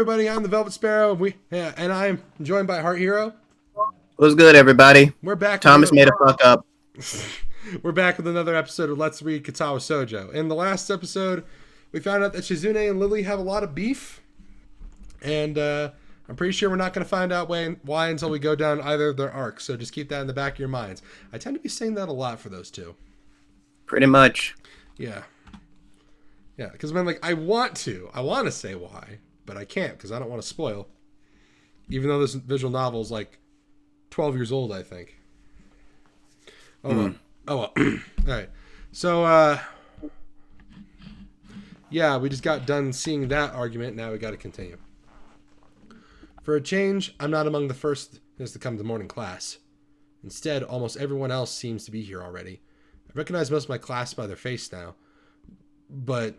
everybody. I'm the Velvet Sparrow. And I'm joined by Heart Hero. What's good, everybody? We're back. Thomas made a fuck up. We're back with another episode of Let's Read Katawa Shoujo. In the last episode, we found out that Shizune and Lilly have a lot of beef. And I'm pretty sure we're not going to find out why until we go down either of their arcs. So just keep that in the back of your minds. I tend to be saying that a lot for those two. Pretty much. Yeah. Yeah, because I want to say why, but I can't because I don't want to spoil. Even though this visual novel is 12 years old, I think. Oh well. All right. So, yeah, we just got done seeing that argument. Now we got to continue. For a change, I'm not among the first to come to morning class. Instead, almost everyone else seems to be here already. I recognize most of my class by their face now, but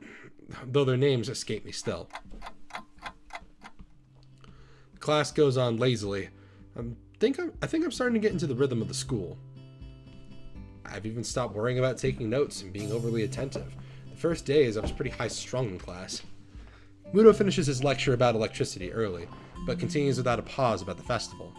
though their names escape me still. The class goes on lazily. I think I'm starting to get into the rhythm of the school. I've even stopped worrying about taking notes and being overly attentive. The first days, I was pretty high-strung in class. Mutou finishes his lecture about electricity early, but continues without a pause about the festival.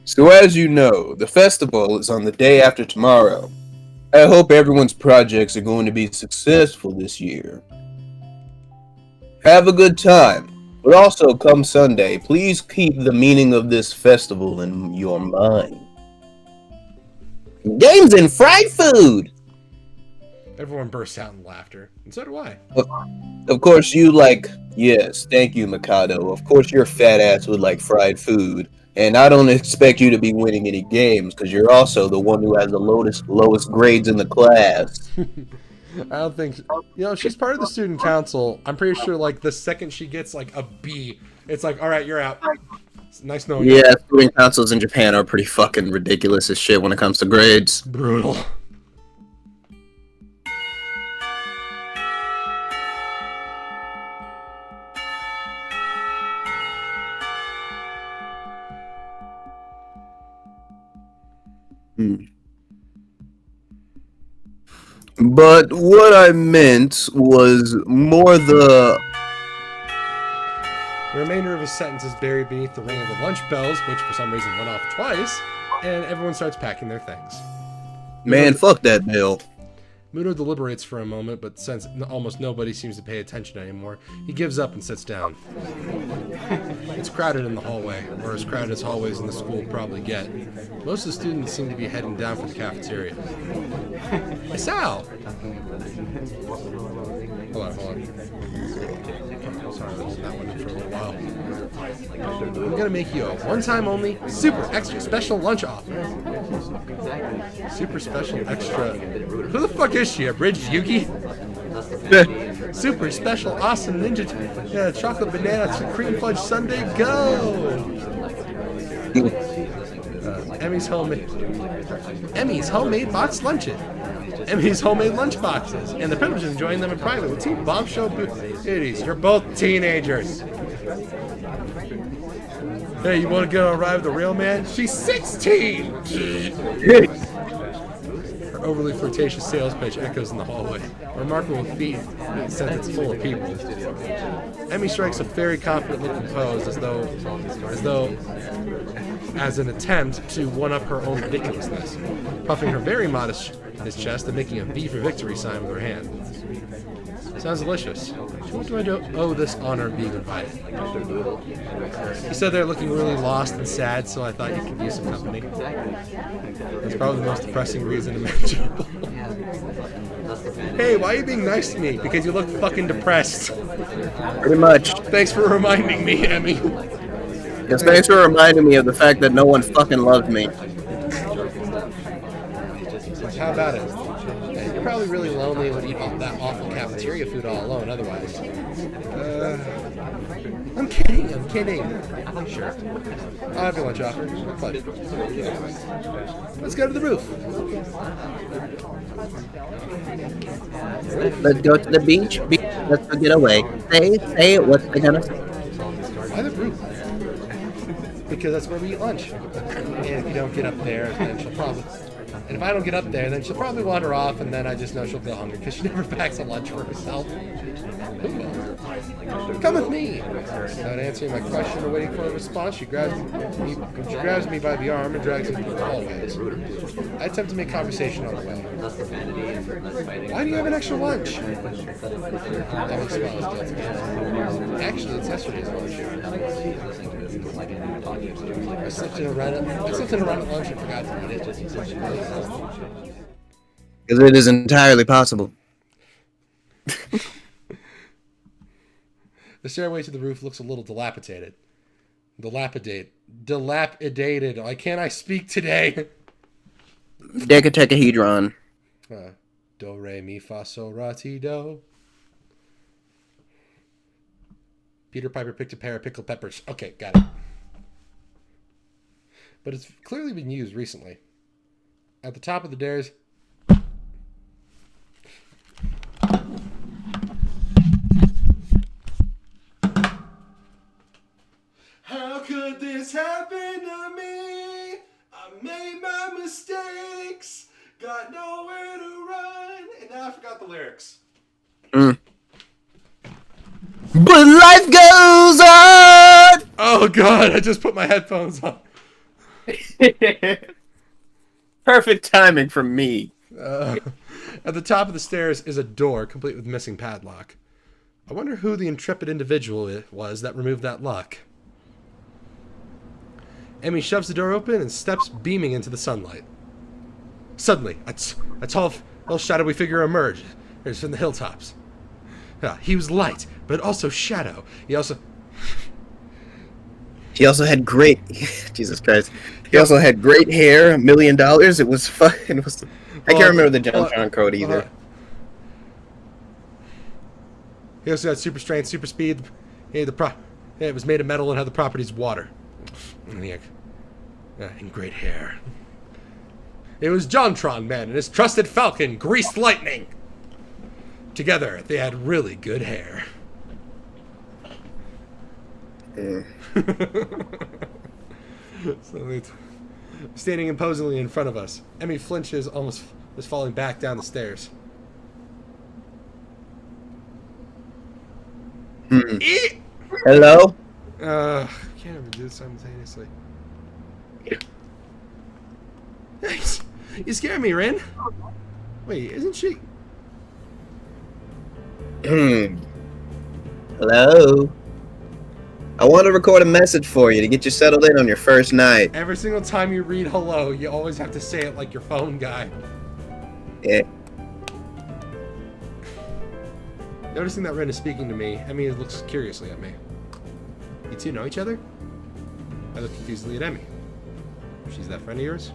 So as you know, the festival is on the day after tomorrow. I hope everyone's projects are going to be successful this year. Have a good time, but also come Sunday, please keep the meaning of this festival in your mind. Games and fried food! Everyone bursts out in laughter, and so do I. Of course you yes, thank you, Mikado. Of course your fat ass would like fried food. And I don't expect you to be winning any games, because you're also the one who has the lowest grades in the class. I don't think... she's part of the student council. I'm pretty sure, the second she gets, a B, it's all right, you're out. It's nice knowing you. Yeah, student councils in Japan are pretty fucking ridiculous as shit when it comes to grades. Brutal. But what I meant was more the remainder of his sentence is buried beneath the ring of the lunch bells, which for some reason went off twice, and everyone starts packing their things. Man, fuck that bill. Mutou deliberates for a moment, but since almost nobody seems to pay attention anymore, he gives up and sits down. It's crowded in the hallway, or as crowded as hallways in the school probably get. Most of the students seem to be heading down for the cafeteria. Hisao! Hold on. Sorry, I was in that one for a little while. I'm gonna make you a one-time only, super extra special lunch offer. Super special extra. Who the fuck is she? A bridge Yuki? Super special awesome ninja chocolate banana cream fudge sundae. Go! Emi's homemade box lunches. Emi's homemade lunch boxes, and the privilege of enjoying them in private with two bombshell beauties. You're both teenagers. Hey, you want to get on a ride with the real man? She's 16! Her overly flirtatious sales pitch echoes in the hallway. A remarkable feat since it's full of people. Emi strikes a very confident-looking pose as an attempt to one-up her own ridiculousness, puffing her very modest chest and making a V for victory sign with her hand. Sounds delicious. To what do I owe this honor of being invited? You said they're looking really lost and sad, so I thought you could use some company. That's probably the most depressing reason imaginable. Hey, why are you being nice to me? Because you look fucking depressed. Pretty much. Thanks for reminding me, Emi. Yes, thanks for reminding me of the fact that no one fucking loves me. How about it? You're probably really lonely and would eat all that awful cafeteria food all alone otherwise. I'm kidding. Sure. I'll have your lunch offer. Pleasure. Let's go to the roof. Let's go to the beach. Let's go get away. Say it. What's they gonna say? Why the roof? Because that's where we eat lunch. And if you don't get up there, then she'll probably... And if I don't get up there, then she'll probably wander off, and then I just know she'll feel hungry because she never packs a lunch for herself. Ooh. Come with me! Without answering my question or waiting for a response, she grabs me by the arm and drags me through the hallways. I attempt to make conversation on the way. Why do you have an extra lunch? Emmy smiles guilty. Actually, it's yesterday's lunch. I slipped in around at lunch and forgot to eat it. Because it is entirely possible. The stairway to the roof looks a little dilapidated. Dilapidated. Why can't I speak today? Decatecahedron. Do, re, mi, fa, sol, la, ti, do. Peter Piper picked a pair of pickled peppers. Okay, got it. But it's clearly been used recently. At the top of the stairs... How could this happen to me? I made my mistakes, got nowhere to run, and now I forgot the lyrics. But life goes on! Oh god, I just put my headphones on. Perfect timing from me. At the top of the stairs is a door complete with missing padlock. I wonder who the intrepid individual it was that removed that lock. Emi shoves the door open and steps beaming into the sunlight. Suddenly, a tall shadowy figure emerged from the hilltops. He was light, but also shadow. He also had great... Jesus Christ. He also had great hair, $1 million. It was fun. I can't remember the John code either. He also had super strength, super speed. It was made of metal and had the properties of water. And great hair. It was Jontron Man and his trusted falcon, Greased Lightning. Together, they had really good hair. So standing imposingly in front of us, Emi flinches, almost was falling back down the stairs. Hello? Can't ever do this simultaneously. Thanks. You scared me, Rin. Wait, isn't she? Hello? I want to record a message for you to get you settled in on your first night. Every single time you read hello, you always have to say it like your phone guy. Yeah. Noticing that Rin is speaking to me, Emi looks curiously at me. You two know each other? I look confusedly at Emi. She's that friend of yours?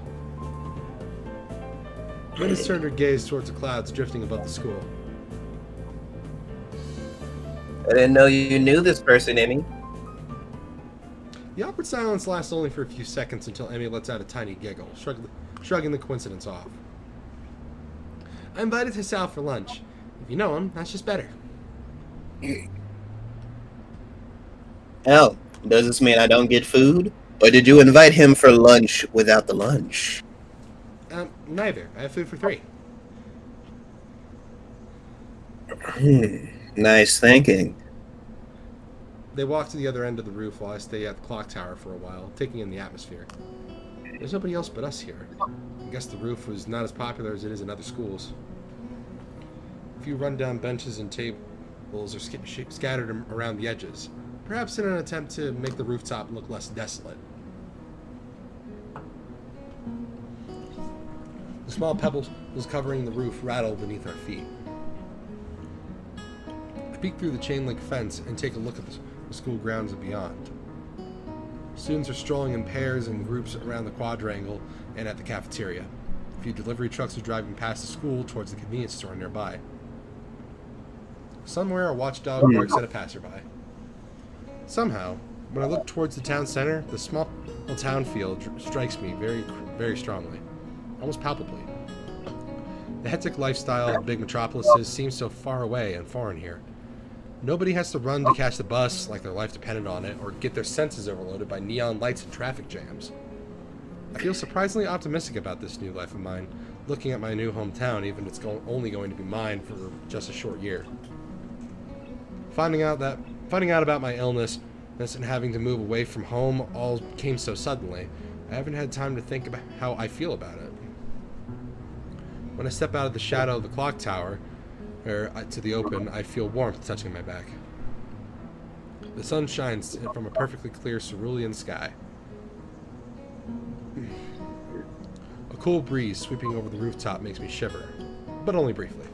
Rin has turned her gaze towards the clouds drifting above the school. I didn't know you knew this person, Emi. The awkward silence lasts only for a few seconds until Emi lets out a tiny giggle, shrugging the coincidence off. I invited Hisao for lunch. If you know him, that's just better. Hell, does this mean I don't get food? Or did you invite him for lunch without the lunch? Neither. I have food for 3. Nice thinking. They walk to the other end of the roof while I stay at the clock tower for a while, taking in the atmosphere. There's nobody else but us here. I guess the roof was not as popular as it is in other schools. A few rundown benches and tables are scattered around the edges, perhaps in an attempt to make the rooftop look less desolate. The small pebbles covering the roof rattle beneath our feet. I peek through the chain-link fence and take a look at the school grounds and beyond. Students are strolling in pairs and groups around the quadrangle and at the cafeteria. A few delivery trucks are driving past the school towards the convenience store nearby. Somewhere a watchdog barks at a passerby. Somehow, when I look towards the town center, the small town feel strikes me very, very strongly, almost palpably. The hectic lifestyle of big metropolises seems so far away and foreign here. Nobody has to run to catch the bus like their life depended on it, or get their senses overloaded by neon lights and traffic jams. I feel surprisingly optimistic about this new life of mine, looking at my new hometown, even if it's only going to be mine for just a short year. Finding out about my illness and having to move away from home all came so suddenly. I haven't had time to think about how I feel about it. When I step out of the shadow of the clock tower, to the open, I feel warmth touching my back. The sun shines from a perfectly clear cerulean sky. A cool breeze sweeping over the rooftop makes me shiver, but only briefly.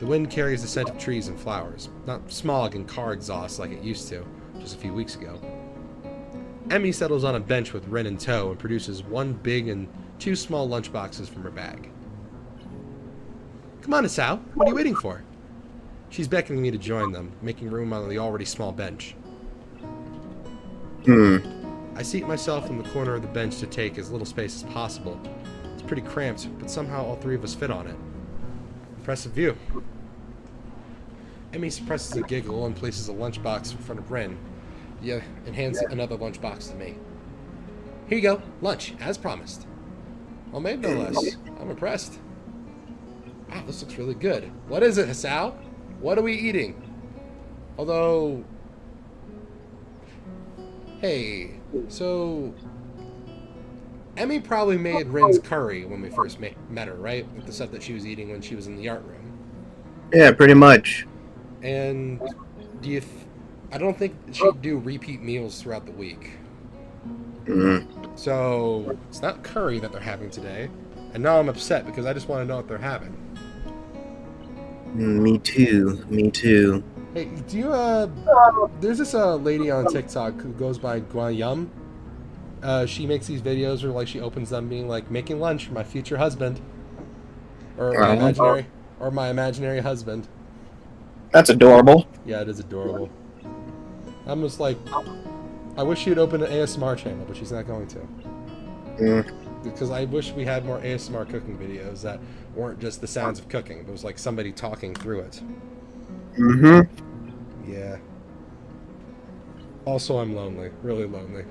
The wind carries the scent of trees and flowers, not smog and car exhaust like it used to, just a few weeks ago. Emi settles on a bench with Rin in tow and produces one big and two small lunchboxes from her bag. Come on, Hisao. What are you waiting for? She's beckoning me to join them, making room on the already small bench. I seat myself in the corner of the bench to take as little space as possible. It's pretty cramped, but somehow all three of us fit on it. Impressive view. Emi suppresses a giggle and places a lunchbox in front of Rin. Yeah, and hands another lunchbox to me. Here you go, lunch, as promised. Well made, no less. I'm impressed. Wow, this looks really good. What is it, Hisao? What are we eating? Although... Hey, so... Emi probably made Rin's curry when we first met her, right? With the stuff that she was eating when she was in the art room. Yeah, pretty much. And do you... I don't think she'd do repeat meals throughout the week. So, it's not curry that they're having today. And now I'm upset because I just want to know what they're having. Me too. Hey, do you, there's this, lady on TikTok who goes by Guayum. She makes these videos where, like, she opens them being like, making lunch for my future husband. Or my imaginary husband. That's adorable. Yeah, it is adorable. I'm just like, I wish she'd open an ASMR channel, but she's not going to. Because I wish we had more ASMR cooking videos that weren't just the sounds of cooking. It was like somebody talking through it. Yeah. Also, I'm lonely. Really lonely.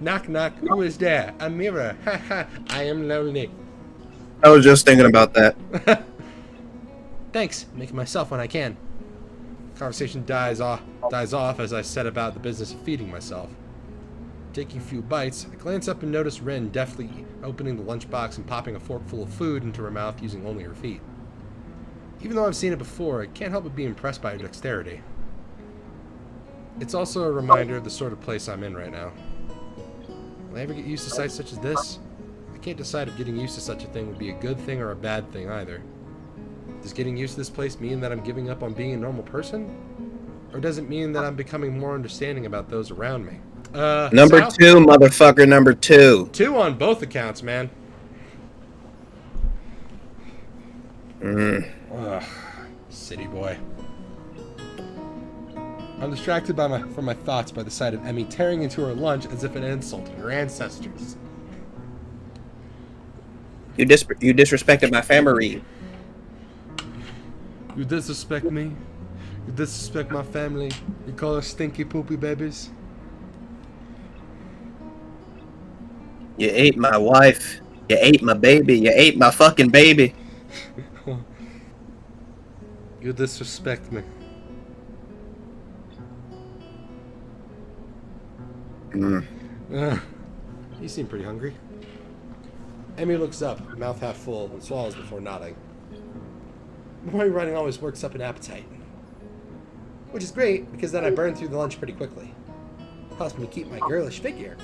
Knock, knock. Who is there? Amira. Ha ha. I am lonely. I was just thinking about that. Thanks. Making myself when I can. Conversation dies off as I set about the business of feeding myself. Taking a few bites, I glance up and notice Rin deftly opening the lunchbox and popping a forkful of food into her mouth using only her feet. Even though I've seen it before, I can't help but be impressed by her dexterity. It's also a reminder of the sort of place I'm in right now. Will I ever get used to sights such as this? I can't decide if getting used to such a thing would be a good thing or a bad thing either. Does getting used to this place mean that I'm giving up on being a normal person? Or does it mean that I'm becoming more understanding about those around me? Number Sal? 2, motherfucker, number 2. 2 on both accounts, man. Ugh, city boy. I'm distracted from my thoughts by the sight of Emi tearing into her lunch as if it insulted her ancestors. You disrespected my family. You disrespect me? You disrespect my family? You call us stinky poopy babies? You ate my wife. You ate my baby. You ate my fucking baby. You disrespect me. You seem pretty hungry. Emi looks up, mouth half full, and swallows before nodding. Morning running always works up an appetite. Which is great, because then I burn through the lunch pretty quickly. Helps me keep my girlish figure.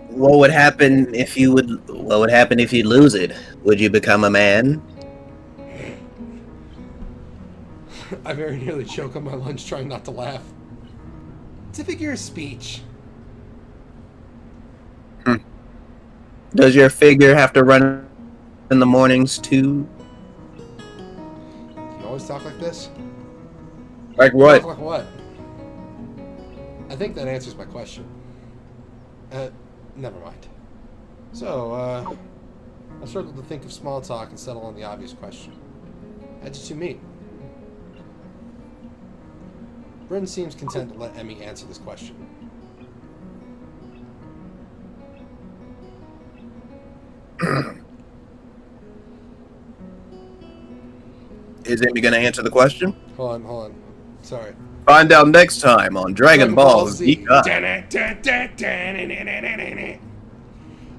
What would happen if you lose it? Would you become a man? I very nearly choke on my lunch trying not to laugh. It's a figure of speech. Does your figure have to run in the mornings too? You always talk like this? Like what? Talk like what? I think that answers my question. Never mind. So, I struggled to think of small talk and settle on the obvious question. How'd you two meet? Rin seems content to let Emi answer this question. Is Emi going to answer the question? Hold on. Sorry. Find out next time on Dragon Ball Z.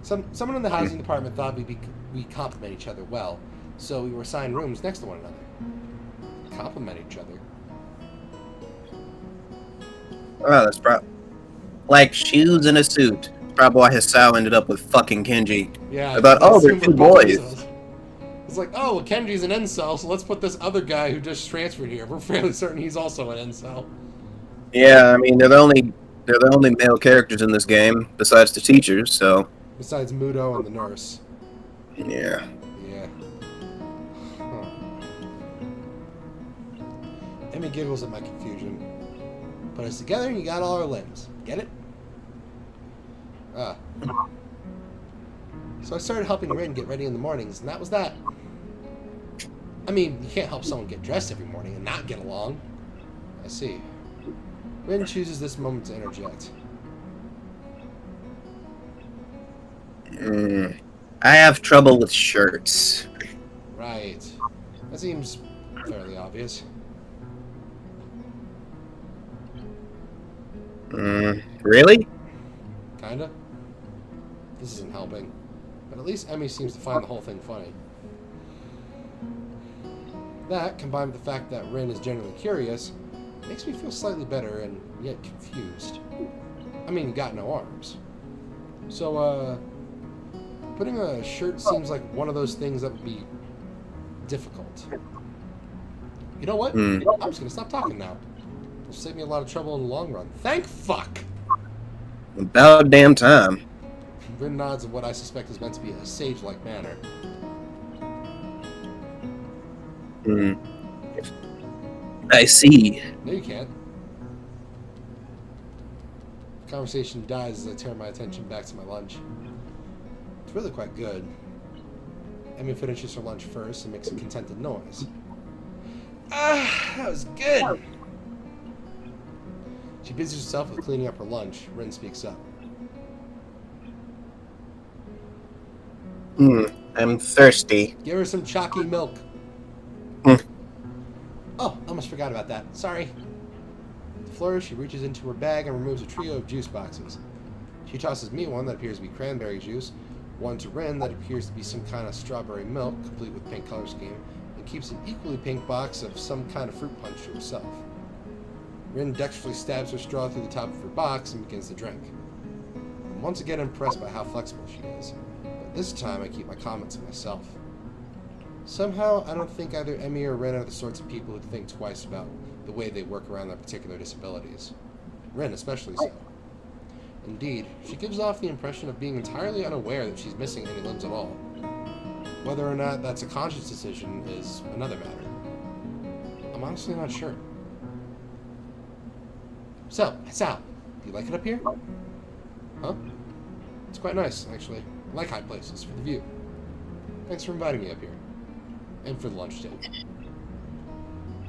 Someone in the housing department thought we complement each other well, so we were assigned rooms next to one another. Complement each other. Oh, that's probably like shoes and a suit. Probably why Hisao ended up with fucking Kenji. Yeah. I thought, oh, they're two boys. It's like, oh, well, Kenji's an incel, so let's put this other guy who just transferred here. We're fairly certain he's also an incel. Yeah, I mean they're the only male characters in this game besides the teachers. So besides Mutou and the nurse. Yeah. Yeah. Huh. Emi giggles at my confusion. Put us together and you got all our limbs. Get it? So I started helping Rin get ready in the mornings, and that was that. I mean, you can't help someone get dressed every morning and not get along. I see. Rin chooses this moment to interject. I have trouble with shirts. Right. That seems fairly obvious. Really? Kinda. This isn't helping. But at least Emi seems to find the whole thing funny. That, combined with the fact that Rin is genuinely curious, makes me feel slightly better and yet confused. I mean, you got no arms. So, putting a shirt seems like one of those things that would be difficult. You know what? I'm just gonna stop talking now. It'll save me a lot of trouble in the long run. Thank fuck! About damn time. Rin nods in what I suspect is meant to be a sage-like manner. I see. No, you can't. The conversation dies as I turn my attention back to my lunch. It's really quite good. Emi finishes her lunch first and makes a contented noise. Ah, that was good! She busies herself with cleaning up her lunch. Rin speaks up. I'm thirsty. Give her some chalky milk. Oh, almost forgot about that. Sorry. With a flourish, she reaches into her bag and removes a trio of juice boxes. She tosses me one that appears to be cranberry juice, one to Rin that appears to be some kind of strawberry milk, complete with pink color scheme, and keeps an equally pink box of some kind of fruit punch to herself. Rin dexterously stabs her straw through the top of her box and begins to drink. I'm once again impressed by how flexible she is, but this time I keep my comments to myself. Somehow, I don't think either Emi or Rin are the sorts of people who think twice about the way they work around their particular disabilities. Rin especially so. Indeed, she gives off the impression of being entirely unaware that she's missing any limbs at all. Whether or not that's a conscious decision is another matter. I'm honestly not sure. So, Hisao, do you like it up here? Huh? It's quite nice, actually. I like high places for the view. Thanks for inviting me up here. And for the lunch too.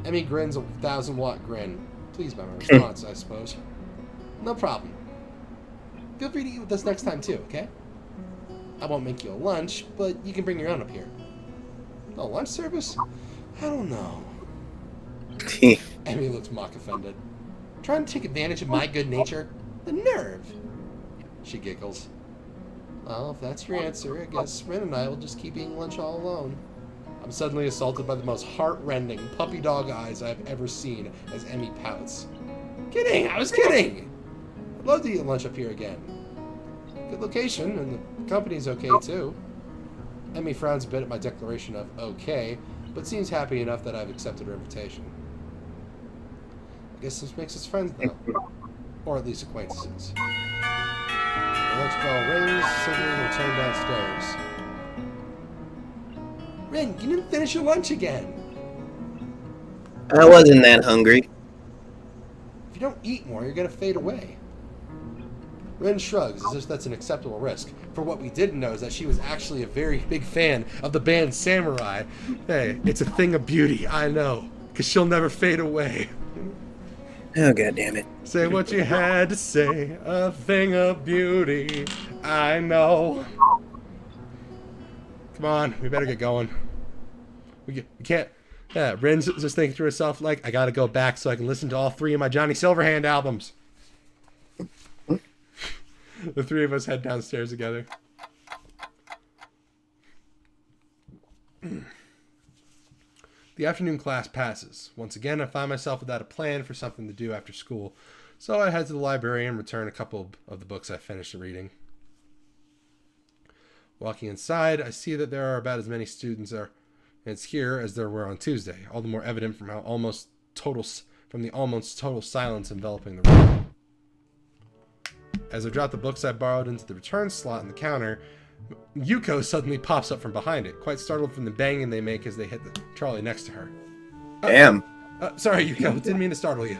Emi grins a 1,000-watt grin. Pleased by my response, I suppose. No problem. Feel free to eat with us next time too, okay? I won't make you a lunch, but you can bring your own up here. No lunch service? I don't know. Emi looks mock offended. Trying to take advantage of my good nature? The nerve! She giggles. Well, if that's your answer, I guess Rin and I will just keep eating lunch all alone. I'm suddenly assaulted by the most heart-rending puppy dog eyes I've ever seen as Emi pouts. Kidding! I was kidding! I'd love to eat lunch up here again. Good location, and the company's okay too. Emi frowns a bit at my declaration of okay, but seems happy enough that I've accepted her invitation. I guess this makes us friends now. Or at least acquaintances. The lunch bell rings, signaling a return downstairs. Rin, you didn't finish your lunch again. I wasn't that hungry. If you don't eat more, you're gonna fade away. Rin shrugs as if that's an acceptable risk. For what we didn't know is that she was actually a very big fan of the band Samurai. Hey, it's a thing of beauty, I know, because she'll never fade away. Oh, God damn it. Say what you had to say, a thing of beauty, I know. Come on, we better get going. We can't Yeah, Rin's just thinking to herself, like, I gotta go back so I can listen to all 3 of my Johnny Silverhand albums. The 3 of us head downstairs together. The afternoon class passes. Once again, I find myself without a plan for something to do after school, so I head to the library and return a couple of the books I finished reading. Walking inside, I see that there are about as many students here as there were on Tuesday, all the more evident from the almost total silence enveloping the room. As I drop the books I borrowed into the return slot in the counter, Yuuko suddenly pops up from behind it, quite startled from the banging they make as they hit the trolley next to her. Damn. Sorry, Yuuko. Didn't mean to startle you.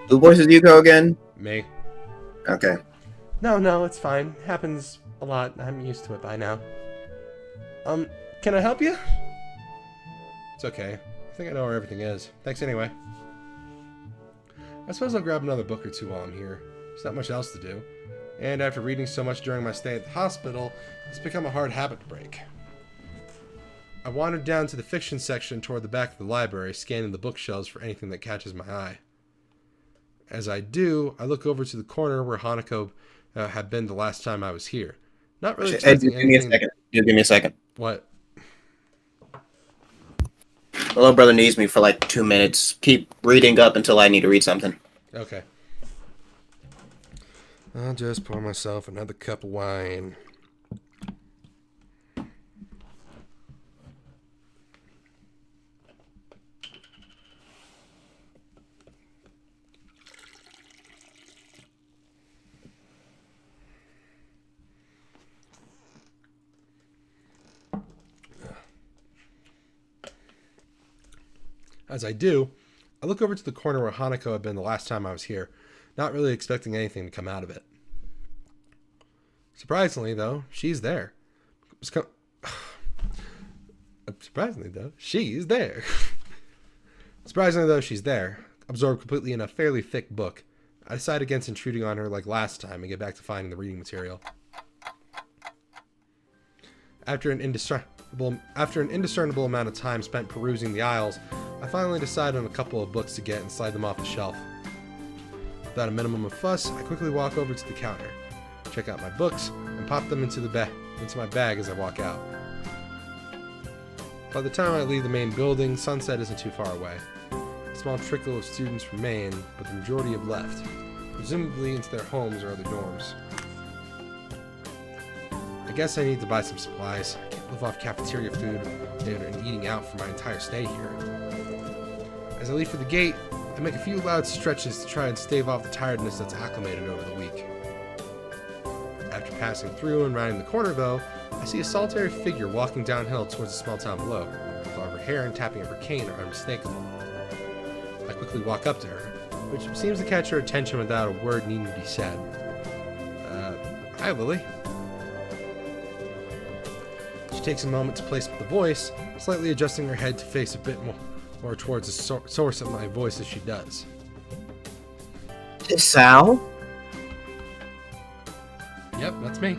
Who voices Yuuko again? Me. Okay. No, it's fine. Happens a lot. I'm used to it by now. Can I help you? It's okay. I think I know where everything is. Thanks anyway. I suppose I'll grab another book or 2 while I'm here. There's not much else to do. And after reading so much during my stay at the hospital, it's become a hard habit to break. I wandered down to the fiction section toward the back of the library, scanning the bookshelves for anything that catches my eye. As I do, I look over to the corner where Hanako had been the last time I was here. Not really expecting anything. Give me a second. What? My little brother needs me for like 2 minutes. Keep reading up until I need to read something. Okay. I'll just pour myself another cup of wine. As I do, I look over to the corner where Hanako had been the last time I was here, not really expecting anything to come out of it. Surprisingly, though, she's there. Surprisingly, though, she's there. Absorbed completely in a fairly thick book, I decide against intruding on her like last time and get back to finding the reading material. After an indiscernible amount of time spent perusing the aisles, I finally decide on a couple of books to get and slide them off the shelf. Without a minimum of fuss, I quickly walk over to the counter, check out my books, and pop them into my bag as I walk out. By the time I leave the main building, sunset isn't too far away. A small trickle of students remain, but the majority have left, presumably into their homes or other dorms. I guess I need to buy some supplies. I can't live off cafeteria food and eating out for my entire stay here. As I leave for the gate, I make a few loud stretches to try and stave off the tiredness that's acclimated over the week. After passing through and rounding the corner, though, I see a solitary figure walking downhill towards the small town below, while her hair and tapping of her cane are unmistakable. I quickly walk up to her, which seems to catch her attention without a word needing to be said. Hi, Lilly. She takes a moment to place the voice, slightly adjusting her head to face a bit more towards the source of my voice as she does. Hisao? Yep, that's me.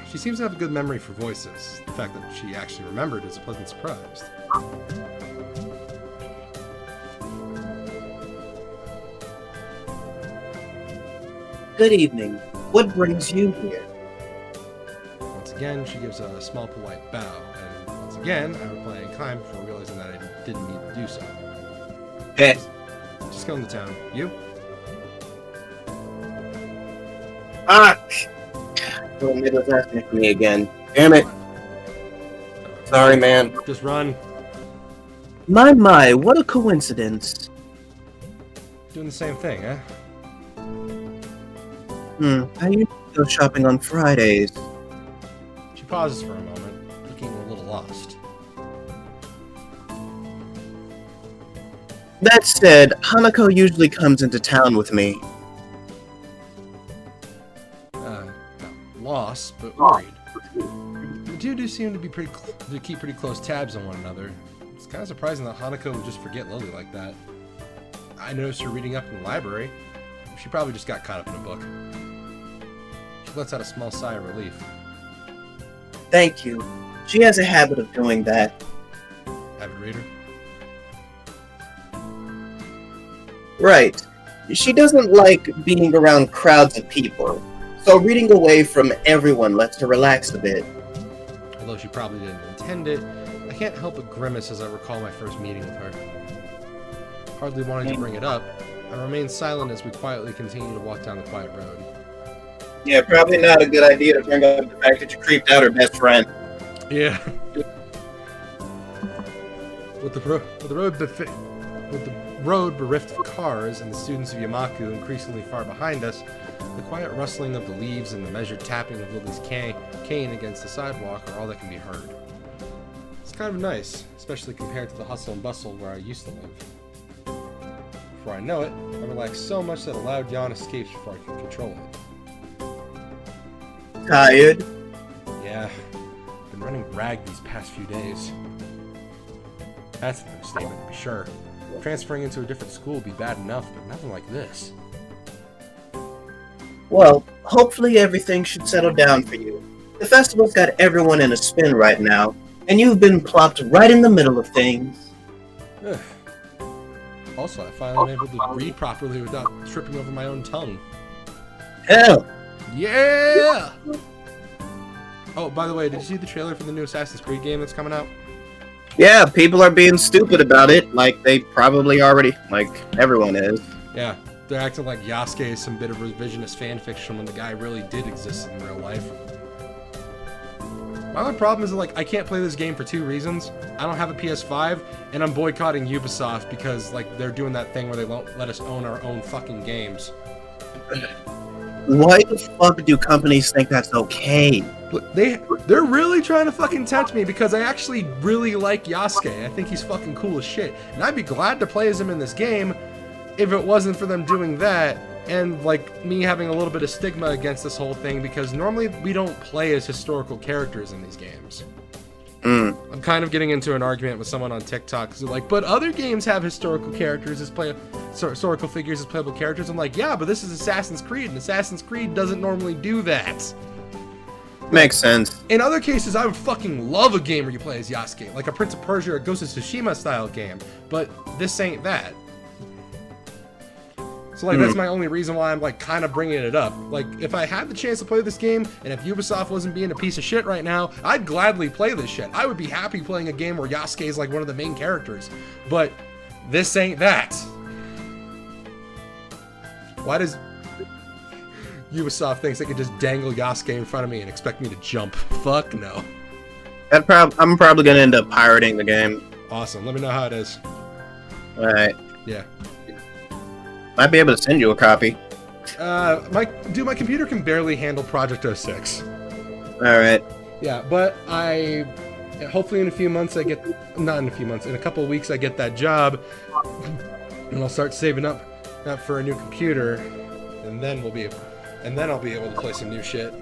She seems to have a good memory for voices. The fact that she actually remembered is a pleasant surprise. Good evening. What brings you here? Once again, she gives a small polite bow, and once again, I reply in kind before realizing that I didn't need to do so. Hey. Just going to town. You? Little nigga's asking for me again. Damn it. Sorry, man. Just run. My, what a coincidence. Doing the same thing, eh? I usually go shopping on Fridays. She pauses for a moment, looking a little lost. That said, Hanako usually comes into town with me. Not lost, but worried. The two do seem to be keep pretty close tabs on one another. It's kind of surprising that Hanako would just forget Lilly like that. I noticed her reading up in the library. She probably just got caught up in a book. She lets out a small sigh of relief. Thank you. She has a habit of doing that. Avid reader. Right. She doesn't like being around crowds of people, so reading away from everyone lets her relax a bit. Although she probably didn't intend it, I can't help but grimace as I recall my first meeting with her. Hardly wanting to bring it up, I remain silent as we quietly continue to walk down the quiet road. Yeah, probably not a good idea to bring up the fact that you creeped out her best friend. Yeah. With the road bereft of cars and the students of Yamaku increasingly far behind us, the quiet rustling of the leaves and the measured tapping of Lily's cane against the sidewalk are all that can be heard. It's kind of nice, especially compared to the hustle and bustle where I used to live. Before I know it, I relax so much that a loud yawn escapes before I can control it. Tired? Yeah, been running rag these past few days. That's an understatement, to be sure. Transferring into a different school would be bad enough, but nothing like this. Well, hopefully everything should settle down for you. The festival's got everyone in a spin right now, and you've been plopped right in the middle of things. Also, I finally been able to read properly without tripping over my own tongue. Hell! Yeah! Oh, by the way, did you see the trailer for the new Assassin's Creed game that's coming out? Yeah, people are being stupid about it, like they probably already, like everyone is. Yeah, they're acting like Yasuke is some bit of revisionist fanfiction when the guy really did exist in real life. My only problem is that, like, I can't play this game for two reasons. I don't have a PS5, and I'm boycotting Ubisoft because, like, they're doing that thing where they won't let us own our own fucking games. Why the fuck do companies think that's okay? But they're really trying to fucking tempt me because I actually really like Yasuke. I think he's fucking cool as shit. And I'd be glad to play as him in this game if it wasn't for them doing that and, like, me having a little bit of stigma against this whole thing because normally we don't play as historical characters in these games. I'm kind of getting into an argument with someone on TikTok because they're like, but other games have historical characters historical figures as playable characters. I'm like, yeah, but this is Assassin's Creed, and Assassin's Creed doesn't normally do that. Makes sense. In other cases, I would fucking love a game where you play as Yasuke, like a Prince of Persia or Ghost of Tsushima style game, but this ain't that. So, like, that's my only reason why I'm, like, kind of bringing it up. Like, if I had the chance to play this game, and if Ubisoft wasn't being a piece of shit right now, I'd gladly play this shit. I would be happy playing a game where Yasuke is, like, one of the main characters. But this ain't that. Why does Ubisoft thinks they can just dangle Yasuke in front of me and expect me to jump? Fuck no. I'm probably gonna end up pirating the game. Awesome. Let me know how it is. Alright. Yeah. Might be able to send you a copy. My computer can barely handle Project 06. Alright. Yeah, but hopefully in a few months in a couple of weeks I get that job, and I'll start saving up for a new computer, and then I'll be able to play some new shit.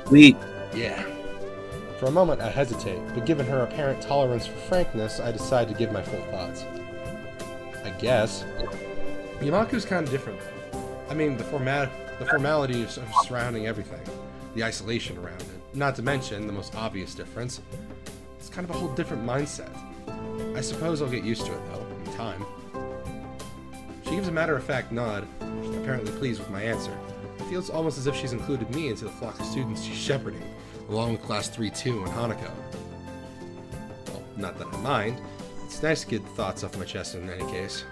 Sweet. Yeah. For a moment I hesitate, but given her apparent tolerance for frankness, I decide to give my full thoughts. I guess. Yamaku's kind of different, though. I mean, the formality of surrounding everything, the isolation around it. Not to mention the most obvious difference. It's kind of a whole different mindset. I suppose I'll get used to it, though, in time. She gives a matter-of-fact nod, apparently pleased with my answer. It feels almost as if she's included me into the flock of students she's shepherding, along with Class 3-2 and Hanako. Well, not that I mind. It's nice to get the thoughts off my chest in any case.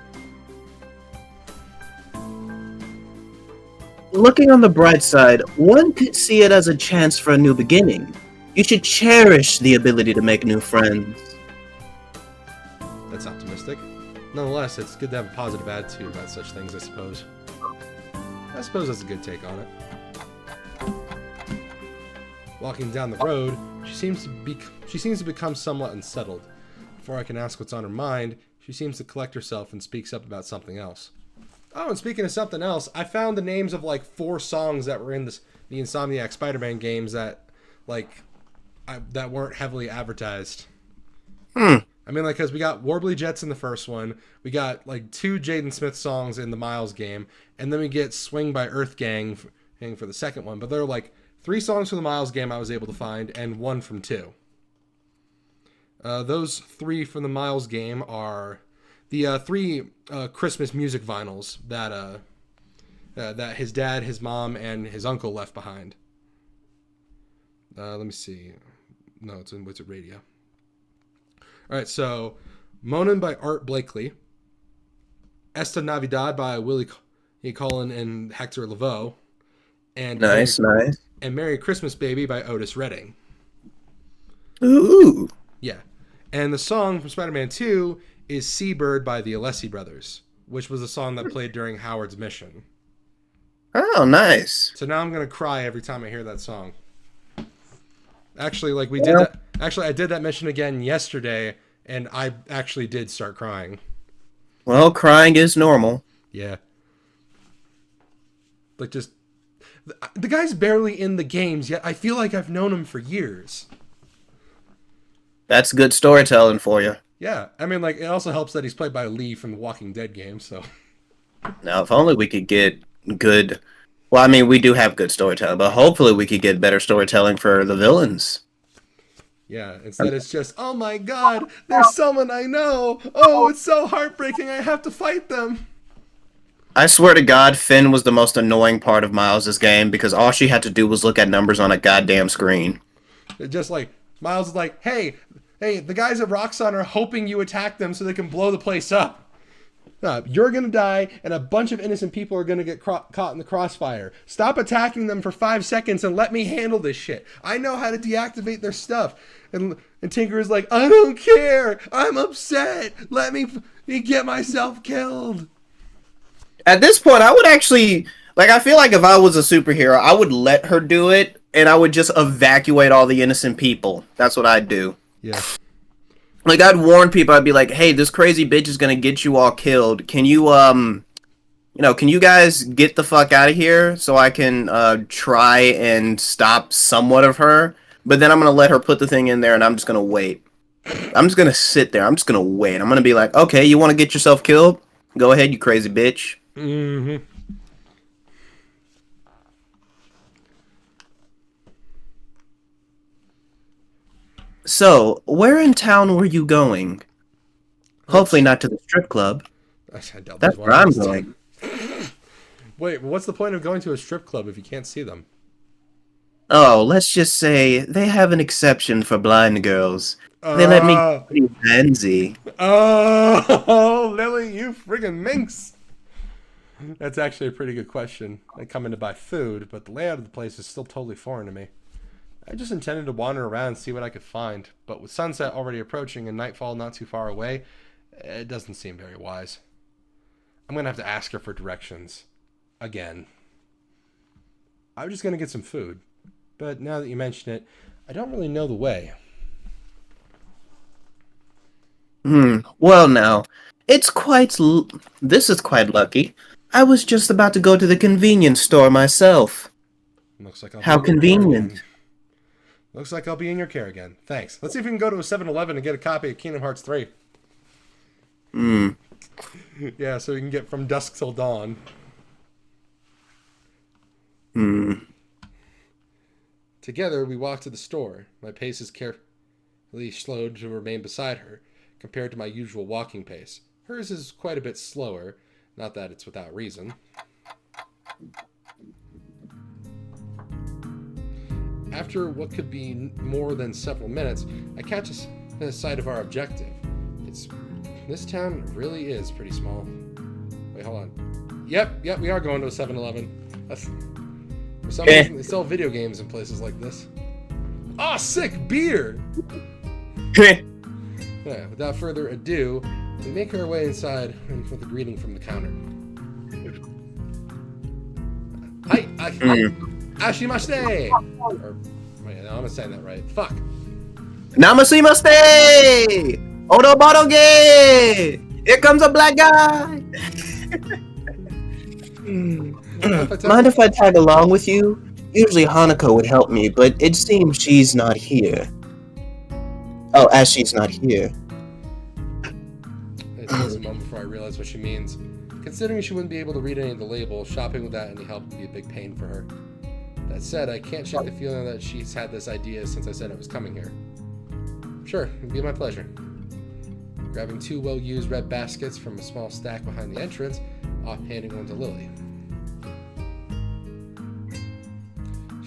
Looking on the bright side, one could see it as a chance for a new beginning. You should cherish the ability to make new friends. That's optimistic. Nonetheless, it's good to have a positive attitude about such things, I suppose. I suppose that's a good take on it. Walking down the road, she seems to become somewhat unsettled. Before I can ask what's on her mind, she seems to collect herself and speaks up about something else. Oh, and speaking of something else, I found the names of, like, 4 songs that were in the Insomniac Spider-Man games that, like, that weren't heavily advertised. I mean, like, because we got Warbly Jets in the first one, we got, like, 2 Jaden Smith songs in the Miles game, and then we get Swing by Earth Gang for the second one. But there were, like, 3 songs from the Miles game I was able to find, and 1 from 2. Those 3 from the Miles game are the 3 Christmas music vinyls that his dad, his mom, and his uncle left behind. Let me see. No, it's in Wizard Radio. All right, so Monin by Art Blakely, Esta Navidad by Willie Cullen and Hector Lavoe, and Nice. and Merry Christmas Baby by Otis Redding. Ooh. Yeah, and the song from Spider-Man 2 is Seabird by the Alessi Brothers, which was a song that played during Howard's mission. Oh, nice. So now I'm gonna cry every time I hear that song. Actually, like we did that. Actually, I did that mission again yesterday, and I actually did start crying. Well, crying is normal. Yeah. Like just the guy's barely in the games yet. I feel like I've known him for years. That's good storytelling for you. Yeah, I mean, like it also helps that he's played by Lee from the Walking Dead game. So. Now, if only we could get good. Well, I mean, we do have good storytelling, but hopefully we could get better storytelling for the villains. Yeah, instead it's just, oh my god, there's someone I know. Oh, it's so heartbreaking. I have to fight them. I swear to God, Finn was the most annoying part of Miles' game because all she had to do was look at numbers on a goddamn screen. It just like, Miles is like, hey, the guys at Roxxon are hoping you attack them so they can blow the place up. You're going to die, and a bunch of innocent people are going to get caught in the crossfire. Stop attacking them for 5 seconds and let me handle this shit. I know how to deactivate their stuff. And Tinker is like, I don't care. I'm upset. Let me get myself killed. At this point, I would actually... Like, I feel like if I was a superhero, I would let her do it, and I would just evacuate all the innocent people. That's what I'd do. Yeah. Like, I'd warn people, I'd be like, hey, this crazy bitch is gonna get you all killed. Can you, can you guys get the fuck out of here so I can, try and stop somewhat of her? But then I'm gonna let her put the thing in there and I'm just gonna wait. I'm just gonna sit there. I'm just gonna wait. I'm gonna be like, okay, you wanna get yourself killed? Go ahead, you crazy bitch. Mm-hmm. So, where in town were you going? Hopefully not to the strip club. That's where I'm going. Wait, what's the point of going to a strip club if you can't see them? Oh, let's just say they have an exception for blind girls. They let me be handsy. Oh, Lilly, you friggin' minx! That's actually a pretty good question. I come in to buy food, but the layout of the place is still totally foreign to me. I just intended to wander around and see what I could find, but with sunset already approaching and nightfall not too far away, it doesn't seem very wise. I'm going to have to ask her for directions. Again. I was just going to get some food, but now that you mention it, I don't really know the way. Well now, this is quite lucky. I was just about to go to the convenience store myself. Looks like How convenient. Looks like I'll be in your care again. Thanks. Let's see if we can go to a 7-Eleven and get a copy of Kingdom Hearts 3. Yeah, so we can get From Dusk Till Dawn. Together, we walk to the store. My pace is carefully slowed to remain beside her, compared to my usual walking pace. Hers is quite a bit slower. Not that it's without reason. After what could be more than several minutes, I catch a sight of our objective. This town really is pretty small. Wait, hold on. Yep, we are going to a 7-Eleven. For some reason, they sell video games in places like this. Ah, sick beer! Yeah, without further ado, we make our way inside with a greeting from the counter. Hi, Ashimashite! Or, wait, no, I'm not saying that right. Fuck. Namasimaste! Odobaroge! Here comes a black guy! Mind if I tag along with you? Usually Hanako would help me, but it seems she's not here. Oh, as she's not here. It takes a moment before I realize what she means. Considering she wouldn't be able to read any of the labels, shopping without any help would be a big pain for her. That said, I can't shake the feeling that she's had this idea since I said I was coming here. Sure, it'd be my pleasure. Grabbing 2 well-used red baskets from a small stack behind the entrance, offhanding one to Lilly.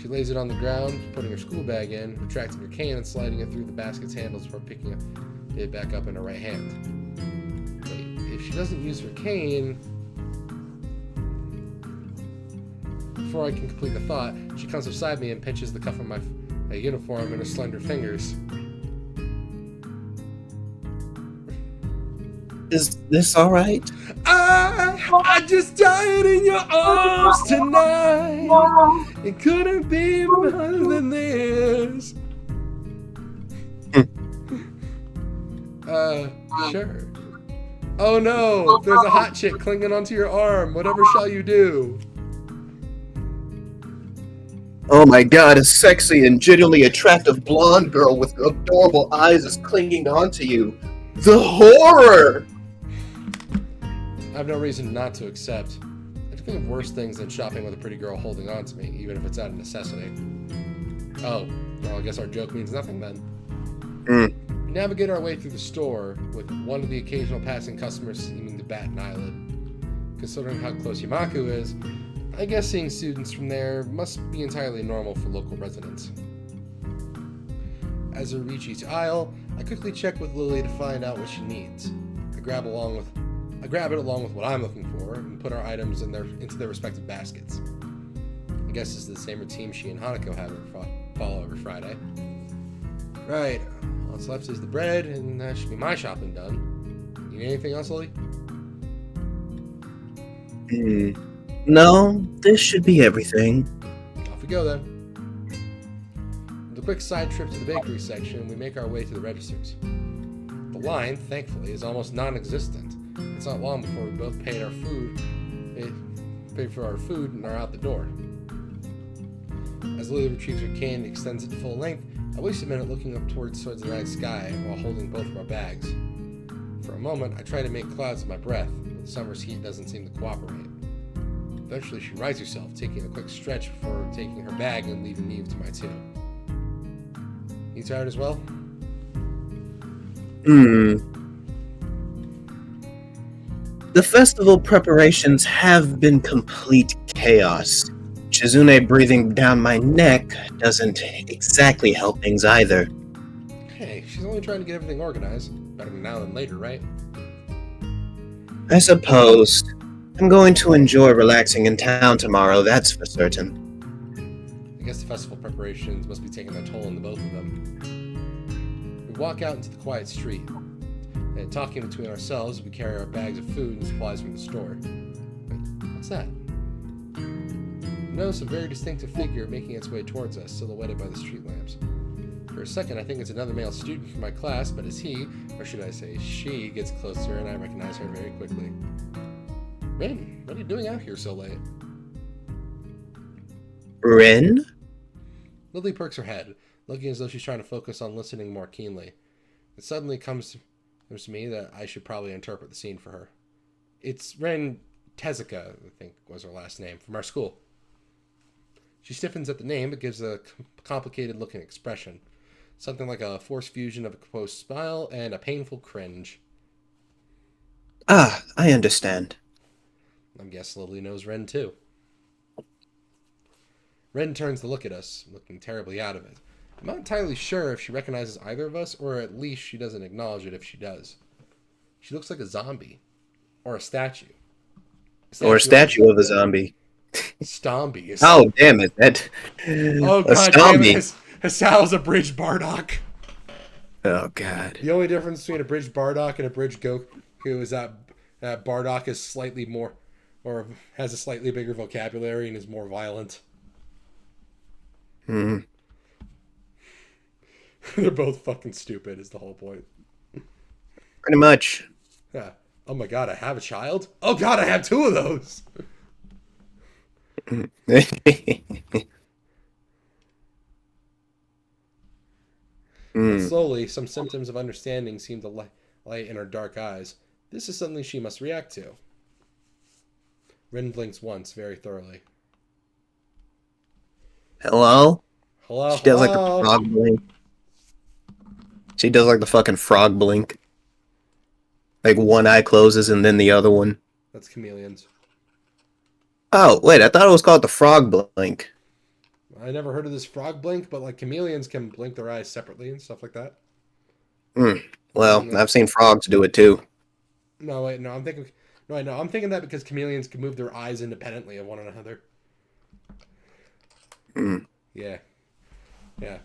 She lays it on the ground, putting her school bag in, retracting her cane and sliding it through the basket's handles before picking it back up in her right hand. Wait, if she doesn't use her cane... Before I can complete the thought, she comes beside me and pinches the cuff of my uniform in her slender fingers. Is this alright? I just died in your arms tonight. It couldn't be better than this. Sure. Oh no, there's a hot chick clinging onto your arm. Whatever shall you do? Oh my god, a sexy and genuinely attractive blonde girl with adorable eyes is clinging onto you. The horror! I have no reason not to accept. I can think of worse things than shopping with a pretty girl holding on to me, even if it's out of necessity. Oh, well, I guess our joke means nothing then. We navigate our way through the store, with one of the occasional passing customers seeming to bat an eyelid. Considering how close Iwanako is, I guess seeing students from there must be entirely normal for local residents. As I reach each aisle, I quickly check with Lilly to find out what she needs. I grab it along with what I'm looking for and put our items into their respective baskets. I guess this is the same routine she and Hanako have follow every Friday. Right, all that's left is the bread, and that should be my shopping done. Need anything else, Lilly? No, this should be everything. Off we go then. With a quick side trip to the bakery section, we make our way to the registers. The line, thankfully, is almost non-existent. It's not long before we both paid for our food and are out the door. As Lilly retrieves her cane and extends it to full length, I waste a minute looking up towards the night sky while holding both of our bags. For a moment, I try to make clouds with my breath, but the summer's heat doesn't seem to cooperate. Eventually, she rights herself, taking a quick stretch before taking her bag and leaving me to my two. You tired as well? The festival preparations have been complete chaos. Shizune breathing down my neck doesn't exactly help things either. Hey, she's only trying to get everything organized. Better now than later, right? I suppose. I'm going to enjoy relaxing in town tomorrow, that's for certain. I guess the festival preparations must be taking their toll on the both of them. We walk out into the quiet street, and talking between ourselves, we carry our bags of food and supplies from the store. Wait, what's that? We notice a very distinctive figure making its way towards us, silhouetted by the street lamps. For a second, I think it's another male student from my class, but as he, or should I say she, gets closer, and I recognize her very quickly. Rin, what are you doing out here so late? Rin? Lilly perks her head, looking as though she's trying to focus on listening more keenly. It suddenly comes to me that I should probably interpret the scene for her. It's Rin Tezuka, I think was her last name, from our school. She stiffens at the name, but gives a complicated-looking expression. Something like a forced fusion of a composed smile and a painful cringe. Ah, I understand. I guess Lilly knows Ren too. Ren turns to look at us, looking terribly out of it. I'm not entirely sure if she recognizes either of us, or at least she doesn't acknowledge it if she does. She looks like a zombie. Or a statue. Or a statue of a zombie. Stomby. Oh, damn it. That... Oh, a God damn zombie. it. Hisao's a bridge Bardock. Oh, God. The only difference between a bridge Bardock and a bridge Goku is that Bardock is slightly more, or has a slightly bigger vocabulary and is more violent. Hmm. They're both fucking stupid is the whole point. Pretty much. Yeah. Oh my God, I have a child? Oh God, I have two of those! But slowly, some symptoms of understanding seem to light in her dark eyes. This is something she must react to. Rin blinks once, very thoroughly. Hello? Hello? She does like a frog blink. She does like the fucking frog blink. Like one eye closes and then the other one. That's chameleons. Oh, wait, I thought it was called the frog blink. I never heard of this frog blink, but like chameleons can blink their eyes separately and stuff like that. Well, I've seen frogs do it too. No, wait, no, I'm thinking. No, I know. I'm thinking that because chameleons can move their eyes independently of one another. Yeah. Yeah.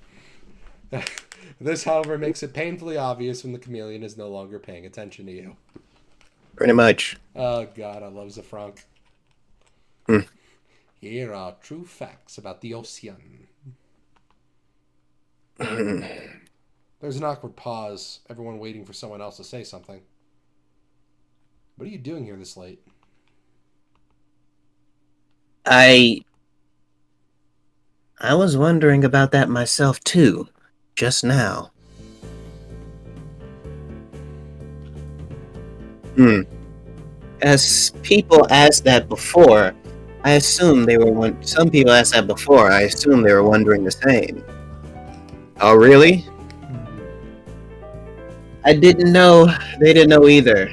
This, however, makes it painfully obvious when the chameleon is no longer paying attention to you. Pretty much. Oh, God, I love Zafranc. Here are true facts about the ocean. There's an awkward pause, everyone waiting for someone else to say something. What are you doing here this late? I was wondering about that myself too, just now. As people asked that before, I assume they were some people asked that before, I assume they were wondering the same. Oh, really? I didn't know, they didn't know either.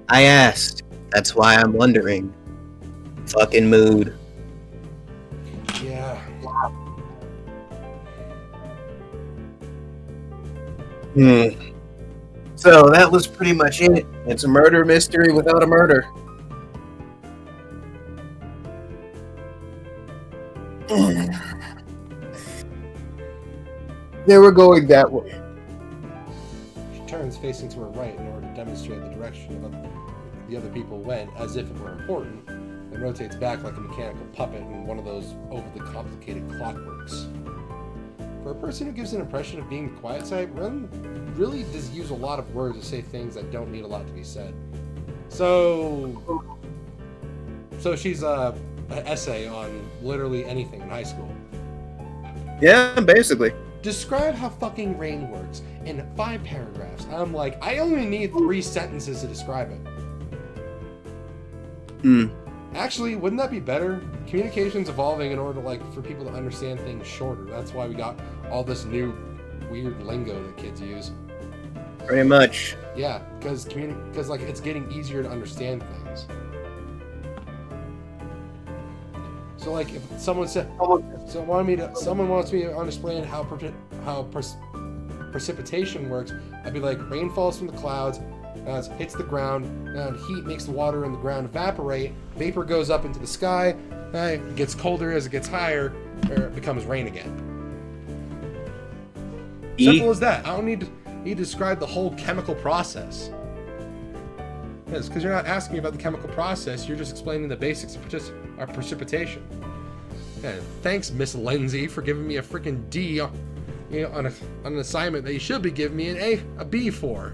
I asked, that's why I'm wondering. Fucking mood. Yeah. So that was pretty much it. It's a murder mystery without a murder. They were going that way. She turns facing to her right in order to demonstrate the direction of the other people went, as if it were important, and rotates back like a mechanical puppet in one of those overly complicated clockworks. For a person who gives an impression of being the quiet side, Rin really does use a lot of words to say things that don't need a lot to be said. So she's an essay on literally anything in high school. Yeah, basically. Describe how fucking rain works in 5 paragraphs. I'm like, I only need 3 sentences to describe it. Actually, wouldn't that be better? Communication's evolving in order for people to understand things shorter. That's why we got all this new weird lingo that kids use. Pretty much. Yeah, because it's getting easier to understand things. So if someone said, someone wants me to understand how precipitation works, I'd be like, rain falls from the clouds, hits the ground, and heat makes the water in the ground evaporate, vapor goes up into the sky, it gets colder as it gets higher, or it becomes rain again. Simple as that. I don't need to describe the whole chemical process. Yes, because you're not asking me about the chemical process, you're just explaining the basics of precipitation. Yeah, thanks, Miss Lindsay, for giving me a freaking D on an assignment that you should be giving me a B for.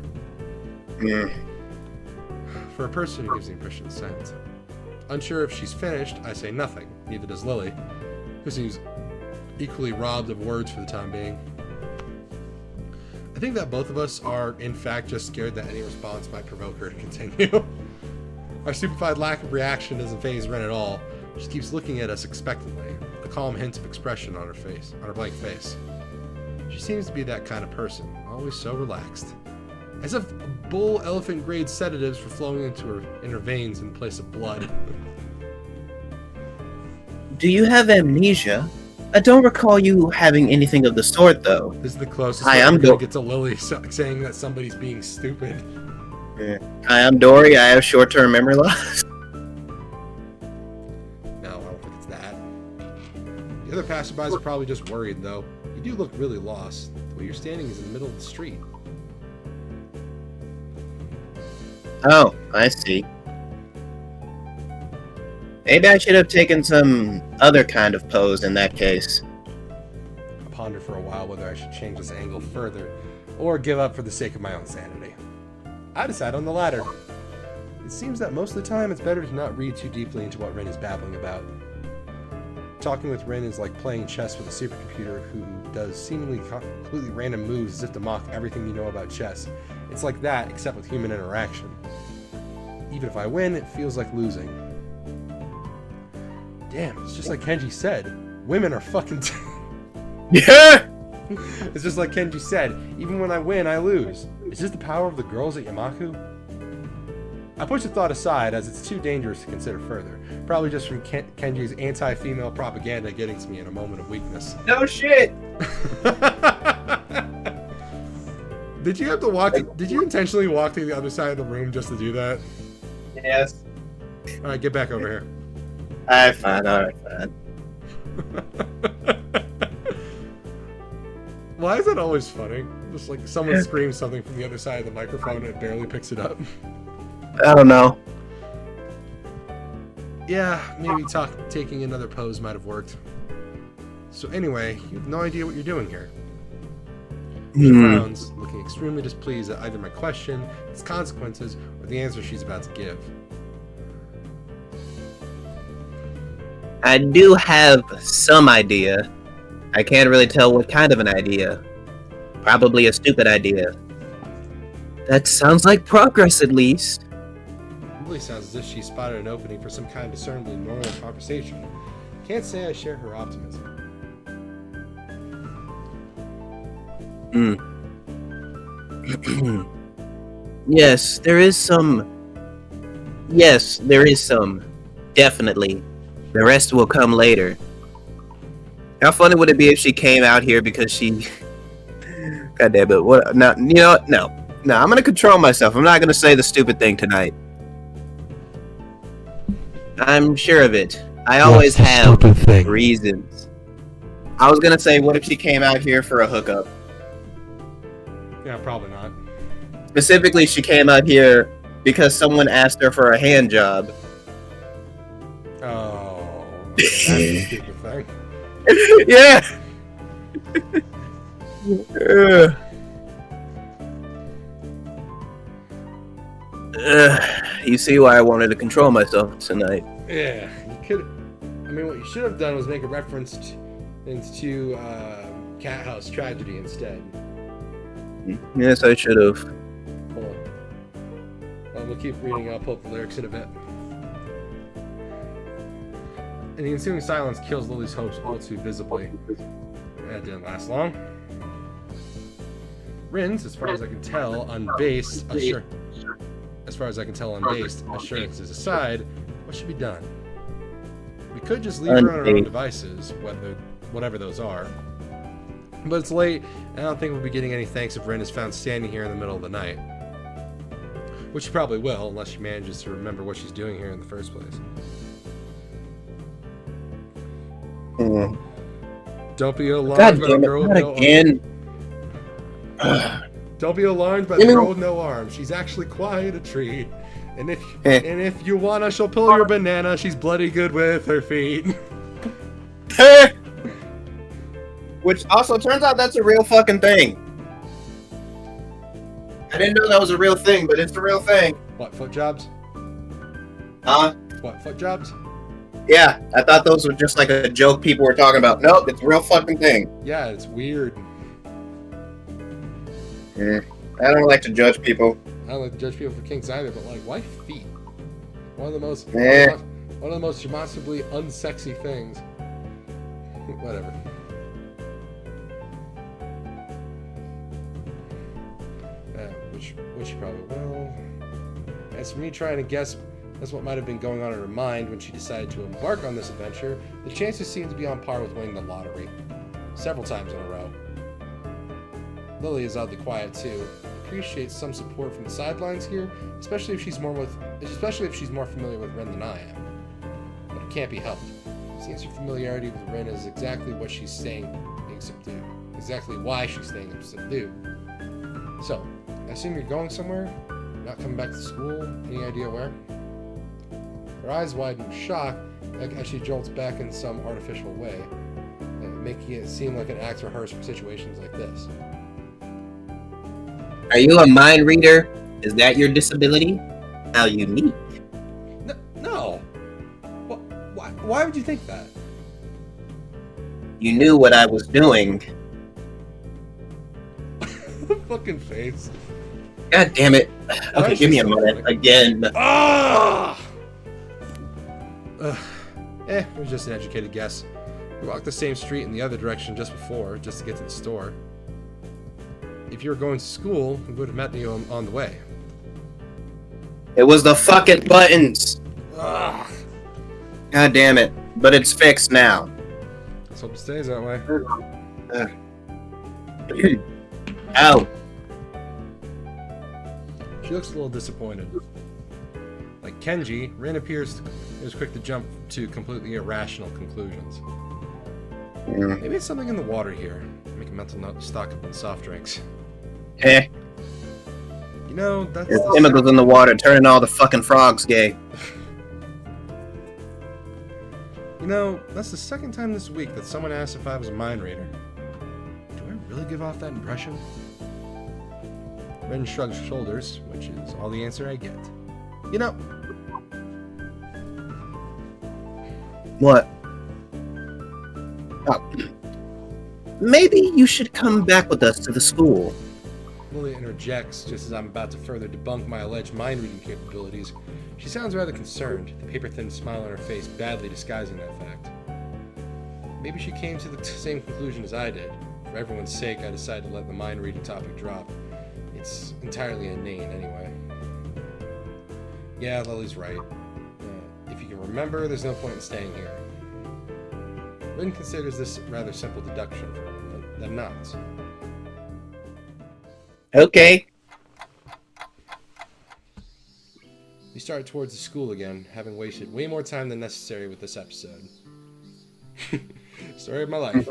For a person who gives the impression of silence. Unsure if she's finished, I say nothing. Neither does Lilly, who seems equally robbed of words for the time being. I think that both of us are, in fact, just scared that any response might provoke her to continue. Our stupefied lack of reaction doesn't faze Rin at all. She keeps looking at us expectantly, a calm hint of expression on her blank face. She seems to be that kind of person, always so relaxed. As if bull elephant grade sedatives were flowing in her veins in place of blood. Do you have amnesia? I don't recall you having anything of the sort, though. This is the closest I'm going to get to Lilly saying that somebody's being stupid. Hi, I'm Dory. I have short-term memory loss. No, I don't think it's that. The other passerbys are probably just worried, though. You do look really lost. The way you're standing is in the middle of the street. Oh, I see. Maybe I should have taken some other kind of pose in that case. I ponder for a while whether I should change this angle further, or give up for the sake of my own sanity. I decide on the latter. It seems that most of the time it's better to not read too deeply into what Rin is babbling about. Talking with Rin is like playing chess with a supercomputer who does seemingly completely random moves as if to mock everything you know about chess. It's like that, except with human interaction. Even if I win, it feels like losing. Damn, it's just like Kenji said. Women are fucking... Yeah! It's just like Kenji said, even when I win, I lose. Is this the power of the girls at Yamaku? I push the thought aside as it's too dangerous to consider further. Probably just from Kenji's anti-female propaganda getting to me in a moment of weakness. No shit! Did you have to walk? Did you intentionally walk to the other side of the room just to do that? Yes. All right, get back over here. Alright, fine. Why is that always funny? Just like someone screams something from the other side of the microphone and it barely picks it up. I don't know. Yeah, maybe taking another pose might have worked. So anyway, you have no idea what you're doing here. She frowns, looking extremely displeased at either my question, its consequences, or the answer she's about to give. I do have some idea. I can't really tell what kind of an idea. Probably a stupid idea. That sounds like progress, at least. It really sounds as if she spotted an opening for some kind of discernibly normal conversation. Can't say I share her optimism. Yes, there is some. Yes, there is some. Definitely. The rest will come later. How funny would it be if she came out here because she... God damn it. What? No, you know what? No. No, I'm going to control myself. I'm not going to say the stupid thing tonight. I'm sure of it. I always have reasons. I was going to say, what if she came out here for a hookup? Yeah, probably not. Specifically, she came out here because someone asked her for a hand job. Oh, okay, that's a stupid thing. Yeah. You see why I wanted to control myself tonight. Yeah, you could. I mean, what you should have done was make a reference to Cat House Tragedy instead. Yes, I should have. Hold on. We'll keep reading. I'll pull up the lyrics in a bit. And the ensuing silence kills Lily's hopes all too visibly. That didn't last long. Rin's, as far as I can tell, unbased assurances aside, what should be done? We could just leave her on her own devices, whatever those are. But it's late, and I don't think we'll be getting any thanks if Rin is found standing here in the middle of the night. Which she probably will, unless she manages to remember what she's doing here in the first place. Don't be alarmed by the girl with no arms. Don't be alarmed by the girl with no arms. She's actually quite a treat. And if you wanna, she'll pull your banana. She's bloody good with her feet. Which also turns out that's a real fucking thing. I didn't know that was a real thing, but it's a real thing. What, foot jobs? Huh? What, foot jobs? Yeah, I thought those were just like a joke people were talking about. Nope, it's a real fucking thing. Yeah, it's weird. I don't like to judge people. I don't like to judge people for kinks either, but like, why feet? One of the most demonstrably unsexy things. Whatever. Which you probably will. As for me trying to guess that's what might have been going on in her mind when she decided to embark on this adventure, the chances seem to be on par with winning the lottery. Several times in a row. Lilly is oddly quiet too. Appreciates some support from the sidelines here, especially if she's more familiar with Rin than I am. But it can't be helped. It seems her familiarity with Rin is exactly what she's saying being subdued. Exactly why she's staying subdued. So, I assume you're going somewhere? Not coming back to school? Any idea where? Her eyes widen in shock as she jolts back in some artificial way, making it seem like an act rehearsed for situations like this. Are you a mind reader? Is that your disability? How unique. No. Why would you think that? You knew what I was doing. Fucking face. God damn it. Okay, give me a moment. Again. Ah! It was just an educated guess. We walked the same street in the other direction just before, just to get to the store. If you were going to school, we would have met you on the way. It was the fucking buttons. Ugh. God damn it. But it's fixed now. Let's hope it stays that way. Ow. She looks a little disappointed. Like Kenji, Rin appears is quick to jump to completely irrational conclusions. Maybe it's something in the water here. Make a mental note to stock up on soft drinks. Eh. You know, that's There's chemicals in the water turning all the fucking frogs gay. You know, that's the second time this week that someone asked if I was a mind reader. Do I really give off that impression? Rin shrugs shoulders, which is all the answer I get. You know... What? Oh. Maybe you should come back with us to the school. Lilly interjects just as I'm about to further debunk my alleged mind-reading capabilities. She sounds rather concerned, the paper-thin smile on her face badly disguising that fact. Maybe she came to the same conclusion as I did. For everyone's sake, I decided to let the mind-reading topic drop. It's entirely inane, anyway. Yeah, Lily's right. If you can remember, there's no point in staying here. Rin considers this a rather simple deduction, but then nods. Okay. We start towards the school again, having wasted way more time than necessary with this episode. Story of my life.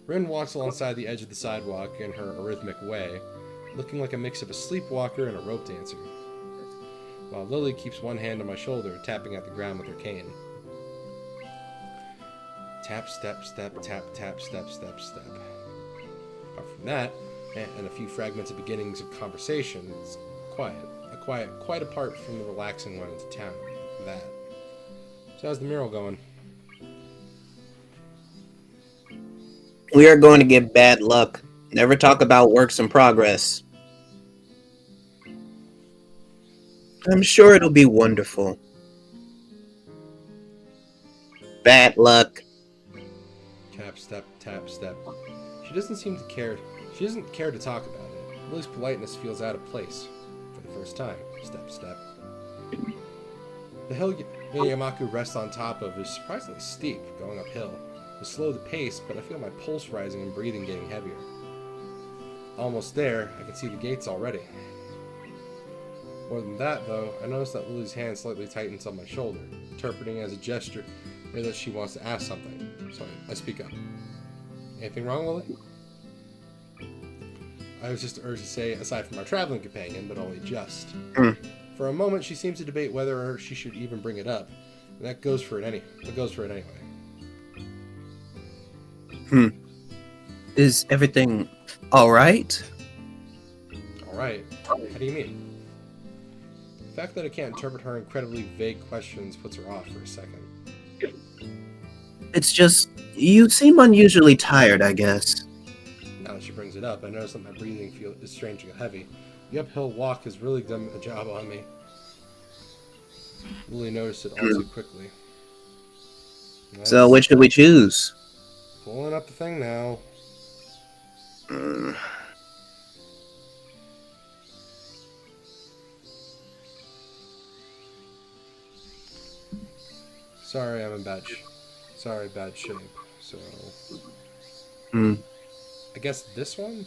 Rin walks alongside the edge of the sidewalk in her arrhythmic way, looking like a mix of a sleepwalker and a rope dancer, while Lilly keeps one hand on my shoulder, tapping at the ground with her cane. Tap, step, step, tap, tap, step, step, step. Apart from that, and a few fragmented beginnings of conversation, it's quiet. Quite apart from the relaxing one into town. That. So how's the mural going? We are going to get bad luck. Never talk about works in progress. I'm sure it'll be wonderful. Bad luck. Tap, step, tap, step. She doesn't seem to care. She doesn't care to talk about it. Lily's politeness feels out of place. For the first time. Step, step. The hill Yamaku rests on top of is surprisingly steep, going uphill. It's slow the pace, but I feel my pulse rising and breathing getting heavier. Almost there, I can see the gates already. More than that, though, I notice that Lily's hand slightly tightens on my shoulder, interpreting as a gesture or that she wants to ask something. So I speak up. Anything wrong, Lily? I was just urged to say, aside from our traveling companion, but only just. For a moment, she seems to debate whether she should even bring it up, and that goes for it anyway. Is everything alright? Alright? How do you mean? The fact that I can't interpret her incredibly vague questions puts her off for a second. It's just, you seem unusually tired, I guess. Now that she brings it up, I notice that my breathing is strangely heavy. The uphill walk has really done a job on me. Lily noticed it all too quickly. So which should we choose? Pulling up the thing now. Sorry, I'm in bad shape. So, I guess this one?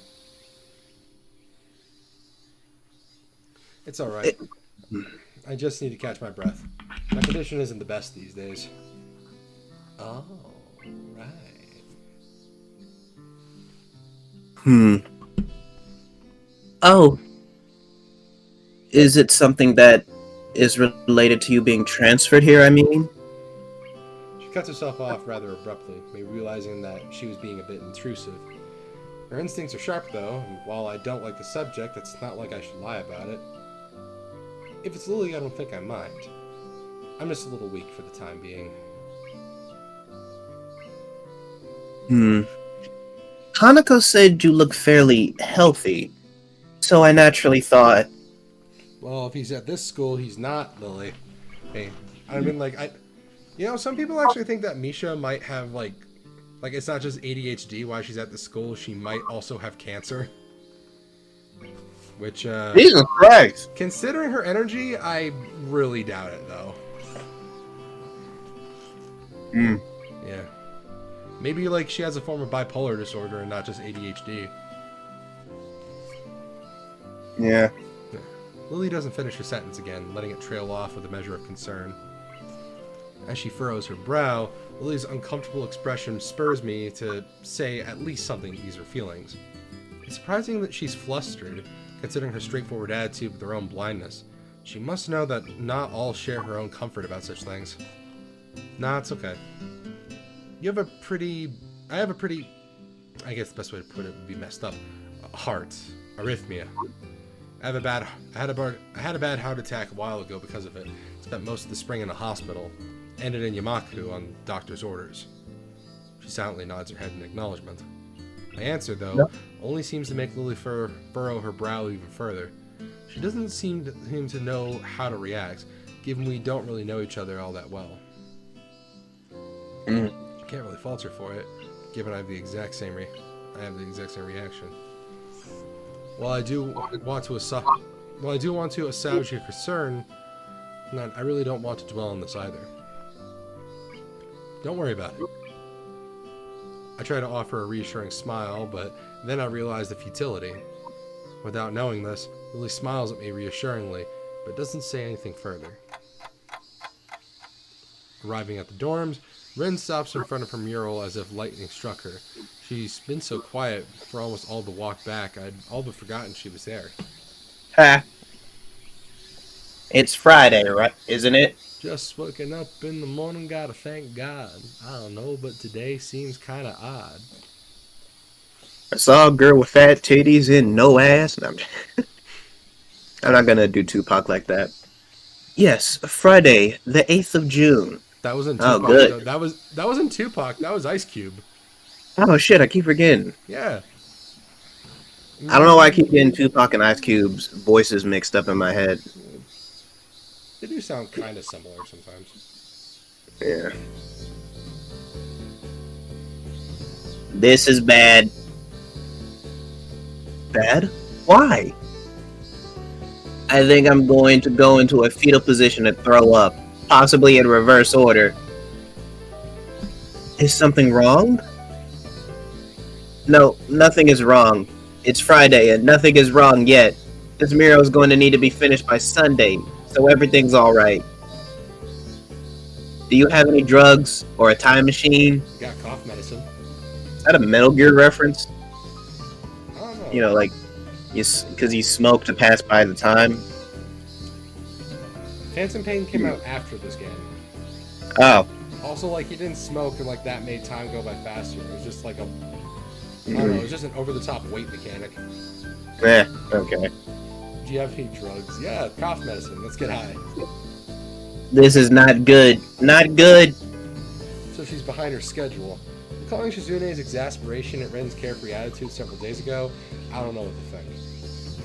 It's alright. I just need to catch my breath. My condition isn't the best these days. Oh, right. Oh. Is it something that is related to you being transferred here, I mean? She cuts herself off rather abruptly, maybe realizing that she was being a bit intrusive. Her instincts are sharp, though, and while I don't like the subject, it's not like I should lie about it. If it's Lily, I don't think I mind. I'm just a little weak for the time being. Hanako said you look fairly healthy, so I naturally thought... Well, if he's at this school, he's not, Lily. Hey, I mean, like, You know, some people actually think that Misha might have, like it's not just ADHD while she's at the school. She might also have cancer. Which, Jesus Christ. considering her energy, I really doubt it, though. Mm. Yeah. Maybe, like, she has a form of bipolar disorder and not just ADHD. Yeah. Lilly doesn't finish her sentence again, letting it trail off with a measure of concern. As she furrows her brow, Lily's uncomfortable expression spurs me to say at least something to ease her feelings. It's surprising that she's flustered, considering her straightforward attitude with her own blindness. She must know that not all share her own comfort about such things. Nah, it's okay. I have a pretty, I guess the best way to put it would be messed up, heart, arrhythmia. I had a bad heart attack a while ago because of it. Spent most of the spring in a hospital. Ended in Yamaku on doctor's orders. She silently nods her head in acknowledgement. My answer, though, only seems to make Lily furrow her brow even further. She doesn't seem to know how to react, given we don't really know each other all that well. Mm. She can't really fault her for it, given I have the exact same reaction. While I do want to assuage your concern, I really don't want to dwell on this either. Don't worry about it. I try to offer a reassuring smile, but then I realize the futility. Without knowing this, Lily smiles at me reassuringly, but doesn't say anything further. Arriving at the dorms, Rin stops in front of her mural as if lightning struck her. She's been so quiet for almost all the walk back, I'd all but forgotten she was there. Ha! It's Friday, right? Isn't it? Just waking up in the morning, gotta thank God. I don't know, but today seems kinda odd. I saw a girl with fat titties and no ass. No, I'm not gonna do Tupac like that. Yes, Friday, the 8th of June. That wasn't Oh, Tupac. good. That wasn't Tupac. That was Ice Cube. Oh shit, I keep forgetting. Yeah. I don't know why I keep getting Tupac and Ice Cube's voices mixed up in my head. They do sound kind of similar sometimes. Yeah. This is bad. Bad? Why? I think I'm going to go into a fetal position and throw up, possibly in reverse order. Is something wrong? No, nothing is wrong. It's Friday and nothing is wrong yet. This mural is going to need to be finished by Sunday, so everything's alright. Do you have any drugs or a time machine? Got cough medicine. Is that a Metal Gear reference? I don't know. You know, like, because you smoke to pass by the time? Phantom Pain came out after this game. Oh. Also, like, he didn't smoke and, like, that made time go by faster. It was just like a... I don't know, it was just an over-the-top weight mechanic. Okay. Do you have any drugs? Yeah, cough medicine. Let's get high. This is not good. Not good. So she's behind her schedule. Recalling Shizune's exasperation at Ren's carefree attitude several days ago, I don't know what to think.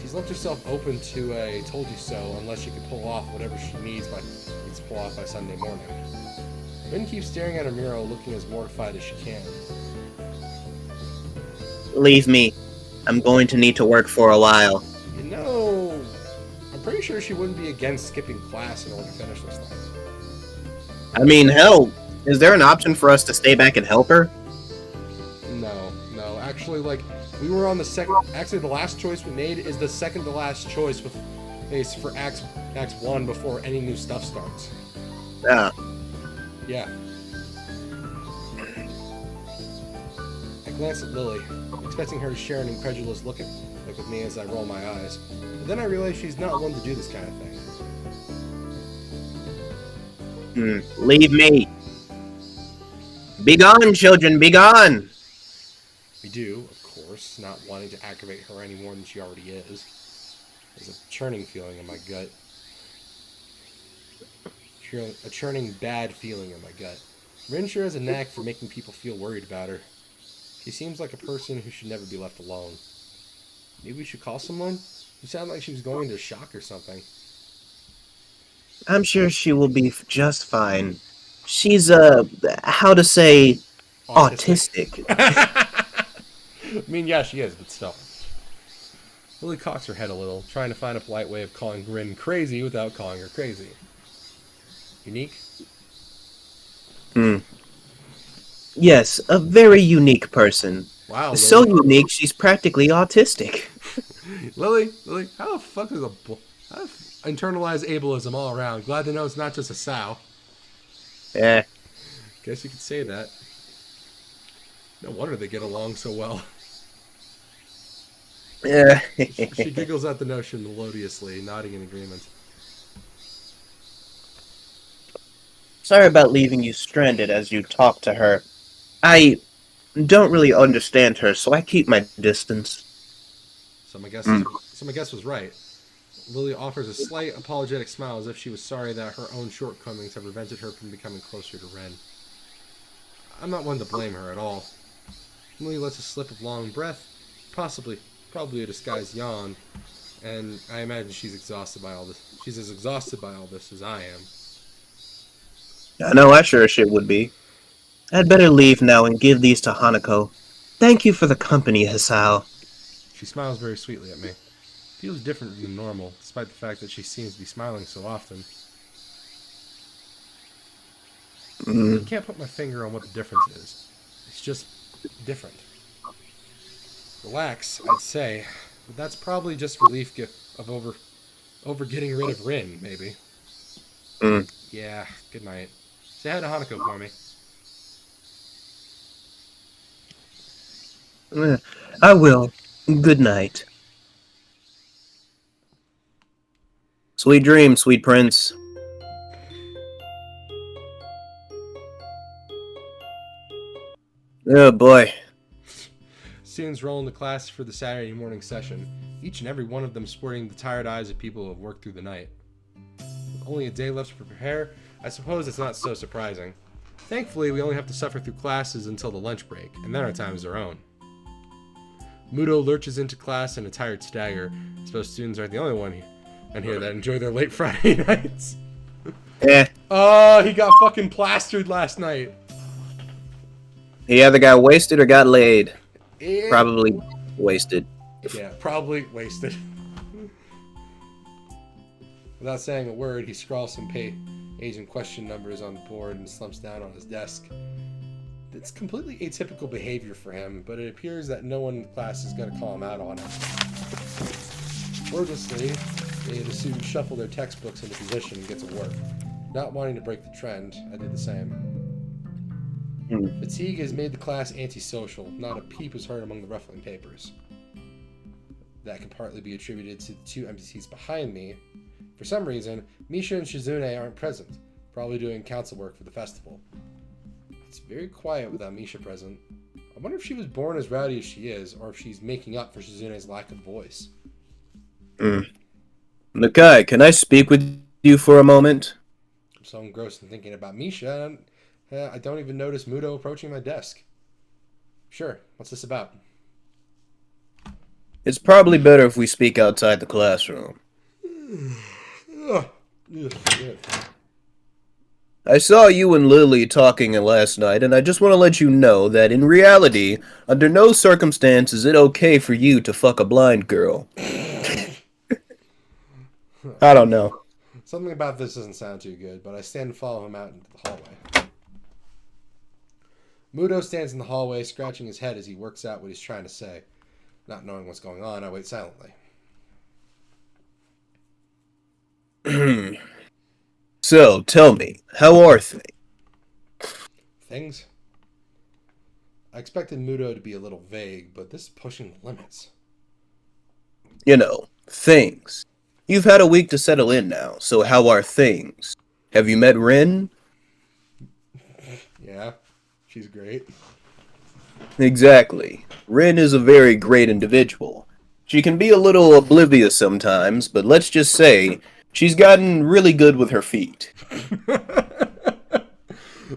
She's left herself open to a told you so unless she can pull off whatever she needs to pull off by Sunday morning. Rin keeps staring at her mural, looking as mortified as she can. Leave me. I'm going to need to work for a while. You know, I'm pretty sure she wouldn't be against skipping class in order to finish this thing. I mean, hell, is there an option for us to stay back and help her? No. Actually, like, we were on the second... Actually, the last choice we made is the second to last choice for Act 1 before any new stuff starts. Ah. Yeah. I glance at Lily, expecting her to share an incredulous look with me as I roll my eyes. But then I realize she's not one to do this kind of thing. Leave me. Be gone, children, be gone. We do, of course, not wanting to aggravate her any more than she already is. There's a churning feeling in my gut. A churning bad feeling in my gut. Rin sure has a knack for making people feel worried about her. She seems like a person who should never be left alone. Maybe we should call someone? You sound like she was going to shock or something. I'm sure she will be just fine. she's how to say autistic. I mean, yeah, she is, but still. Lilly cocks her head a little, trying to find a polite way of calling Rin crazy without calling her crazy. Unique? Yes, a very unique person. Wow, So Lilly. unique, she's practically autistic. Lilly, how the fuck is how internalize ableism all around? Glad to know it's not just a sow. Eh. Guess you could say that. No wonder they get along so well. Yeah. She giggles at the notion melodiously, nodding in agreement. Sorry about leaving you stranded as you talk to her. I don't really understand her, so I keep my distance. So my guess was right. Lilly offers a slight apologetic smile as if she was sorry that her own shortcomings have prevented her from becoming closer to Ren. I'm not one to blame her at all. Lilly lets a slip of long breath, probably a disguised yawn, and I imagine she's exhausted by all this. She's as exhausted by all this as I am. I know I sure as shit would be. I'd better leave now and give these to Hanako. Thank you for the company, Hisao. She smiles very sweetly at me. Feels different than normal, despite the fact that she seems to be smiling so often. I can't put my finger on what the difference is. It's just different. Relax, I'd say, but that's probably just relief of over getting rid of Rin, maybe. Yeah, good night. Say hi to Hanako for me. I will. Good night. Sweet dreams, sweet prince. Oh boy. Students roll into class for the Saturday morning session, each and every one of them sporting the tired eyes of people who have worked through the night. With only a day left to prepare, I suppose it's not so surprising. Thankfully, we only have to suffer through classes until the lunch break, and then our time is our own. Mutou lurches into class in a tired stagger. I suppose students aren't the only one here that enjoy their late Friday nights. Oh, he got fucking plastered last night. He either got wasted or got laid. Yeah. Probably wasted. Yeah, probably wasted. Without saying a word, he scrawls some age and question numbers on the board and slumps down on his desk. It's completely atypical behavior for him, but it appears that no one in the class is going to call him out on it. Wordlessly, the students shuffle their textbooks into position and get to work. Not wanting to break the trend, I did the same. Fatigue has made the class antisocial. Not a peep was heard among the ruffling papers. That could partly be attributed to the two empty seats behind me. For some reason, Misha and Shizune aren't present, probably doing council work for the festival. It's very quiet without Misha present. I wonder if she was born as rowdy as she is, or if she's making up for Shizune's lack of voice. Nakai, can I speak with you for a moment? I'm so engrossed in thinking about Misha, I don't even notice Mutou approaching my desk. Sure, what's this about? It's probably better if we speak outside the classroom. I saw you and Lilly talking last night, and I just want to let you know that in reality, under no circumstance is it okay for you to fuck a blind girl. I don't know. Something about this doesn't sound too good, but I stand and follow him out into the hallway. Mutou stands in the hallway, scratching his head as he works out what he's trying to say. Not knowing what's going on, I wait silently. So, tell me, how are things? Things? I expected Mutou to be a little vague, but this is pushing the limits. You know, things. You've had a week to settle in now, so how are things? Have you met Rin? Yeah, she's great. Exactly. Rin is a very great individual. She can be a little oblivious sometimes, but let's just say she's gotten really good with her feet.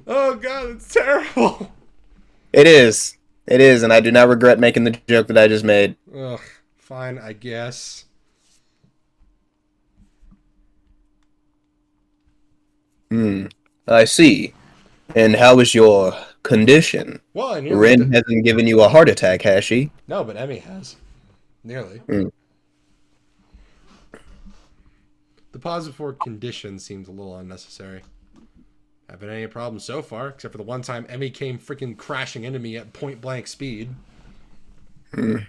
Oh god, it's terrible. It is, and I do not regret making the joke that I just made. Ugh, fine, I guess. I see. And how is your condition? Well, I nearly Rin did. hasn't given you a heart attack, has she? No, but Emi has. Nearly. Mm. The pause before condition seems a little unnecessary. Haven't had any problems so far, except for the one time Emi came freaking crashing into me at point blank speed. Mm.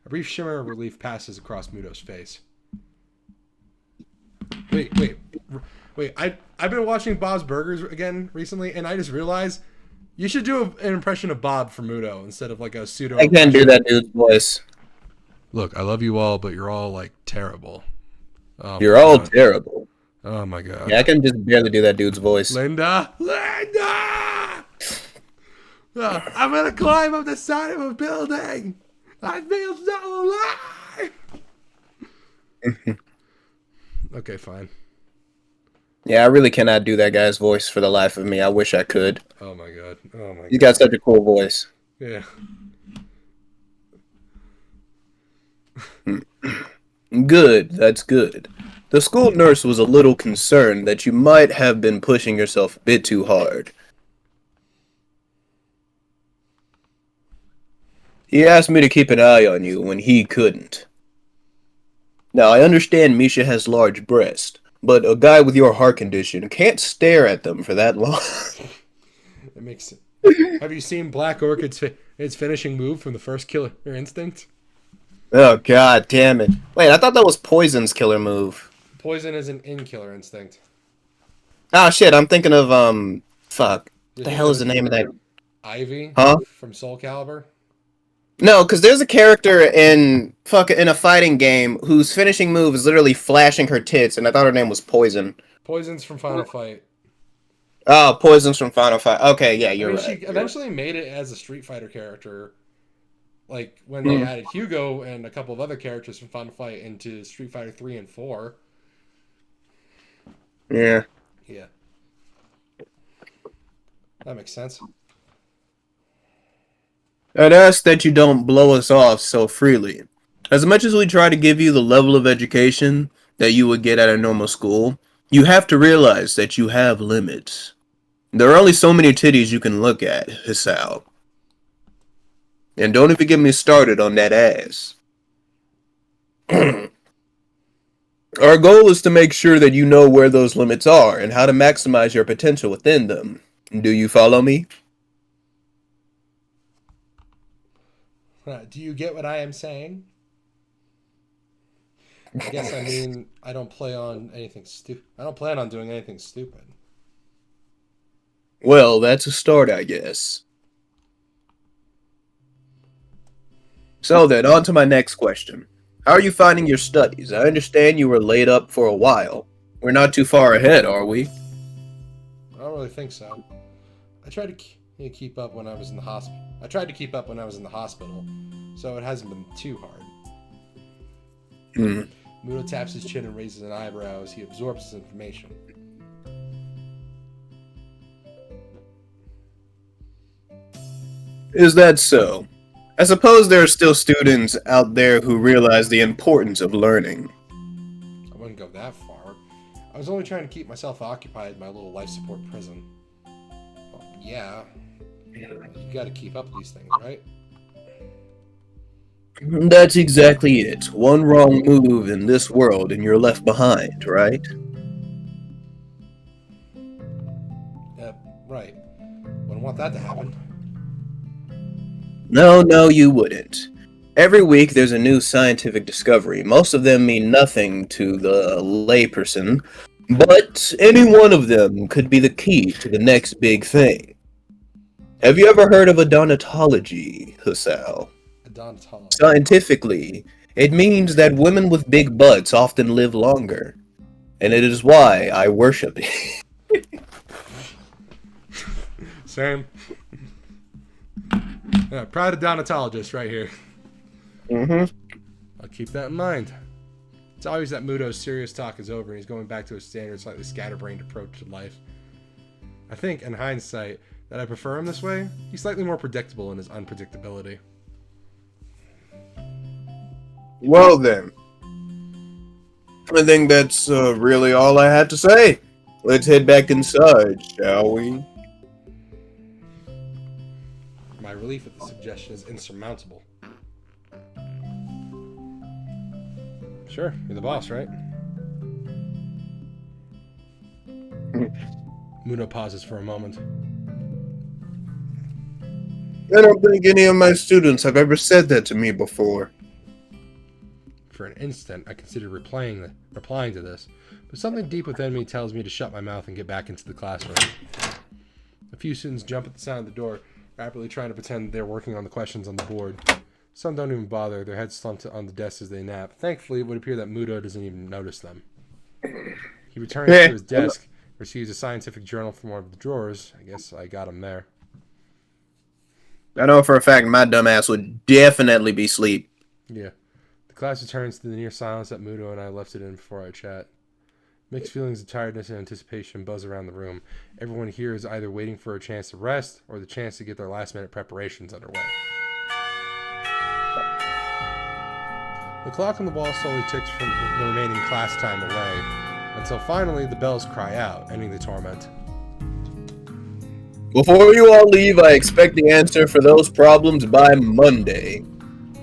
A brief shimmer of relief passes across Mutou's face. Wait. I've been watching Bob's Burgers again recently, and I just realized you should do an impression of Bob for Mutou instead of like a pseudo. I can't do that dude's voice. Look, I love you all, but you're all like terrible. Oh, You're all terrible. Oh my god. Yeah, I can just barely do that dude's voice. Linda! I'm gonna climb up the side of a building! I feel so alive! Okay, fine. Yeah, I really cannot do that guy's voice for the life of me. I wish I could. Oh my god. You got such a cool voice. Yeah. Good, that's good. The school nurse was a little concerned that you might have been pushing yourself a bit too hard. He asked me to keep an eye on you when he couldn't. Now, I understand Misha has large breasts, but a guy with your heart condition can't stare at them for that long. It makes sense. Have you seen Black Orchid's its finishing move from the first Killer Instinct? Oh, god damn it. Wait, I thought that was Poison's killer move. Poison is an in Killer Instinct. Oh shit, I'm thinking of, fuck. You're What the hell is the name of that? Ivy? Huh? From Soul Calibur? No, because there's a character in a fighting game whose finishing move is literally flashing her tits, and I thought her name was Poison. Poison's from Final Fight. Oh, Poison's from Final Fight. Okay, yeah, you're right. She eventually made it as a Street Fighter character. Like, when they added Hugo and a couple of other characters from Final Fight into Street Fighter 3 and 4. Yeah. Yeah. That makes sense. I'd ask that you don't blow us off so freely. As much as we try to give you the level of education that you would get at a normal school, you have to realize that you have limits. There are only so many titties you can look at, Hisao. And don't even get me started on that ass. Our goal is to make sure that you know where those limits are and how to maximize your potential within them. Do you follow me? Do you get what I am saying? I guess I mean I don't plan on doing anything stupid. Well, that's a start, I guess. So then, on to my next question. How are you finding your studies? I understand you were laid up for a while. We're not too far ahead, are we? I don't really think so. I tried to keep up when I was in the hospital. So it hasn't been too hard. Mutou taps his chin and raises an eyebrow as he absorbs his information. Is that so? I suppose there are still students out there who realize the importance of learning. I wouldn't go that far. I was only trying to keep myself occupied in my little life support prison. Well, yeah. You gotta keep up with these things, right? That's exactly it. One wrong move in this world and you're left behind, right? Right. Wouldn't want that to happen. No, you wouldn't. Every week there's a new scientific discovery. Most of them mean nothing to the layperson, but any one of them could be the key to the next big thing. Have you ever heard of odontology, Hisao? Odontology. Scientifically, it means that women with big butts often live longer. And it is why I worship it. Same. Yeah, proud odontologist right here. I'll keep that in mind. It's always that Mutou's serious talk is over and he's going back to his standard, slightly scatterbrained approach to life. I think, in hindsight, that I prefer him this way. He's slightly more predictable in his unpredictability. Well then, I think that's really all I had to say. Let's head back inside, shall we? My relief at the suggestion is insurmountable. Sure, you're the boss, right? Mutou pauses for a moment. I don't think any of my students have ever said that to me before. For an instant, I considered replying to this, but something deep within me tells me to shut my mouth and get back into the classroom. A few students jump at the sound of the door, rapidly trying to pretend they're working on the questions on the board. Some don't even bother, their heads slumped on the desk as they nap. Thankfully, it would appear that Mutou doesn't even notice them. He returns to his desk, receives a scientific journal from one of the drawers. I guess I got him there. I know for a fact my dumbass would definitely be asleep. Yeah. The class returns to the near silence that Mutou and I left it in before our chat. Mixed feelings of tiredness and anticipation buzz around the room. Everyone here is either waiting for a chance to rest or the chance to get their last-minute preparations underway. The clock on the wall slowly ticks from the remaining class time away, until finally the bells cry out, ending the torment. Before you all leave, I expect the answer for those problems by Monday.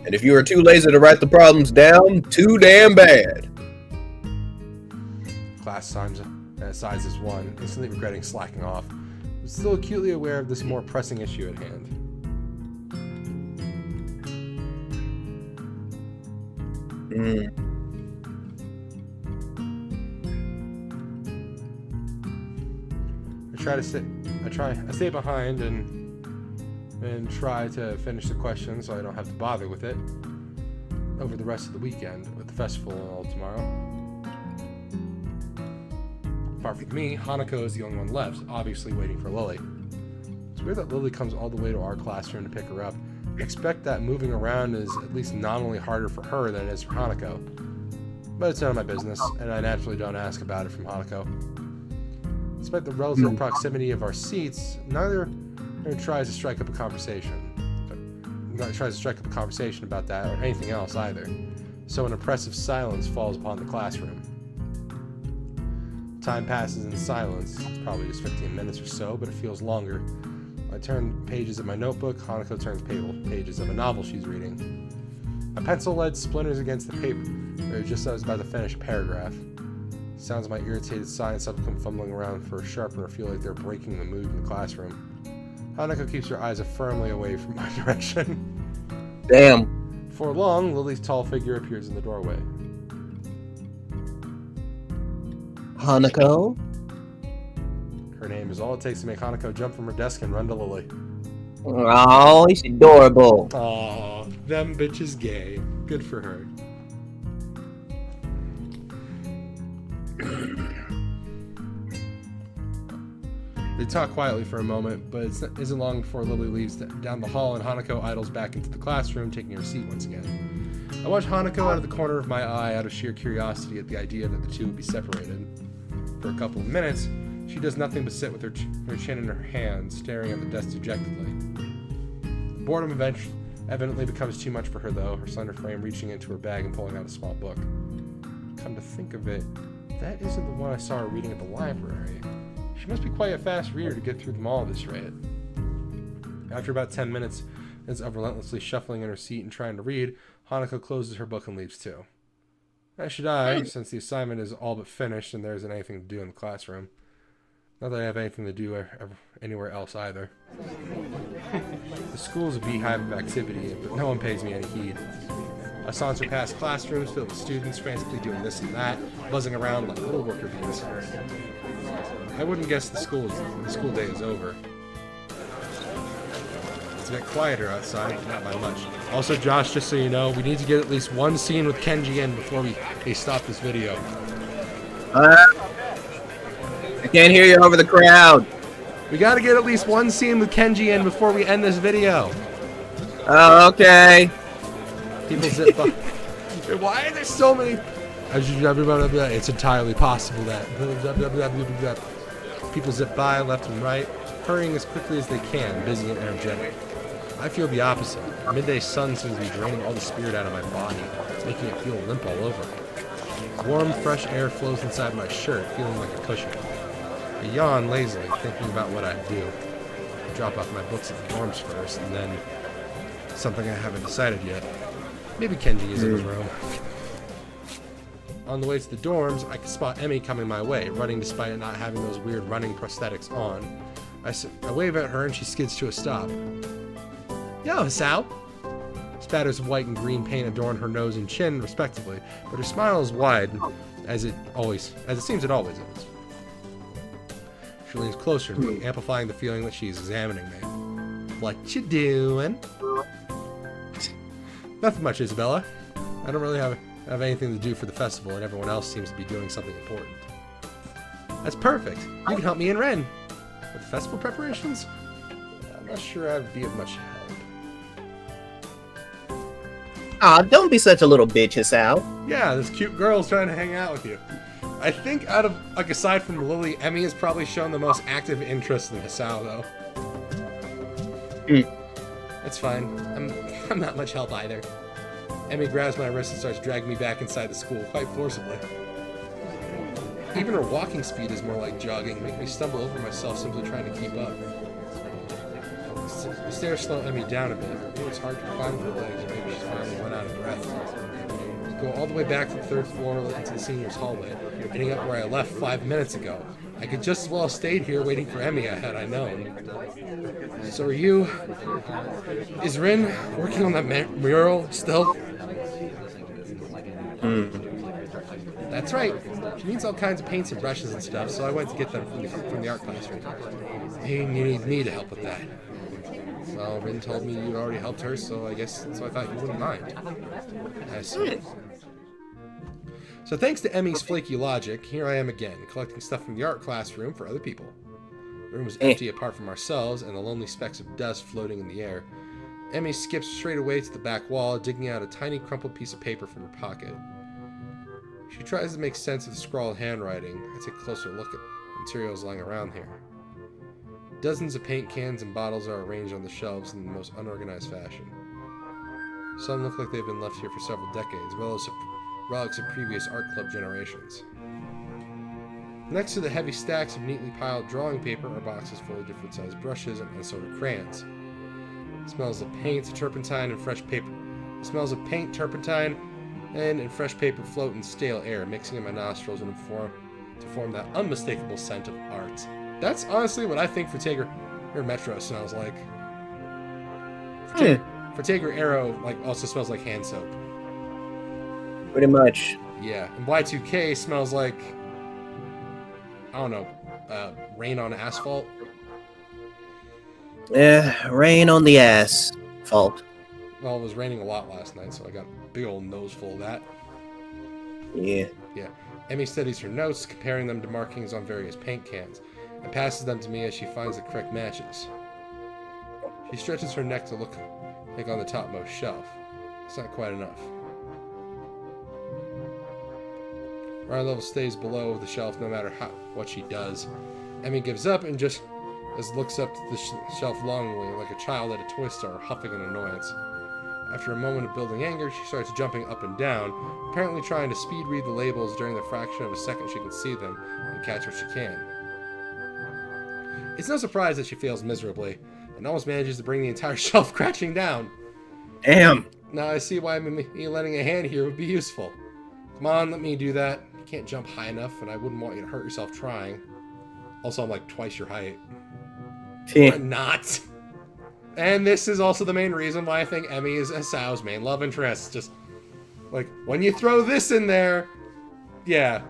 And if you are too lazy to write the problems down, too damn bad. Class sighs as one, instantly regretting slacking off, but still acutely aware of this more pressing issue at hand. I stay behind and try to finish the question so I don't have to bother with it over the rest of the weekend with the festival and all tomorrow. Apart from me, Hanako is the only one left, obviously waiting for Lilly. It's weird that Lilly comes all the way to our classroom to pick her up. I expect that moving around is at least nominally harder for her than it is for Hanako. But it's none of my business, and I naturally don't ask about it from Hanako. Despite the relative proximity of our seats, neither tries to strike up a conversation. Not tries to strike up a conversation about that or anything else either. So an oppressive silence falls upon the classroom. Time passes in silence. It's probably just 15 minutes or so, but it feels longer. I turn pages of my notebook. Hanako turns pages of a novel she's reading. My pencil lead splinters against the paper, just as I was about to finish a paragraph. Sounds of my irritated sigh come fumbling around for a sharpener feel like they're breaking the mood in the classroom. Hanako keeps her eyes firmly away from my direction. Damn. Before long, Lily's tall figure appears in the doorway. Hanako? Her name is all it takes to make Hanako jump from her desk and run to Lilly. Oh, he's adorable. Aw, them bitches gay. Good for her. They talk quietly for a moment, but it isn't long before Lilly leaves down the hall and Hanako idles back into the classroom, taking her seat once again. I watch Hanako out of the corner of my eye out of sheer curiosity at the idea that the two would be separated. For a couple of minutes, she does nothing but sit with her chin in her hand, staring at the desk dejectedly. Boredom evidently becomes too much for her, though, her slender frame reaching into her bag and pulling out a small book. Come to think of it, that isn't the one I saw her reading at the library. She must be quite a fast reader to get through them all at this rate. After about 10 minutes of relentlessly shuffling in her seat and trying to read, Hanako closes her book and leaves too. As should I, since the assignment is all but finished and there isn't anything to do in the classroom. Not that I have anything to do anywhere else either. The school is a beehive of activity, but no one pays me any heed. I saunter past classrooms filled with students frantically doing this and that, buzzing around like little worker bees. I wouldn't guess the school day is over. It's a bit quieter outside, but not by much. Also, Josh, just so you know, we need to get at least one scene with Kenji in before they stop this video. I can't hear you over the crowd. We gotta get at least one scene with Kenji in before we end this video. Oh, okay. People zip by. Why are there so many? It's entirely possible that people zip by left and right, hurrying as quickly as they can, busy and energetic. I feel the opposite. The midday sun seems to be draining all the spirit out of my body, making it feel limp all over. Warm, fresh air flows inside my shirt, feeling like a cushion. I yawn lazily, thinking about what I'd do. Drop off my books at the dorms first, and then something I haven't decided yet. Maybe Kenji is in the room. On the way to the dorms, I could spot Emi coming my way, running despite not having those weird running prosthetics on. I wave at her and she skids to a stop. Yo, Hisao! Spatters of white and green paint adorn her nose and chin, respectively, but her smile is wide, as it seems it always is. She leans closer to me, amplifying the feeling that she's examining me. What you doing? Nothing much, Isabella. I don't really have anything to do for the festival, and everyone else seems to be doing something important. That's perfect. You can help me and Rin. With the festival preparations? I'm not sure I'd be of much help. Aw, don't be such a little bitch, Hisao. Yeah, this cute girl's trying to hang out with you. I think aside from Lilly, Emi has probably shown the most active interest in Hisao, though. That's fine. I'm not much help either. Emi grabs my wrist and starts dragging me back inside the school, quite forcibly. Even her walking speed is more like jogging, making me stumble over myself simply trying to keep up. The stairs slow Emi down a bit. Maybe it's hard to climb her legs, or maybe she's finally run out of breath. Go all the way back to the third floor into the seniors' hallway, ending up where I left 5 minutes ago. I could just as well have stayed here waiting for Emi had I known. So are you... Is Rin working on that mural still? That's right. She needs all kinds of paints and brushes and stuff, so I went to get them from the art classroom. He needs me to help with that. Well, Rin told me you'd already helped her, so I thought you wouldn't mind. I see. So thanks to Emi's flaky logic, here I am again, collecting stuff from the art classroom for other people. The room was empty apart from ourselves and the lonely specks of dust floating in the air. Emi skips straight away to the back wall, digging out a tiny crumpled piece of paper from her pocket. She tries to make sense of the scrawled handwriting. I take a closer look at the materials lying around here. Dozens of paint cans and bottles are arranged on the shelves in the most unorganized fashion. Some look like they've been left here for several decades, relics of previous art club generations. Next to the heavy stacks of neatly piled drawing paper are boxes full of different sized brushes and assorted crayons. It smells of paint, turpentine, and fresh paper. It smells of paint, turpentine, and fresh paper float in stale air, mixing in my nostrils to form that unmistakable scent of art. That's honestly what I think Fratager Metro smells like. Fratager Arrow also smells like hand soap. Pretty much. Yeah, and Y2K smells like, I don't know, rain on asphalt. Yeah, rain on the ass. Fault. Well, it was raining a lot last night, so I got a big old nose full of that. Yeah. Yeah. Emi studies her notes, comparing them to markings on various paint cans, and passes them to me as she finds the correct matches. She stretches her neck to look like on the topmost shelf. It's not quite enough. Our level stays below the shelf no matter what she does. Emi gives up and just looks up to the shelf longingly, like a child at a toy store, huffing in annoyance. After a moment of building anger, she starts jumping up and down, apparently trying to speed read the labels during the fraction of a second she can see them and catch what she can. It's no surprise that she fails miserably, and almost manages to bring the entire shelf crashing down. Damn. Now I see why me lending a hand here would be useful. Come on, let me do that. You can't jump high enough, and I wouldn't want you to hurt yourself trying. Also, I'm like twice your height. I'm not. And this is also the main reason why I think Emi is Hisao's main love interest. Just, like, when you throw this in there, yeah,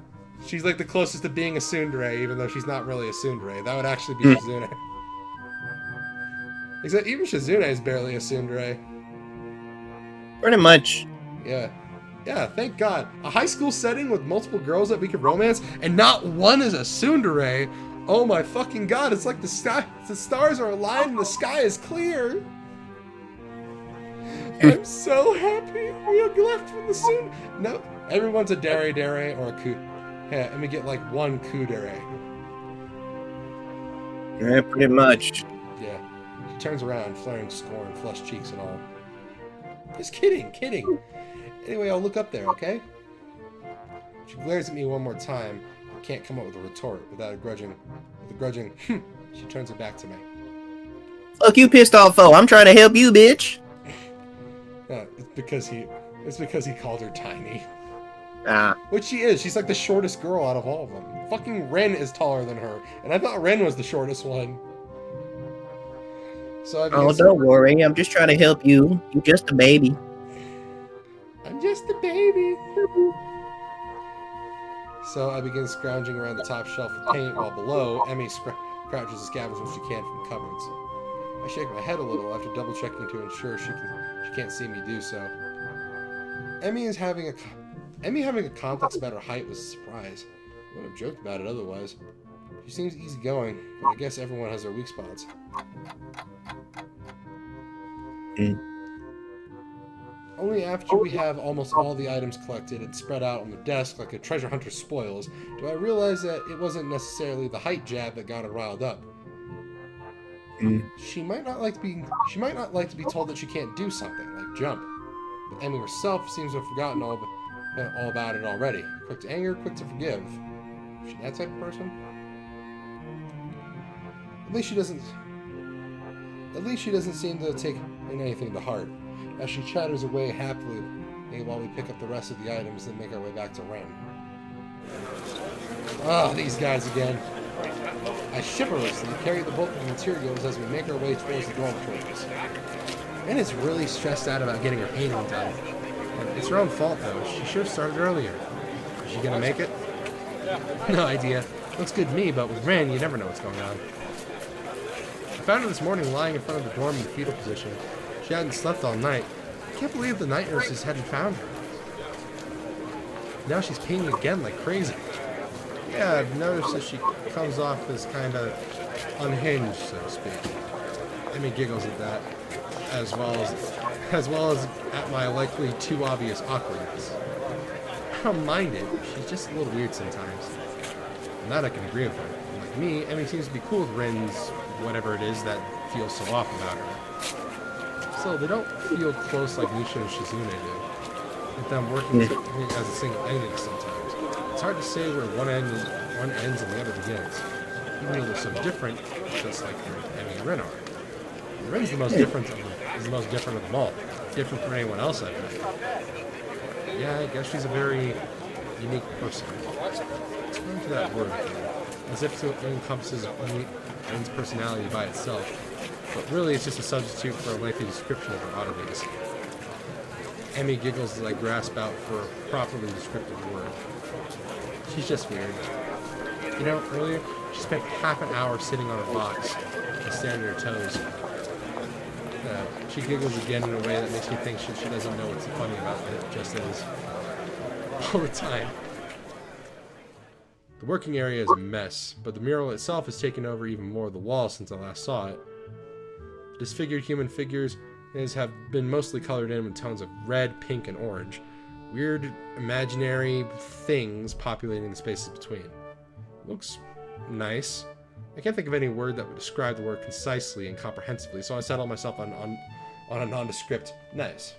she's like the closest to being a tsundere, even though she's not really a tsundere. That would actually be Shizune. Except even Shizune is barely a tsundere. Pretty much. Yeah. Yeah, thank God. A high school setting with multiple girls that we could romance, and not one is a tsundere. Oh my fucking God, it's like the stars are aligned and the sky is clear. I'm so happy we have left from the tsundere. No, everyone's a dere or a ku. Yeah, and we get like one kudere. Yeah, pretty much. Yeah. She turns around, flaring scorn, flushed cheeks and all. Just kidding. Anyway, I'll look up there, okay? She glares at me one more time, but can't come up with a retort without a grudging With a grudging, she turns it back to me. Fuck you, pissed off foe. I'm trying to help you, bitch. It's because he called her tiny. Ah. Which she is. She's like the shortest girl out of all of them. Fucking Rin is taller than her, and I thought Rin was the shortest one. So Don't worry. I'm just trying to help you. You're just a baby. I'm just a baby. So I begin scrounging around the top shelf of paint, while below, Emi crouches and scavenge what she can from the cupboards. I shake my head a little after double checking to ensure she can't see me do so. Emi having a complex about her height was a surprise. I would have joked about it otherwise. She seems easygoing, but I guess everyone has their weak spots. Only after we have almost all the items collected and spread out on the desk like a treasure hunter's spoils, do I realize that it wasn't necessarily the height jab that got her riled up. She might not like to be told that she can't do something, like jump. But Emi herself seems to have forgotten all about it already. Quick to anger, quick to forgive. Is she that type of person? At least she doesn't seem to take in anything to heart, as she chatters away happily while we pick up the rest of the items and make our way back to Ren. Ah, these guys again. I chivalrously carry the bulk of the materials as we make our way towards the dormitories. Ren is really stressed out about getting her painting done. And it's her own fault, though. She should have started earlier. Is she gonna make it? No idea. Looks good to me, but with Ren, you never know what's going on. I found her this morning lying in front of the dorm in the fetal position. She hadn't slept all night. I can't believe the night nurses hadn't found her. Now she's painting again like crazy. Yeah, I've noticed that she comes off as kind of unhinged, so to speak. Emi giggles at that, as well as at my likely too obvious awkwardness. I don't mind it. She's just a little weird sometimes. And that I can agree with her. Like me, Emi seems to be cool with Rin's whatever it is that feels so off about her. So they don't feel close like Misha and Shizune do, with them working as a single entity sometimes. It's hard to say where one ends and the other begins, even though they're so different, just like Emi and Rin are. And Rin's the most different of them all, different from anyone else I've met. Yeah, I guess she's a very unique person. Let's go into that word again, as if it encompasses Rin's personality by itself. But really, it's just a substitute for a lengthy description of her oddities. Emi giggles as I grasp out for a properly descriptive word. She's just weird. You know, earlier, she spent half an hour sitting on a box and staring at her toes. She giggles again in a way that makes me think she doesn't know what's funny about it, just is. All the time. The working area is a mess, but the mural itself has taken over even more of the wall since I last saw it. Disfigured human figures have been mostly colored in with tones of red, pink, and orange. Weird, imaginary things populating the spaces between. Looks nice. I can't think of any word that would describe the work concisely and comprehensively, so I settled myself on a nondescript nice.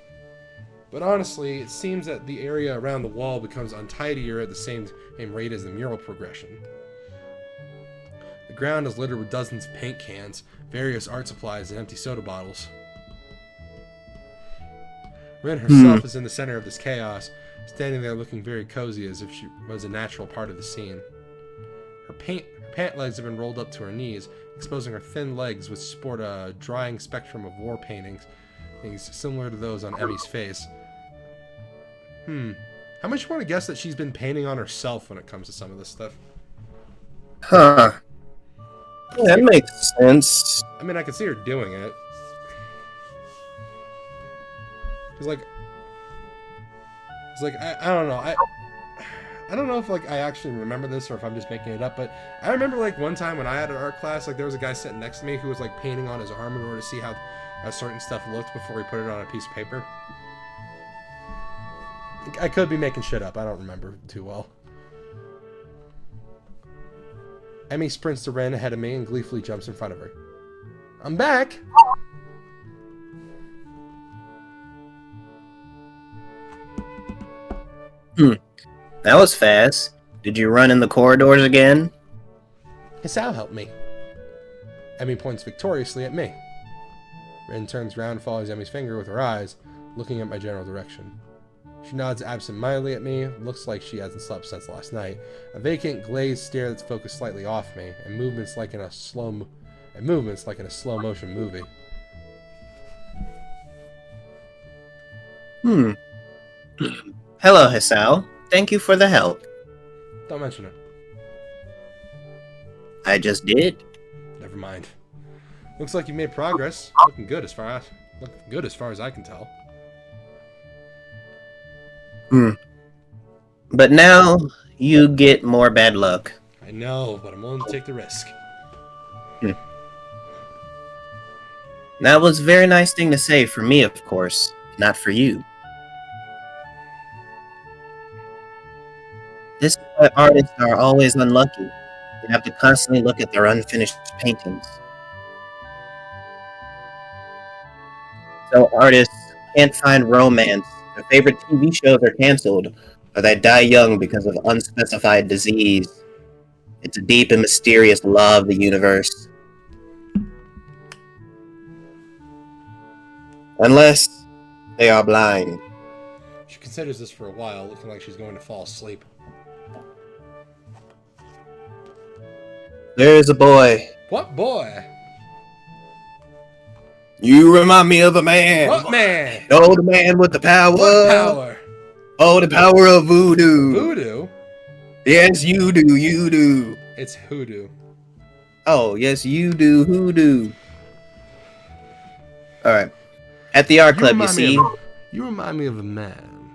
But honestly, it seems that the area around the wall becomes untidier at the same rate as the mural progression. The ground is littered with dozens of paint cans, various art supplies, and empty soda bottles. Rin herself is in the center of this chaos, standing there looking very cozy as if she was a natural part of the scene. Her pant legs have been rolled up to her knees, exposing her thin legs which sport a drying spectrum of war paintings, things similar to those on Emi's face. How much you want to guess that she's been painting on herself when it comes to some of this stuff? Huh. That makes sense. I mean, I can see her doing it. It's like I don't know. I don't know if I actually remember this or if I'm just making it up, but I remember one time when I had an art class, there was a guy sitting next to me who was painting on his arm in order to see how certain stuff looked before he put it on a piece of paper. I could be making shit up. I don't remember too well. Emi sprints to Ren ahead of me and gleefully jumps in front of her. I'm back! That was fast. Did you run in the corridors again? Hisao helped me. Emi points victoriously at me. Rin turns around and follows Emi's finger with her eyes, looking at my general direction. She nods absent-mindedly at me, looks like she hasn't slept since last night. A vacant, glazed stare that's focused slightly off me, and movements like in a slow-motion movie. Hello, Hisao. Thank you for the help. Don't mention it. I just did. Never mind. Looks like you made progress. Looking good as far as I can tell. But now you get more bad luck. I know, but I'm willing to take the risk. That was a very nice thing to say for me, of course, not for you. This is why artists are always unlucky. They have to constantly look at their unfinished paintings. So artists can't find romance, their favorite TV shows are canceled, or they die young because of unspecified disease. It's a deep and mysterious law of the universe. Unless they are blind. She considers this for a while, looking like she's going to fall asleep. There's a boy. What boy? You remind me of a man. What man? Oh, the man with the power. What power? Oh, the power of voodoo. Voodoo? Yes, you do. You do. It's hoodoo. Oh, yes, you do. Hoodoo. All right. At the art club, you see. You remind me of a man.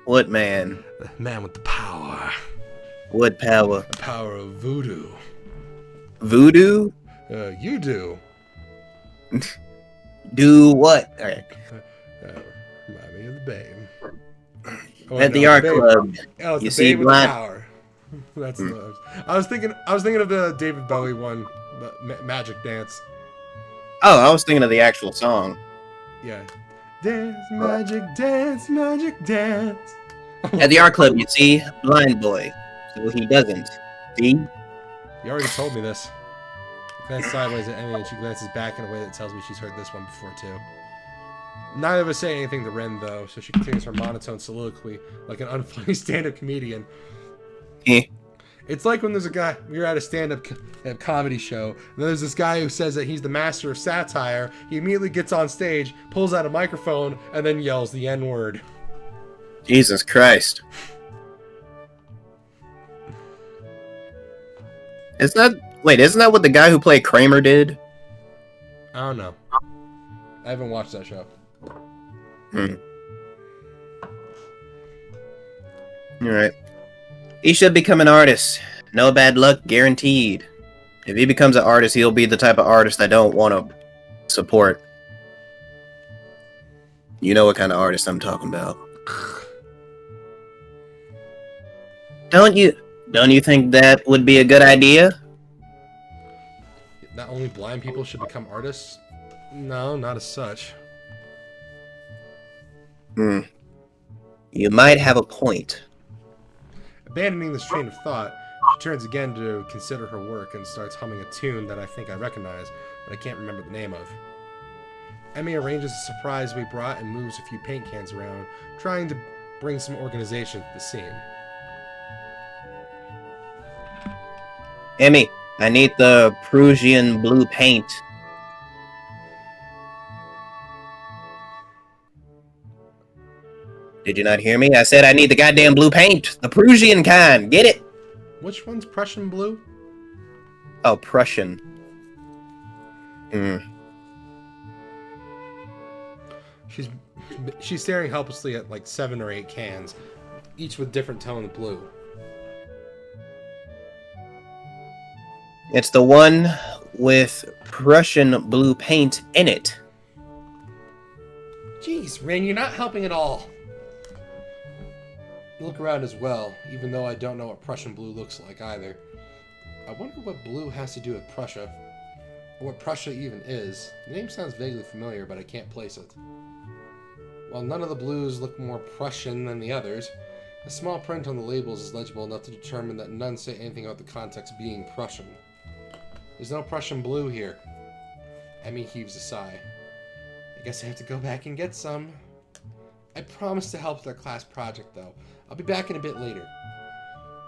What man? The man with the power. What power? The power of voodoo. Voodoo? You do. Do what? All right. Remind me of the babe. Oh, At the art club, it's you the see babe with blind. the power. That's I was thinking of the David Bowie one, the Magic Dance. Oh, I was thinking of the actual song. Yeah. Dance, magic dance, magic dance. At the art club, you see blind boy. So he doesn't. See? You already told me this. I glance sideways at Emi and she glances back in a way that tells me she's heard this one before too. Neither of us say anything to Ren though, so she continues her monotone soliloquy like an unfunny stand-up comedian. It's like when there's a guy, we were at a stand-up comedy show, and then there's this guy who says that he's the master of satire. He immediately gets on stage, pulls out a microphone, and then yells the N-word. Jesus Christ. Isn't that what the guy who played Kramer did? I don't know. I haven't watched that show. Alright. He should become an artist. No bad luck guaranteed. If he becomes an artist, he'll be the type of artist I don't want to support. You know what kind of artist I'm talking about. Don't you think that would be a good idea? Not only blind people should become artists? No, not as such. You might have a point. Abandoning this train of thought, she turns again to consider her work and starts humming a tune that I think I recognize, but I can't remember the name of. Emi arranges a surprise we brought and moves a few paint cans around, trying to bring some organization to the scene. Emi, I need the Prussian blue paint. Did you not hear me? I said I need the goddamn blue paint. The Prussian kind. Get it? Which one's Prussian blue? Oh, Prussian. She's staring helplessly at like 7 or 8 cans, each with different tone of blue. It's the one with Prussian blue paint in it. Jeez, Rin, you're not helping at all. Look around as well, even though I don't know what Prussian blue looks like either. I wonder what blue has to do with Prussia, or what Prussia even is. The name sounds vaguely familiar, but I can't place it. While none of the blues look more Prussian than the others, a small print on the labels is legible enough to determine that none say anything about the context being Prussian. There's no Prussian blue here. Emi heaves a sigh. I guess I have to go back and get some. I promised to help with our class project, though. I'll be back in a bit later.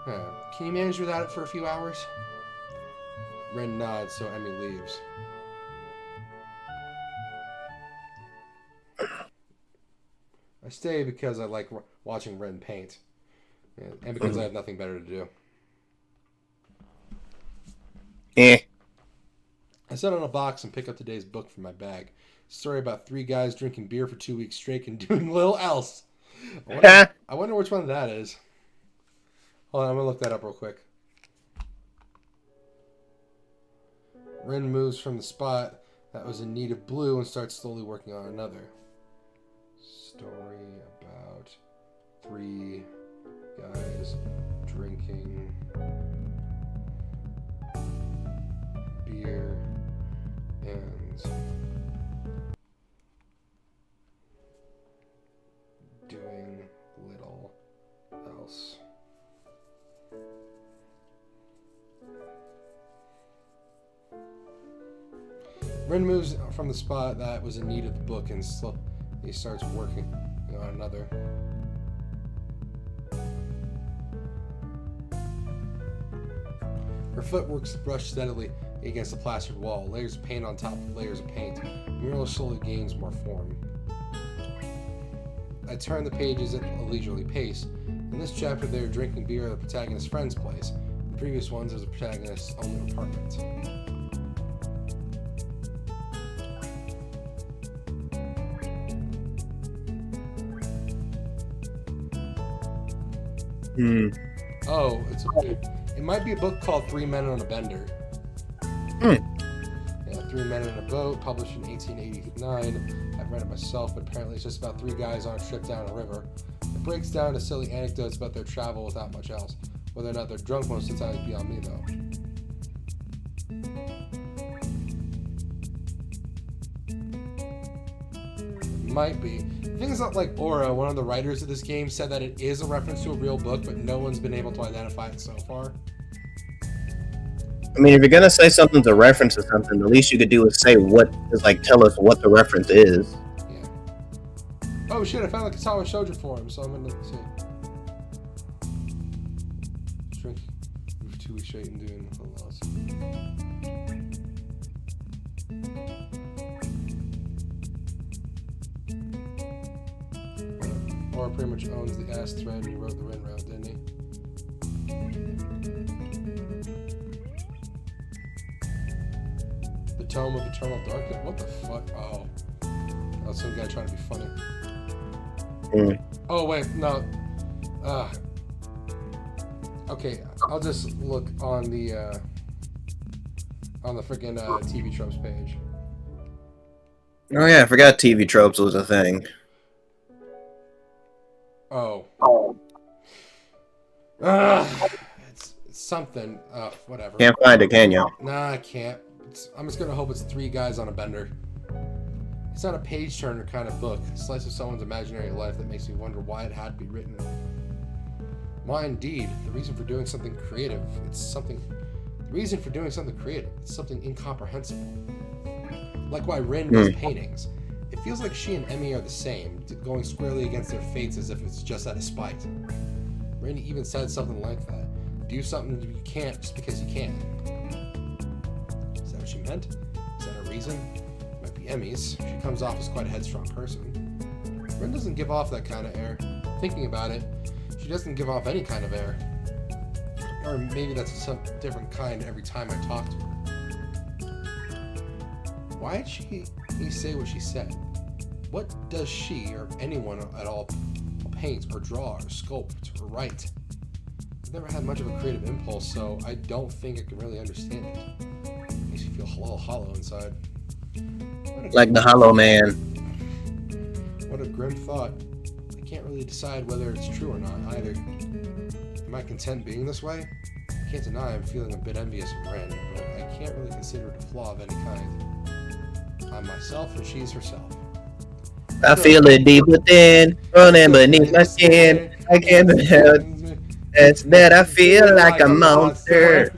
Can you manage without it for a few hours? Rin nods, so Emi leaves. I stay because I like watching Rin paint. And because I have nothing better to do. I sit on a box and pick up today's book from my bag. Story about 3 guys drinking beer for 2 weeks straight and doing little else. I wonder which one that is. Hold on, I'm going to look that up real quick. Rin moves from the spot that was in need of blue and starts slowly working on another. Story about 3 guys drinking beer and doing little else. Rin moves from the spot that was in need of the book and he starts working on another. Her foot works the brush steadily against the plastered wall, layers of paint on top of layers of paint. The mural slowly gains more form. I turn the pages at a leisurely pace. In this chapter, they are drinking beer at the protagonist's friend's place. In the previous ones, there's the protagonist's own apartment. Oh, it's okay. It might be a book called 3 Men on a Bender. Yeah, 3 Men in a Boat, published in 1889. I've read it myself, but apparently it's just about 3 guys on a trip down a river. It breaks down to silly anecdotes about their travel without much else. Whether or not they're drunk most of the time is beyond me, though. It might be. The thing is that, like, Aura, one of the writers of this game, said that it is a reference to a real book, but no one's been able to identify it so far. I mean, if you're gonna say something's a reference to something, the least you could do is say tell us what the reference is. Yeah. Oh shit! I found the Katawa Shoujo forum, so I'm gonna see. Drink for 2 weeks straight and doing a loss. Or pretty much owns the ass thread and he wrote the Rin round, didn't he? The Tome of Eternal Darkness? What the fuck? Oh. Oh, some guy trying to be funny. Oh, wait, no. Okay, I'll just look on the freaking TV Tropes page. Oh yeah, I forgot TV Tropes was a thing. Oh. It's something. Whatever. Can't find it, can you? Nah, I can't. I'm just gonna hope it's 3 guys on a bender. It's not a page-turner kind of book. A slice of someone's imaginary life that makes me wonder why it had to be written. Why, indeed, the reason for doing something creative. The reason for doing something creative. It's something incomprehensible. Like why Rin does paintings. It feels like she and Emi are the same, going squarely against their fates as if it's just out of spite. Rin even said something like that. Do something you can't just because you can. Is that what she meant? Is that a reason? It might be Emi's. She comes off as quite a headstrong person. Rin doesn't give off that kind of air. Thinking about it, she doesn't give off any kind of air. Or maybe that's some different kind every time I talk to her. Why did she say what she said? What does she, or anyone at all, paint or draw or sculpt or write? I've never had much of a creative impulse, so I don't think I can really understand it. Makes me feel a little hollow inside. Like the Hollow Man. What a grim thought. I can't really decide whether it's true or not either. Am I content being this way? I can't deny I'm feeling a bit envious of Rin, but I can't really consider it a flaw of any kind. I'm myself and she's herself. I feel it deep within, running beneath my skin. I can't help it. It's that I feel like a monster.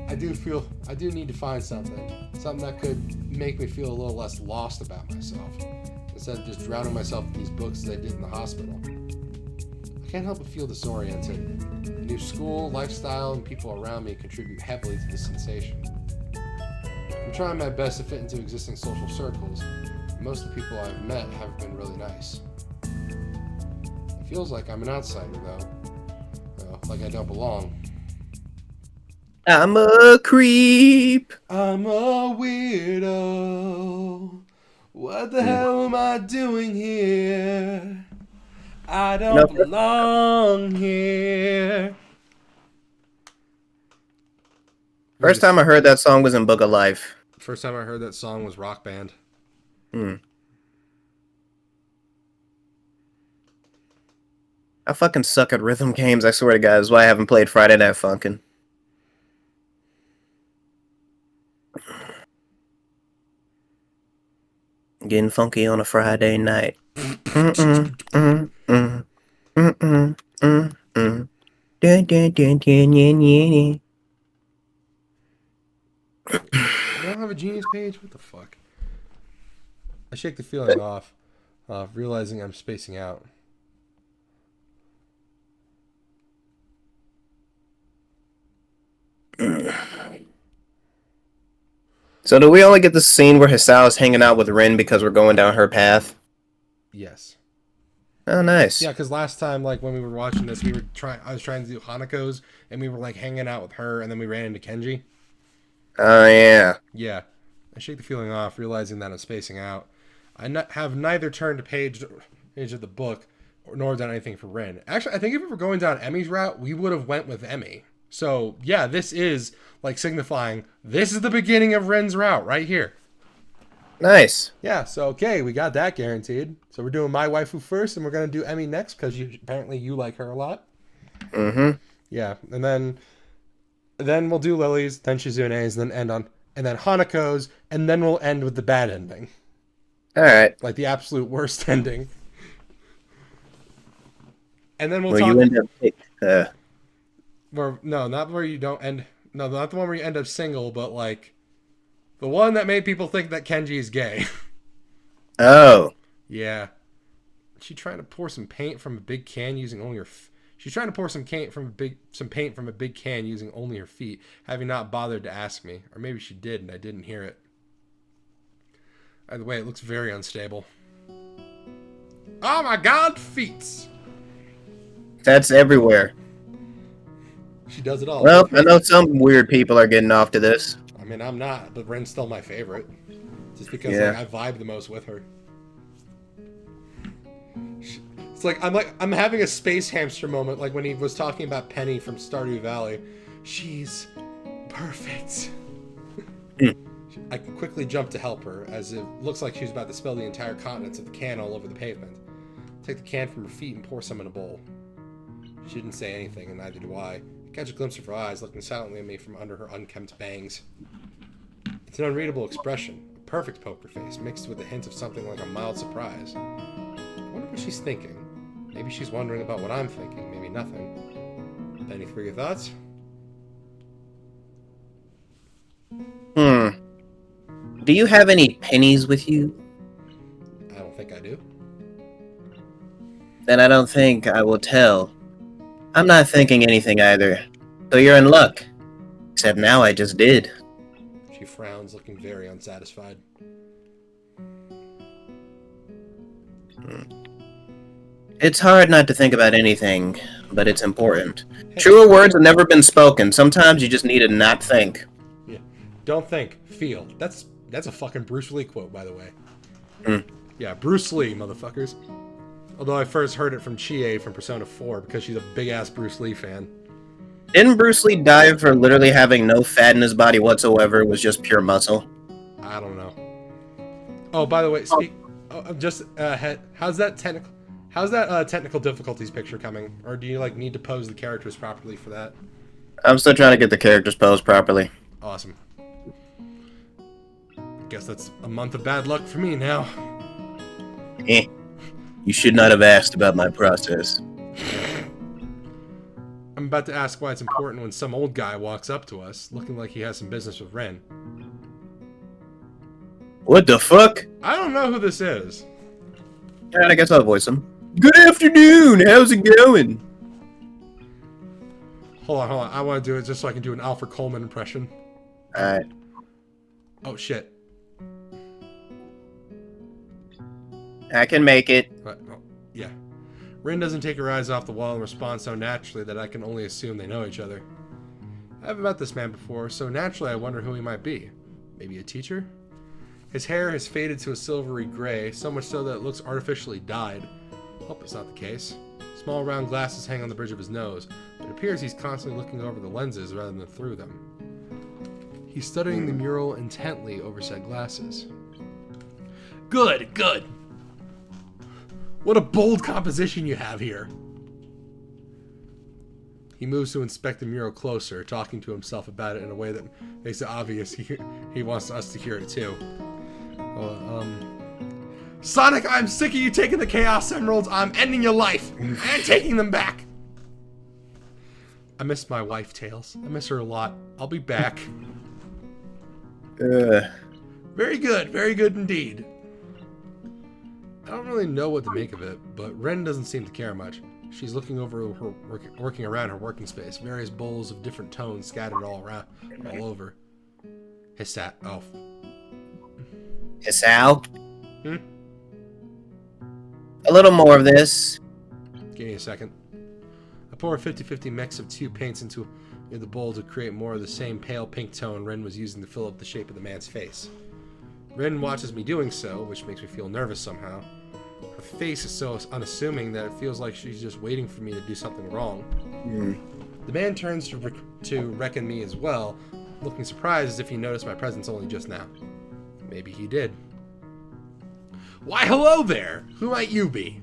I do feel I do need to find something that could make me feel a little less lost about myself, instead of just drowning myself in these books as I did in the hospital. I can't help but feel disoriented. The new school, lifestyle, and people around me contribute heavily to this sensation. I'm trying my best to fit into existing social circles. Most of the people I've met have been really nice. It feels like I'm an outsider, though. Like I don't belong. I'm a creep. I'm a weirdo. What the hell am I doing here? I don't belong here. First time I heard that song was in Book of Life. First time I heard that song was Rock Band. I fucking suck at rhythm games, I swear to God. That's why I haven't played Friday Night Funkin'. Getting funky on a Friday night. I don't have a Genius page? What the fuck? I shake the feeling off, realizing I'm spacing out. So do we only get the scene where Hisao is hanging out with Rin because we're going down her path? Yes. Oh, nice. Yeah, because last time, like when we were watching this, I was trying to do Hanako's, and we were like hanging out with her, and then we ran into Kenji. Oh, yeah. Yeah. I shake the feeling off, realizing that I'm spacing out. I have neither turned a page of the book, nor done anything for Rin. Actually, I think if we were going down Emi's route, we would have went with Emi. So, yeah, this is like signifying this is the beginning of Rin's route right here. Nice. Yeah, so okay, we got that guaranteed. So we're doing my waifu first, and we're going to do Emi next, because apparently you like her a lot. Mm-hmm. Yeah, and then we'll do Lily's, then Shizune's, and then Hanako's, and then we'll end with the bad ending. Alright. Like the absolute worst ending. And then we'll Where talk... you end up... No, not where you don't end... No, not the one where you end up single, but like... The one that made people think that Kenji is gay. Oh. Yeah. She trying to pour some paint from a big can using only her... She's trying to pour some paint from a big can using only her feet, having not bothered to ask me. Or maybe she did and I didn't hear it. Either way, it looks very unstable. Oh my god, feet! That's everywhere. She does it all. Well, I know some weird people are getting off to this. I mean, I'm not, but Ren's still my favorite. Just because Yeah. like, I vibe the most with her. It's like I'm having a space hamster moment, like when he was talking about Penny from Stardew Valley. She's perfect. I quickly jumped to help her, as it looks like she's about to spill the entire contents of the can all over the pavement. Take the can from her feet and pour some in a bowl. She didn't say anything, and neither do I. I catch a glimpse of her eyes, looking silently at me from under her unkempt bangs. It's an unreadable expression, a perfect poker face, mixed with a hint of something like a mild surprise. I wonder what she's thinking. Maybe she's wondering about what I'm thinking, maybe nothing. Any further thoughts? Do you have any pennies with you? I don't think I do. Then I don't think I will tell. I'm not thinking anything either. So you're in luck. Except now I just did. She frowns, looking very unsatisfied. It's hard not to think about anything, but it's important. Truer words have never been spoken. Sometimes you just need to not think. Yeah. Don't think, feel. That's a fucking Bruce Lee quote, by the way. Yeah, Bruce Lee, motherfuckers. Although I first heard it from Chie from Persona 4 because she's a big-ass Bruce Lee fan. Didn't Bruce Lee die for literally having no fat in his body whatsoever? It was just pure muscle. I don't know. Oh, by the way, how's that technical difficulties picture coming? Or do you like need to pose the characters properly for that? I'm still trying to get the characters posed properly. Awesome. Guess that's a month of bad luck for me now. You should not have asked about my process. I I'm about to ask why it's important when some old guy walks up to us, looking like he has some business with Rin. What the fuck? I don't know who this is. Alright, I guess I'll voice him. Good afternoon, how's it going? Hold on. I want to do it just so I can do an Alfred Coleman impression. Alright. Oh, shit. I can make it. What? Oh, yeah. Rin doesn't take her eyes off the wall and responds so naturally that I can only assume they know each other. I haven't met this man before, so naturally I wonder who he might be. Maybe a teacher? His hair has faded to a silvery gray, so much so that it looks artificially dyed. Hope it's not the case. Small round glasses hang on the bridge of his nose. It appears he's constantly looking over the lenses rather than through them. He's studying the mural intently over said glasses. Good. What a bold composition you have here. He moves to inspect the mural closer, talking to himself about it in a way that makes it obvious he wants us to hear it too. Sonic, I'm sick of you taking the Chaos Emeralds. I'm ending your life and taking them back. I miss my wife, Tails. I miss her a lot. I'll be back. Very good indeed. I don't really know what to make of it, but Ren doesn't seem to care much. She's looking over her working around her working space, various bowls of different tones scattered all over. Hisao. Hisao? A little more of this. Give me a second. I pour a 50-50 mix of two paints into the bowl to create more of the same pale pink tone Ren was using to fill up the shape of the man's face. Ren watches me doing so, which makes me feel nervous somehow. Her face is so unassuming that it feels like she's just waiting for me to do something wrong. The man turns to reckon me as well, looking surprised as if he noticed my presence only just now. Maybe he did. Why, hello there! Who might you be?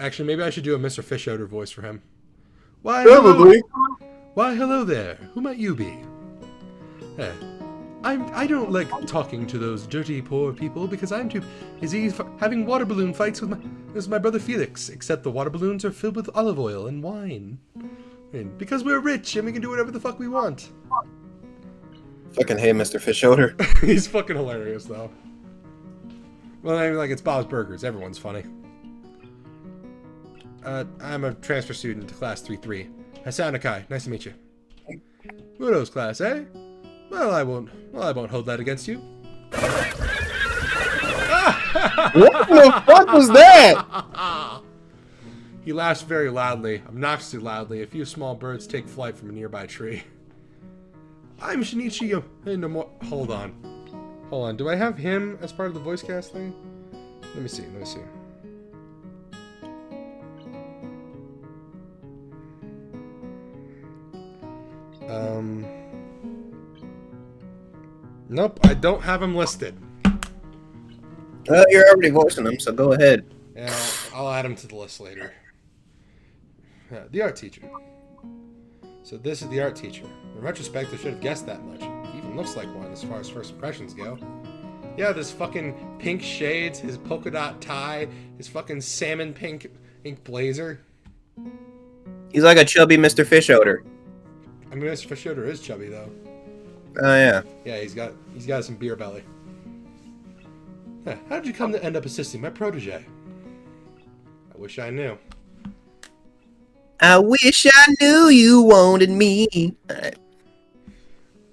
Actually, maybe I should do a Mr. Fish Odor voice for him. Why, Probably. Why, hello there. Who might you be? I don't like talking to those dirty, poor people because I'm too busy having water balloon fights with my brother Felix, except the water balloons are filled with olive oil and wine. And because we're rich and we can do whatever the fuck we want. Fucking hey, Mr. Fish Odor. He's fucking hilarious, though. Well, I mean, like, it's Bob's Burgers. Everyone's funny. I'm a transfer student to Class 3-3. Hisao Nakai. Nice to meet you. Mutou's class, eh? Well, I won't hold that against you. What the fuck was that? He laughs very loudly, obnoxiously loudly. A few small birds take flight from a nearby tree. I'm Shinichi Nomura. Hold on. Do I have him as part of the voice cast thing? Let me see. Nope, I don't have him listed. Well, you're already voicing them, so go ahead. Yeah, I'll add him to the list later. Yeah, the art teacher. So this is the art teacher. In retrospect, I should have guessed that much. He even looks like one as far as first impressions go. Yeah, this fucking pink shades, his polka dot tie, his fucking salmon pink ink blazer. He's like a chubby Mr. Fish Odor. I mean, Mr. Fish Odor is chubby though. Oh yeah. Yeah, he's got some beer belly. Yeah, how did you come to end up assisting my protege? I wish I knew. I wish I knew you wanted me. Alright.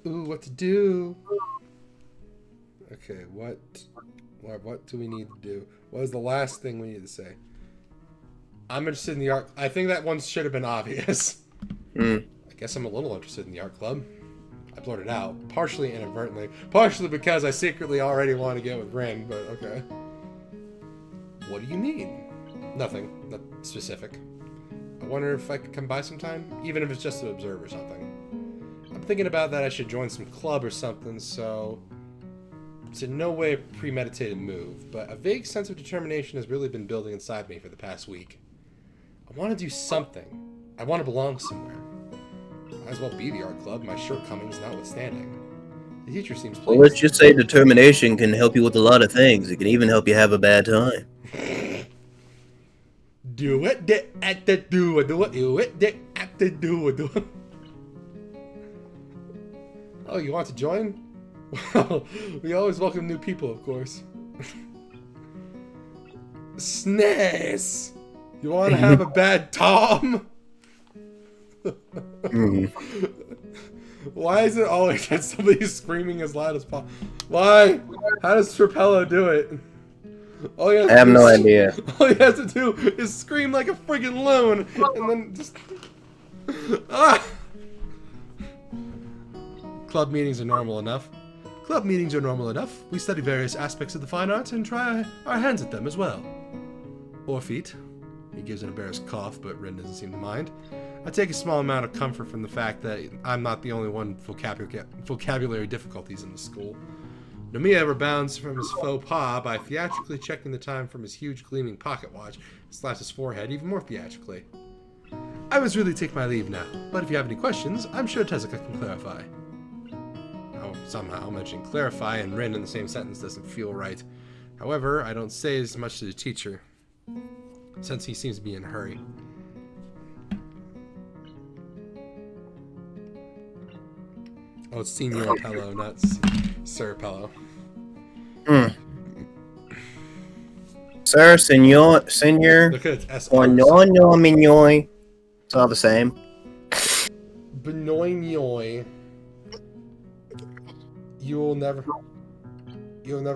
Ooh, what to do? Okay, what do we need to do? What was the last thing we need to say? I'm interested in the art. I think that one should have been obvious. I guess I'm a little interested in the art club. I blurted out, partially inadvertently, partially because I secretly already want to get with Rin, but okay. What do you mean? Nothing. Not specific. I wonder if I could come by sometime, even if it's just to observe or something. I'm thinking about that I should join some club or something, so it's in no way a premeditated move, but a vague sense of determination has really been building inside me for the past week. I want to do something. I want to belong somewhere. Might as well be the art club, my shortcomings notwithstanding. The teacher seems pleased. Well, let's just say determination can help you with a lot of things. It can even help you have a bad time. Do it, do it, do it, do it, do it, do it, do it. Oh, you want to join? Well, we always welcome new people, of course. Snares! You want to have a bad Tom? Why is it always that somebody screaming as loud as possible? Why? How does Trapello do it? I have no idea. All he has to do is scream like a friggin' loon, and then just... Ah! Club meetings are normal enough. Club meetings are normal enough. We study various aspects of the fine arts and try our hands at them as well. Or feet. He gives an embarrassed cough, but Rin doesn't seem to mind. I take a small amount of comfort from the fact that I'm not the only one with vocabulary difficulties in the school. Nomiya rebounds from his faux pas by theatrically checking the time from his huge gleaming pocket watch and slaps his forehead even more theatrically. I must really take my leave now, but if you have any questions, I'm sure Tezuka can clarify. Oh, somehow mentioning clarify and Rin in the same sentence doesn't feel right. However, I don't say as much to the teacher, since he seems to be in a hurry. Oh, it's Senior Pello, not Sir Pello. Sir, Senor, Look at its S. or no, mignoy. It's all the same. Benoinoy. You'll never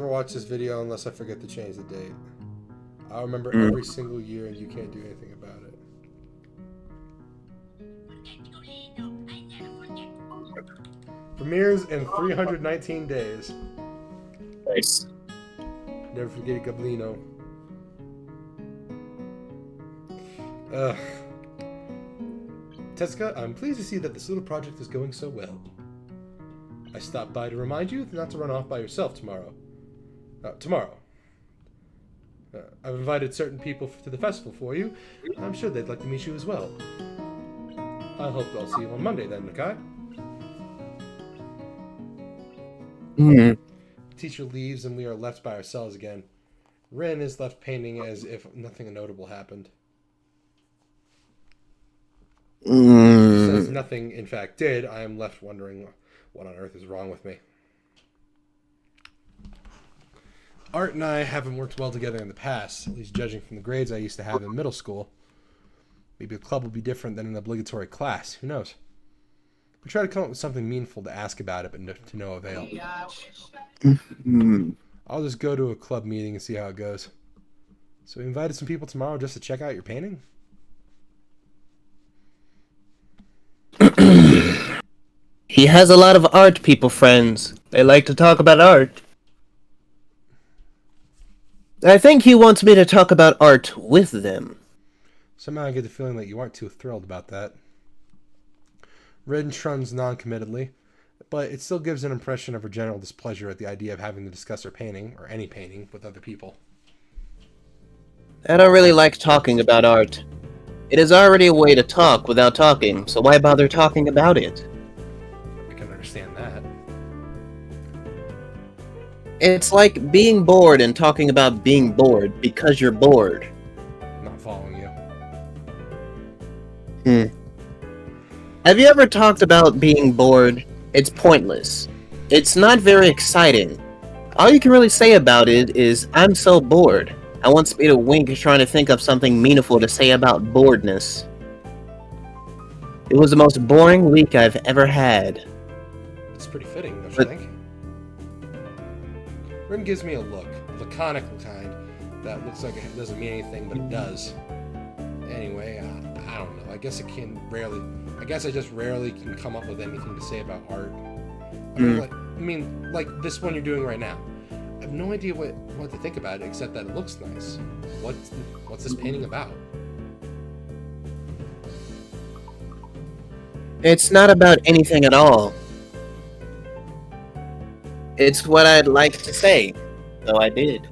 watch this video unless I forget to change the date. I'll remember every single year and you can't do anything about it. Premieres in 319 days. Nice. Never forget Gablino. Tezuka, I'm pleased to see that this little project is going so well. I stopped by to remind you not to run off by yourself tomorrow. I've invited certain people to the festival for you. I'm sure they'd like to meet you as well. I hope I'll see you on Monday then, Nakai. Teacher leaves and we are left by ourselves again. Rin is left painting as if nothing notable happened. Since nothing, in fact, did, I am left wondering what on earth is wrong with me. Art and I haven't worked well together in the past, at least judging from the grades I used to have in middle school. Maybe the club will be different than an obligatory class. Who knows? We try to come up with something meaningful to ask about it, but to no avail. I'll just go to a club meeting and see how it goes. So we invited some people tomorrow just to check out your painting? He has a lot of art people friends. They like to talk about art. I think he wants me to talk about art with them. Somehow I get the feeling that you aren't too thrilled about that. Rin shrugs non-committedly, but it still gives an impression of her general displeasure at the idea of having to discuss her painting, or any painting, with other people. I don't really like talking about art. It is already a way to talk without talking, so why bother talking about it? I can understand that. It's like being bored and talking about being bored because you're bored. I'm not following you. Have you ever talked about being bored? It's pointless. It's not very exciting. All you can really say about it is, I'm so bored. I want me to wink trying to think of something meaningful to say about boredness. It was the most boring week I've ever had. It's pretty fitting, don't you think? Rin gives me a look, a laconic kind, that looks like it doesn't mean anything, but it does. Anyway, I don't know. I guess I just rarely can come up with anything to say about art. I mean, like this one you're doing right now. I have no idea what to think about it, except that it looks nice. What's this painting about? It's not about anything at all. It's what I'd like to say, so I did.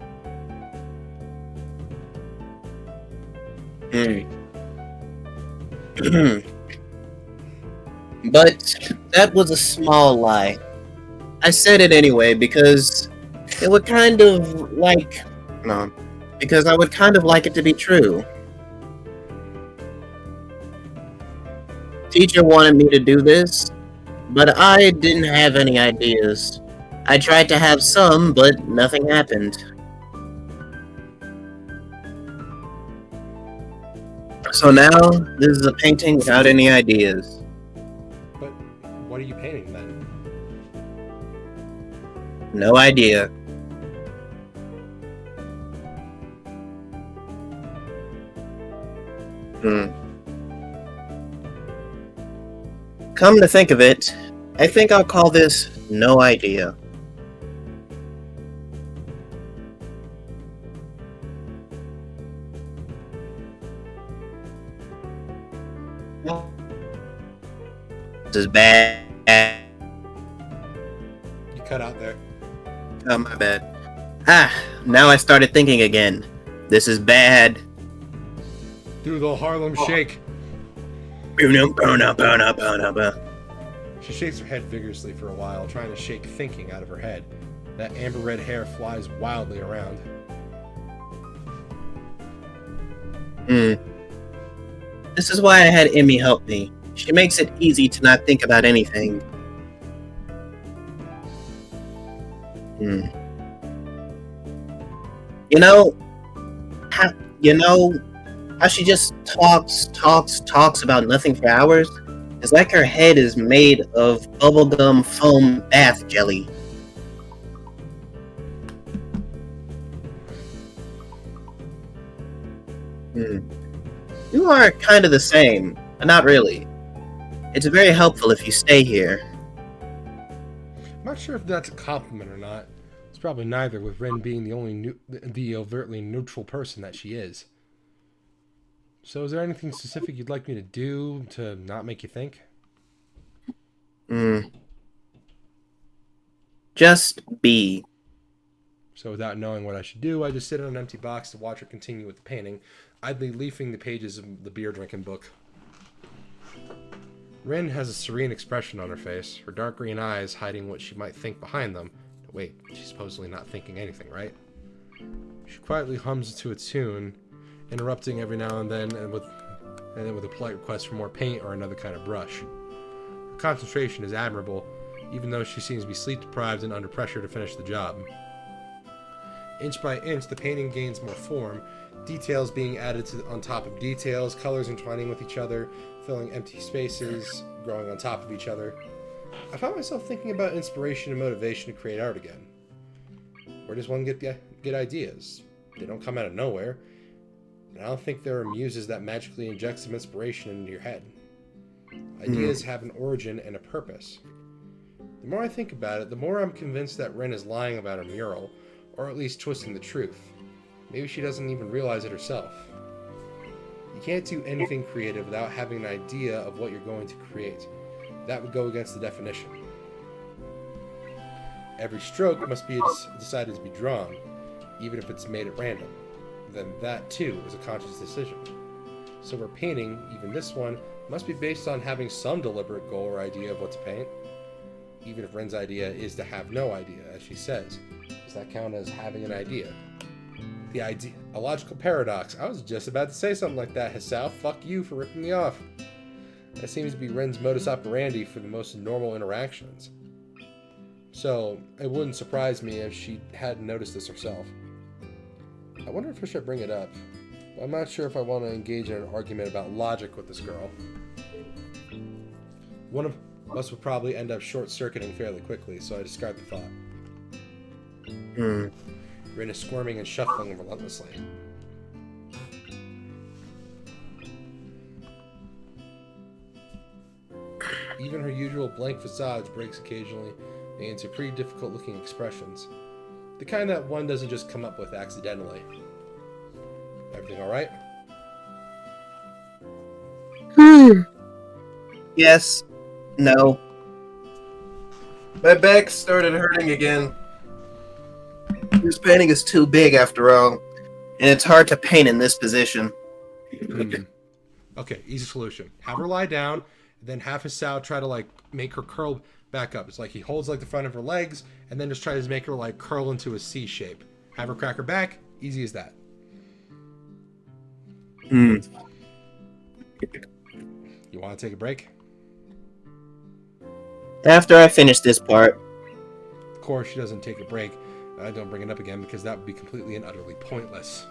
But that was a small lie. I said it anyway because it would kind of like... No. Because I would kind of like it to be true. Teacher wanted me to do this, but I didn't have any ideas. I tried to have some, but nothing happened. So now, this is a painting without any ideas. But what are you painting then? No idea. Come to think of it, I think I'll call this no idea. This is bad. You cut out there. Oh, my bad. Now I started thinking again. This is bad. Do the Harlem Shake. She shakes her head vigorously for a while, trying to shake thinking out of her head. That amber red hair flies wildly around. This is why I had Emi help me. She makes it easy to not think about anything. You know how she just talks about nothing for hours? It's like her head is made of bubblegum foam bath jelly. You are kind of the same, but not really. It's very helpful if you stay here. I'm not sure if that's a compliment or not. It's probably neither, with Rin being the overtly neutral person that she is. So is there anything specific you'd like me to do to not make you think? Just be. So without knowing what I should do, I just sit on an empty box to watch her continue with the painting, idly leafing the pages of the beer-drinking book. Rin has a serene expression on her face, her dark green eyes hiding what she might think behind them. But wait, she's supposedly not thinking anything, right? She quietly hums to a tune, interrupting every now and then with a polite request for more paint or another kind of brush. Her concentration is admirable, even though she seems to be sleep-deprived and under pressure to finish the job. Inch by inch, the painting gains more form, details being added on top of details, colors entwining with each other, filling empty spaces, growing on top of each other. I found myself thinking about inspiration and motivation to create art again. Where does one get ideas? They don't come out of nowhere. And I don't think there are muses that magically inject some inspiration into your head. Ideas have an origin and a purpose. The more I think about it, the more I'm convinced that Rin is lying about her mural, or at least twisting the truth. Maybe she doesn't even realize it herself. You can't do anything creative without having an idea of what you're going to create. That would go against the definition. Every stroke must be decided to be drawn, even if it's made at random. Then that, too, is a conscious decision. So her painting, even this one, must be based on having some deliberate goal or idea of what to paint. Even if Rin's idea is to have no idea, as she says. Does that count as having an idea? The idea, a logical paradox. I was just about to say something like that, Hisao. Fuck you for ripping me off. That seems to be Rin's modus operandi for the most normal interactions. So, it wouldn't surprise me if she hadn't noticed this herself. I wonder if I should bring it up. But I'm not sure if I want to engage in an argument about logic with this girl. One of us would probably end up short-circuiting fairly quickly, so I discard the thought. Rin is squirming and shuffling relentlessly. Even her usual blank facade breaks occasionally into pretty difficult-looking expressions. The kind that one doesn't just come up with accidentally. Everything alright? Yes. No. My back started hurting again. This painting is too big after all, And it's hard to paint in this position. Okay, easy solution. Have her lie down, then have Hisao try to make her curl back up. It's like he holds the front of her legs, and then just tries to make her curl into a C shape. Have her crack her back. Easy as that. You want to take a break? After I finish this part. Of course, she doesn't take a break. I don't bring it up again because that would be completely and utterly pointless.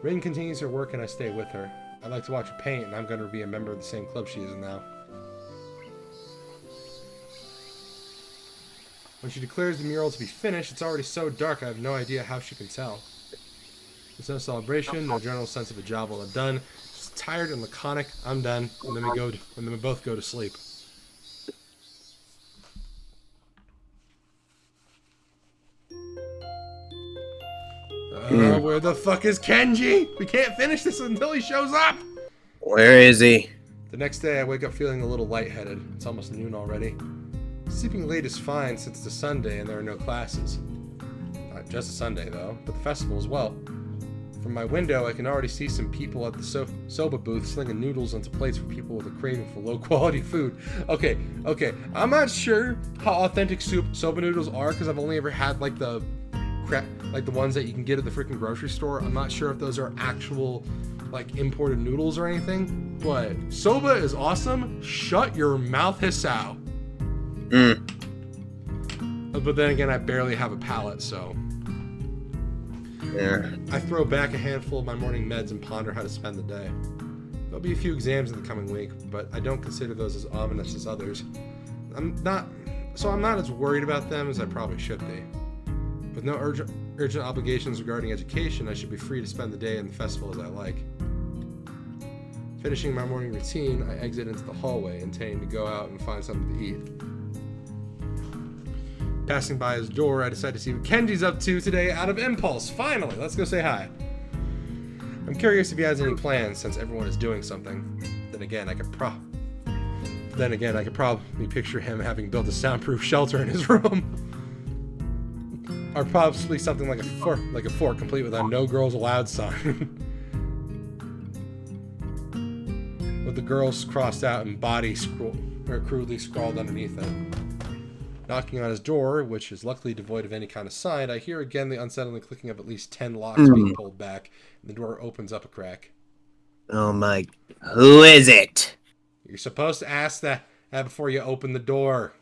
Rin continues her work and I stay with her. I like to watch her paint, and I'm going to be a member of the same club she is in now. When she declares the mural to be finished, it's already so dark I have no idea how she can tell. There's no celebration, no general sense of a job well done. Just tired and laconic. I'm done. And then we both go to sleep. Where the fuck is Kenji? We can't finish this until he shows up! Where is he? The next day, I wake up feeling a little lightheaded. It's almost noon already. Sleeping late is fine since it's a Sunday and there are no classes. Not just a Sunday, though, but the festival as well. From my window, I can already see some people at the soba booth slinging noodles onto plates for people with a craving for low-quality food. Okay. I'm not sure how authentic soba noodles are because I've only ever had, like, the ones that you can get at the freaking grocery store. I'm not sure if those are actual, like, imported noodles or anything, but soba is awesome. Shut your mouth, Hisao. But then again, I barely have a palate, so Yeah. I throw back a handful of my morning meds and ponder how to spend the day. There'll be a few exams in the coming week, but I don't consider those as ominous as others. I'm not as worried about them as I probably should be. With no urgent obligations regarding education, I should be free to spend the day in the festival as I like. Finishing my morning routine, I exit into the hallway, intending to go out and find something to eat. Passing by his door, I decide to see what Kenji's up to today out of impulse. Finally, let's go say hi. I'm curious if he has any plans since everyone is doing something. Then again, I could probably picture him having built a soundproof shelter in his room. Or possibly something like a fort complete with a "No Girls Allowed" sign. With the girls crossed out and body crudely scrawled underneath it. Knocking on his door, which is luckily devoid of any kind of sign, I hear again the unsettling clicking of at least 10 locks being pulled back, and the door opens up a crack. Oh my... Who is it? You're supposed to ask that before you open the door.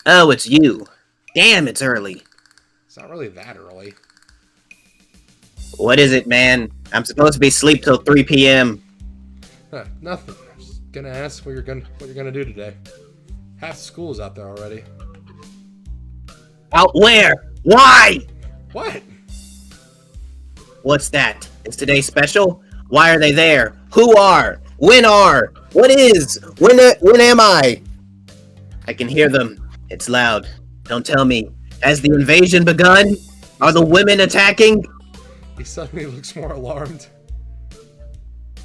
Oh, it's you. Damn, it's early. It's not really that early. What is it, man? I'm supposed to be asleep till 3 p.m. Nothing. I'm just gonna ask what you're gonna do today. Half the school is out there already. Out where? Why? What? What's that? Is today special? Why are they there? Who are? When are? What is? When am I? I can hear them. It's loud. Don't tell me. Has the invasion begun? Are the women attacking? He suddenly looks more alarmed.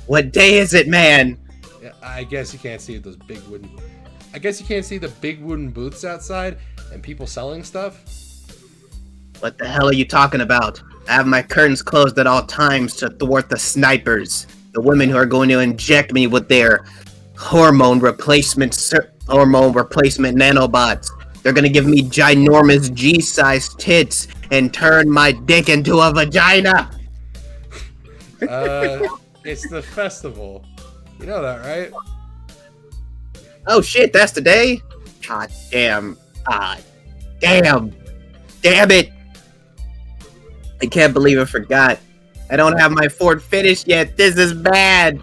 What day is it, man? Yeah, I guess you can't see those big wooden... I guess you can't see the big wooden booths outside and people selling stuff. What the hell are you talking about? I have my curtains closed at all times to thwart the snipers. The women who are going to inject me with their hormone replacement nanobots. They're gonna give me ginormous G-sized tits and turn my dick into a vagina. It's the festival. You know that, right? Oh shit, that's the day? God damn. Damn it. I can't believe I forgot. I don't have my fort finished yet. This is bad.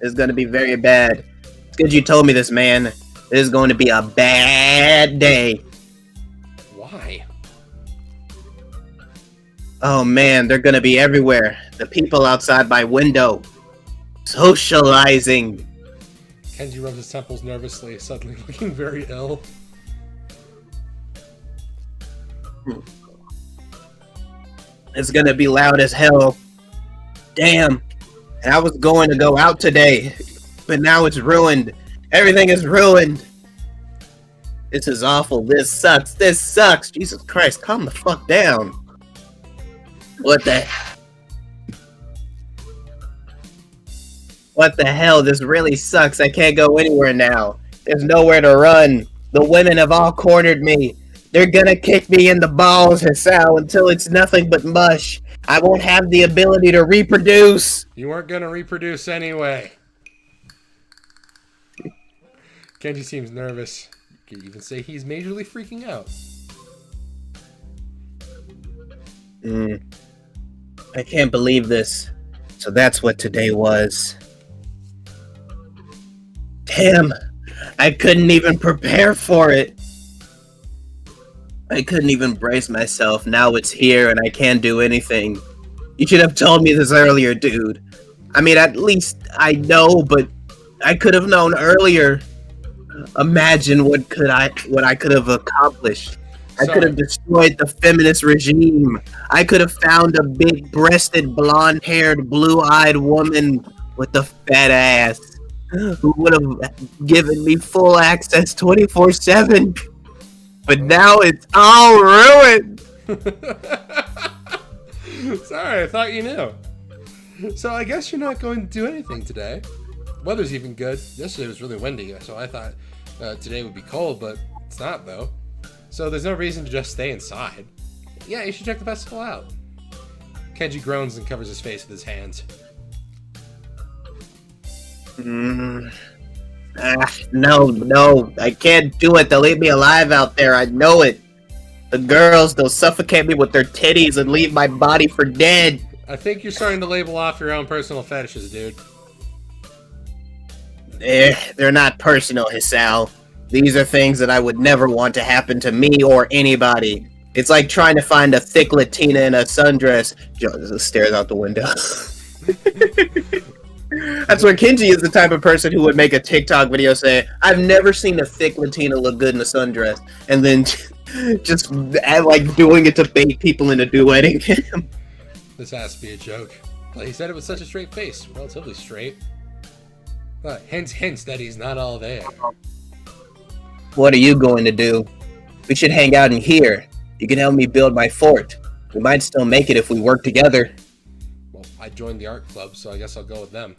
This is gonna be very bad. It's good you told me this, man. This is going to be a bad day. Why? Oh man, they're gonna be everywhere. The people outside my window. Socializing. Kenji rubs his temples nervously, suddenly looking very ill. It's gonna be loud as hell. Damn. And I was going to go out today, but now it's ruined. Everything is ruined. This is awful. This sucks. Jesus Christ, calm the fuck down. What the hell? This really sucks. I can't go anywhere now. There's nowhere to run. The women have all cornered me. They're gonna kick me in the balls, Hisao, until it's nothing but mush. I won't have the ability to reproduce. You weren't gonna reproduce anyway. Kenji seems nervous. You could even say he's majorly freaking out. I can't believe this. So that's what today was. Damn, I couldn't even prepare for it. I couldn't even brace myself. Now it's here and I can't do anything. You should have told me this earlier, dude. I mean, at least I know, but I could have known earlier. Imagine what I could have accomplished. I could have destroyed the feminist regime. I could have found a big-breasted, blonde-haired, blue-eyed woman with a fat ass who would have given me full access 24/7. But now it's all ruined. Sorry, I thought you knew. So I guess you're not going to do anything today. Weather's even good. Yesterday was really windy, so I thought today would be cold, but it's not, though. So there's no reason to just stay inside. Yeah, you should check the festival out. Kenji groans and covers his face with his hands. No, I can't do it. They'll leave me alive out there. I know it. The girls, they'll suffocate me with their titties and leave my body for dead. I think you're starting to label off your own personal fetishes, dude. They're not personal, Hisao. These are things that I would never want to happen to me or anybody. It's like trying to find a thick Latina in a sundress. Joe stares out the window. That's where Kenji is the type of person who would make a TikTok video saying, I've never seen a thick Latina look good in a sundress. And then just like doing it to bait people into duetting him. This has to be a joke. But he said it with such a straight face. Relatively straight. But hints that he's not all there. What are you going to do? We should hang out in here. You can help me build my fort. We might still make it if we work together. Well, I joined the art club, so I guess I'll go with them.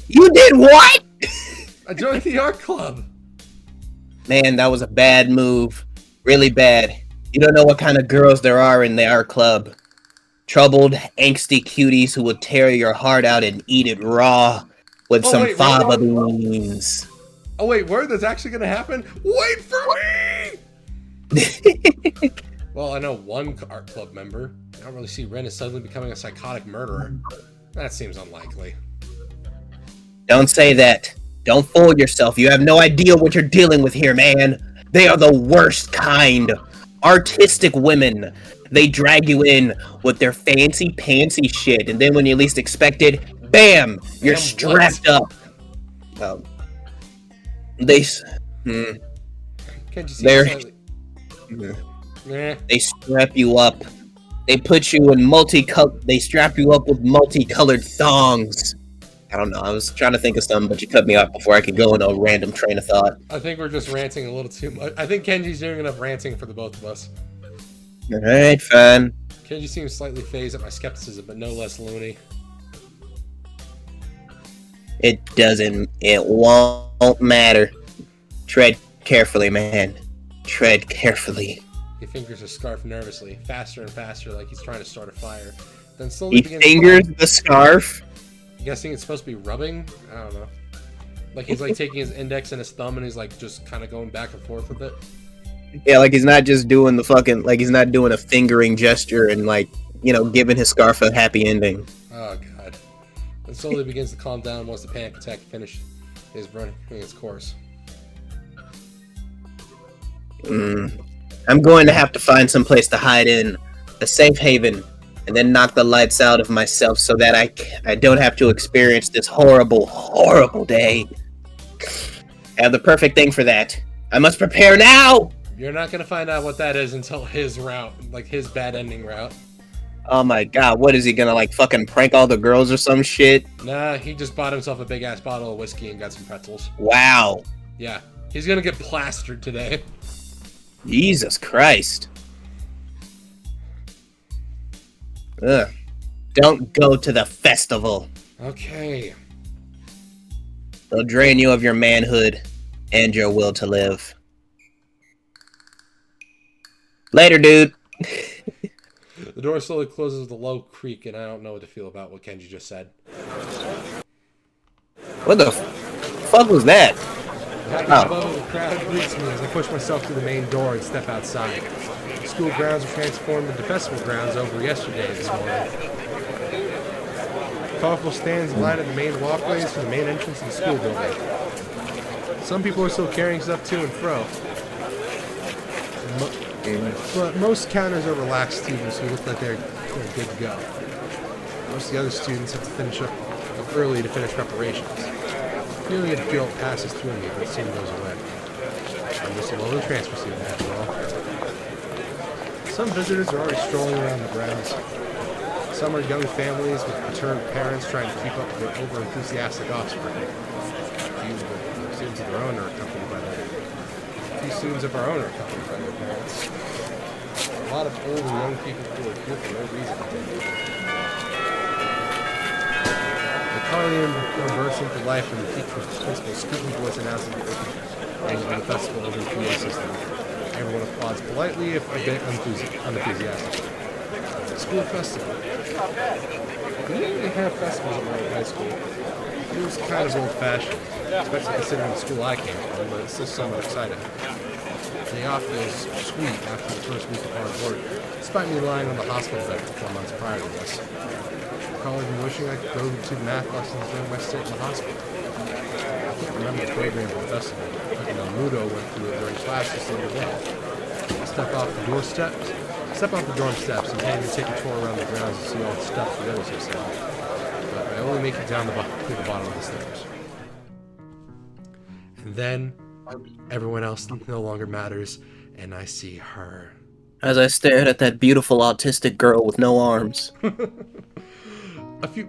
You did what? I joined the art club! Man, that was a bad move. Really bad. You don't know what kind of girls there are in the art club. Troubled, angsty cuties who will tear your heart out and eat it raw with some fava beans. Oh wait, word, that's actually gonna happen? Wait for me! Well, I know one art club member. I don't really see Rin as suddenly becoming a psychotic murderer. That seems unlikely. Don't say that. Don't fool yourself. You have no idea what you're dealing with here, man. They are the worst kind. Artistic women. They drag you in with their fancy pantsy shit, and then when you least expect it, bam! You're strapped up. They strap you up. They put you in they strap you up with multicolored thongs. I don't know. I was trying to think of something, but you cut me off before I could go in a random train of thought. I think we're just ranting a little too much. I think Kenji's doing enough ranting for the both of us. Alright, fine. Kenji seems slightly phased at my skepticism, but no less loony. It won't matter. Tread carefully, man. Tread carefully. He fingers his scarf nervously, faster and faster, like he's trying to start a fire. Then slowly begins fingers the scarf? I'm guessing it's supposed to be rubbing? I don't know. Like he's like taking his index and his thumb and he's like just kind of going back and forth with it. Yeah, like he's not just doing he's not doing a fingering gesture and like, giving his scarf a happy ending. Oh god. Then slowly begins to calm down once the panic attack finished is running its course. I'm going to have to find some place to hide in, a safe haven, and then knock the lights out of myself so that I don't have to experience this horrible, horrible day. I have the perfect thing for that. I must prepare now! You're not going to find out what that is until his route, like his bad ending route. Oh my god, what is he gonna fucking prank all the girls or some shit? Nah, he just bought himself a big ass bottle of whiskey and got some pretzels. Wow. Yeah, he's gonna get plastered today. Jesus Christ. Ugh. Don't go to the festival. Okay. They'll drain you of your manhood and your will to live. Later, dude. The door slowly closes with a low creak, and I don't know what to feel about what Kenji just said. What the fuck was that? Happy above the crowd greets me as I push myself through the main door and step outside. School grounds were transformed into festival grounds over yesterday this morning. Colorful stands line at the main walkways from the main entrance of the school building. Some people are still carrying stuff to and fro. But most counters are relaxed students who look like they're good to go. Most of the other students have to finish up early to finish preparations. Feeling of guilt passes through me, but it soon goes away. I'm just a lonely transfer student after all. Some visitors are already strolling around the grounds. Some are young families with perturbed parents trying to keep up with their over-enthusiastic offspring. A few students of their own are accompanied by their parents. A lot of old and young people who are here for no reason. The Carnium bursts into life when the principal's squeaky voice announces the opening of the festival over the PA system. Everyone applauds politely, if a bit unenthusiastic. School festival. We didn't really have festivals at my high school. It was kind of old-fashioned, especially considering the school I came from, but it's still somewhat exciting. The day off feels sweet after the first week of hard work, despite me lying on the hospital bed for 4 months prior to this. I recall even wishing I could go to math lessons during my stay in the hospital. I can't remember the program for the festival, even though Mutou went through it during class the same day. I step off the dorm steps and hand to take a tour around the grounds to see all the stuff the others have set up. But I only make it down to the bottom of the stairs. And then everyone else no longer matters, and I see her. As I stared at that beautiful autistic girl with no arms. A few...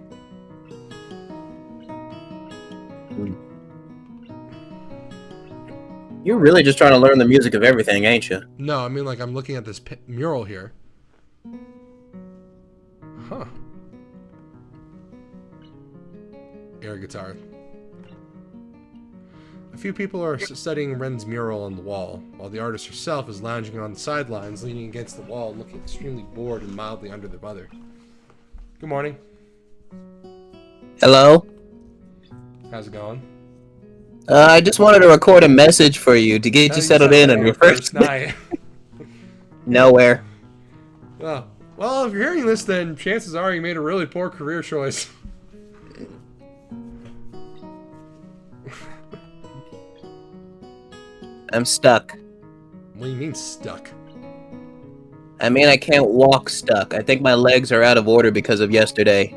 You're really just trying to learn the music of everything, ain't you? No, I mean, like, I'm looking at this mural here. Huh. Air guitar. A few people are studying Ren's mural on the wall, while the artist herself is lounging on the sidelines, leaning against the wall, looking extremely bored and mildly under the weather. Good morning. Hello? How's it going? I just wanted to record a message for you to get you settled in on your first night. Nowhere. Well, if you're hearing this, then chances are you made a really poor career choice. I'm stuck. What do you mean stuck? I mean, I can't walk stuck. I think my legs are out of order because of yesterday.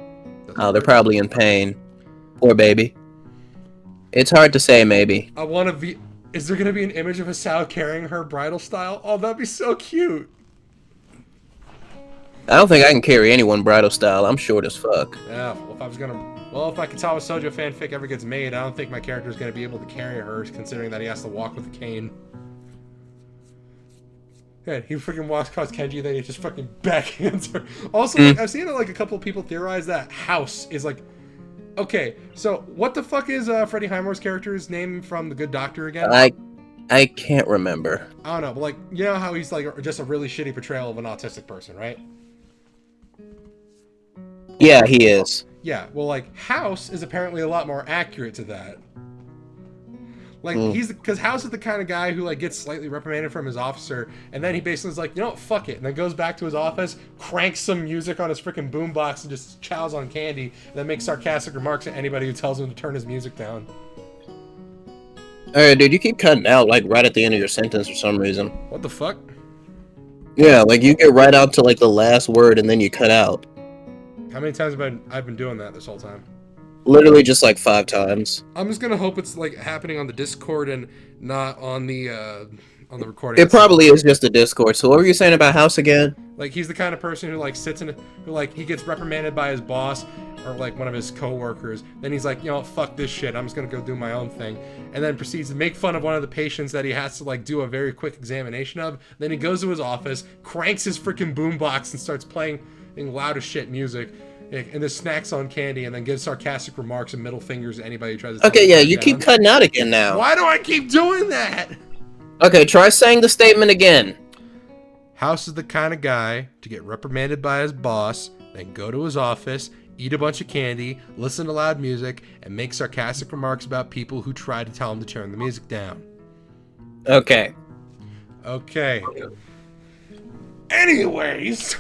Oh, they're probably in pain. Poor baby. It's hard to say, maybe. I want to be... Is there going to be an image of Hisao carrying her bridal style? Oh, that'd be so cute. I don't think I can carry anyone bridal style. I'm short as fuck. Yeah, well, if I was going to... Well, if my Katawa Shoujo fanfic ever gets made, I don't think my character is going to be able to carry her, considering that he has to walk with a cane. Yeah, he freaking walks across Kenji, then he just fucking backhands her. Also, like, I've seen like a couple of people theorize that House is like... Okay, so what the fuck is Freddie Highmore's character's name from The Good Doctor again? I can't remember. I don't know, but like, you know how he's like just a really shitty portrayal of an autistic person, right? Yeah, he is. Yeah, well, like, House is apparently a lot more accurate to that. Like, because House is the kind of guy who, like, gets slightly reprimanded from his officer, and then he basically is like, you know what, fuck it, and then goes back to his office, cranks some music on his freaking boombox, and just chows on candy, and then makes sarcastic remarks at anybody who tells him to turn his music down. Alright, dude, you keep cutting out, like, right at the end of your sentence for some reason. What the fuck? Yeah, like, you get right out to, like, the last word, and then you cut out. How many times have I've been doing that this whole time? Literally just, like, 5 times. I'm just gonna hope it's, like, happening on the Discord and not on the recording. It probably is just a Discord. So what were you saying about House again? Like, he's the kind of person who, like, who, like, he gets reprimanded by his boss or, like, one of his co-workers. Then he's like, you know, fuck this shit. I'm just gonna go do my own thing. And then proceeds to make fun of one of the patients that he has to, like, do a very quick examination of. Then he goes to his office, cranks his freaking boombox, and starts playing loud as shit music. And then snacks on candy, and then gives sarcastic remarks and middle fingers to anybody who tries to... Okay, yeah, you keep cutting out again now. Why do I keep doing that? Okay, try saying the statement again. House is the kind of guy to get reprimanded by his boss, then go to his office, eat a bunch of candy, listen to loud music, and make sarcastic remarks about people who try to tell him to turn the music down. Okay. Okay. Anyways.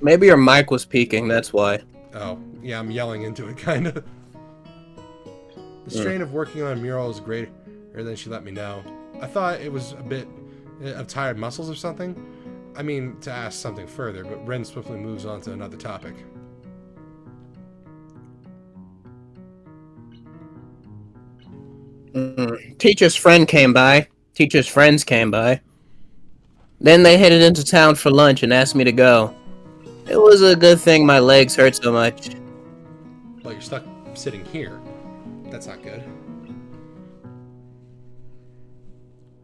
Maybe your mic was peaking, that's why. Oh, yeah, I'm yelling into it, kind of. The strain of working on a mural is greater than she let me know. I thought it was a bit of tired muscles or something. I mean, to ask something further, but Rin swiftly moves on to another topic. Teacher's friends came by. Then they headed into town for lunch and asked me to go. It was a good thing my legs hurt so much. Well, you're stuck sitting here. That's not good.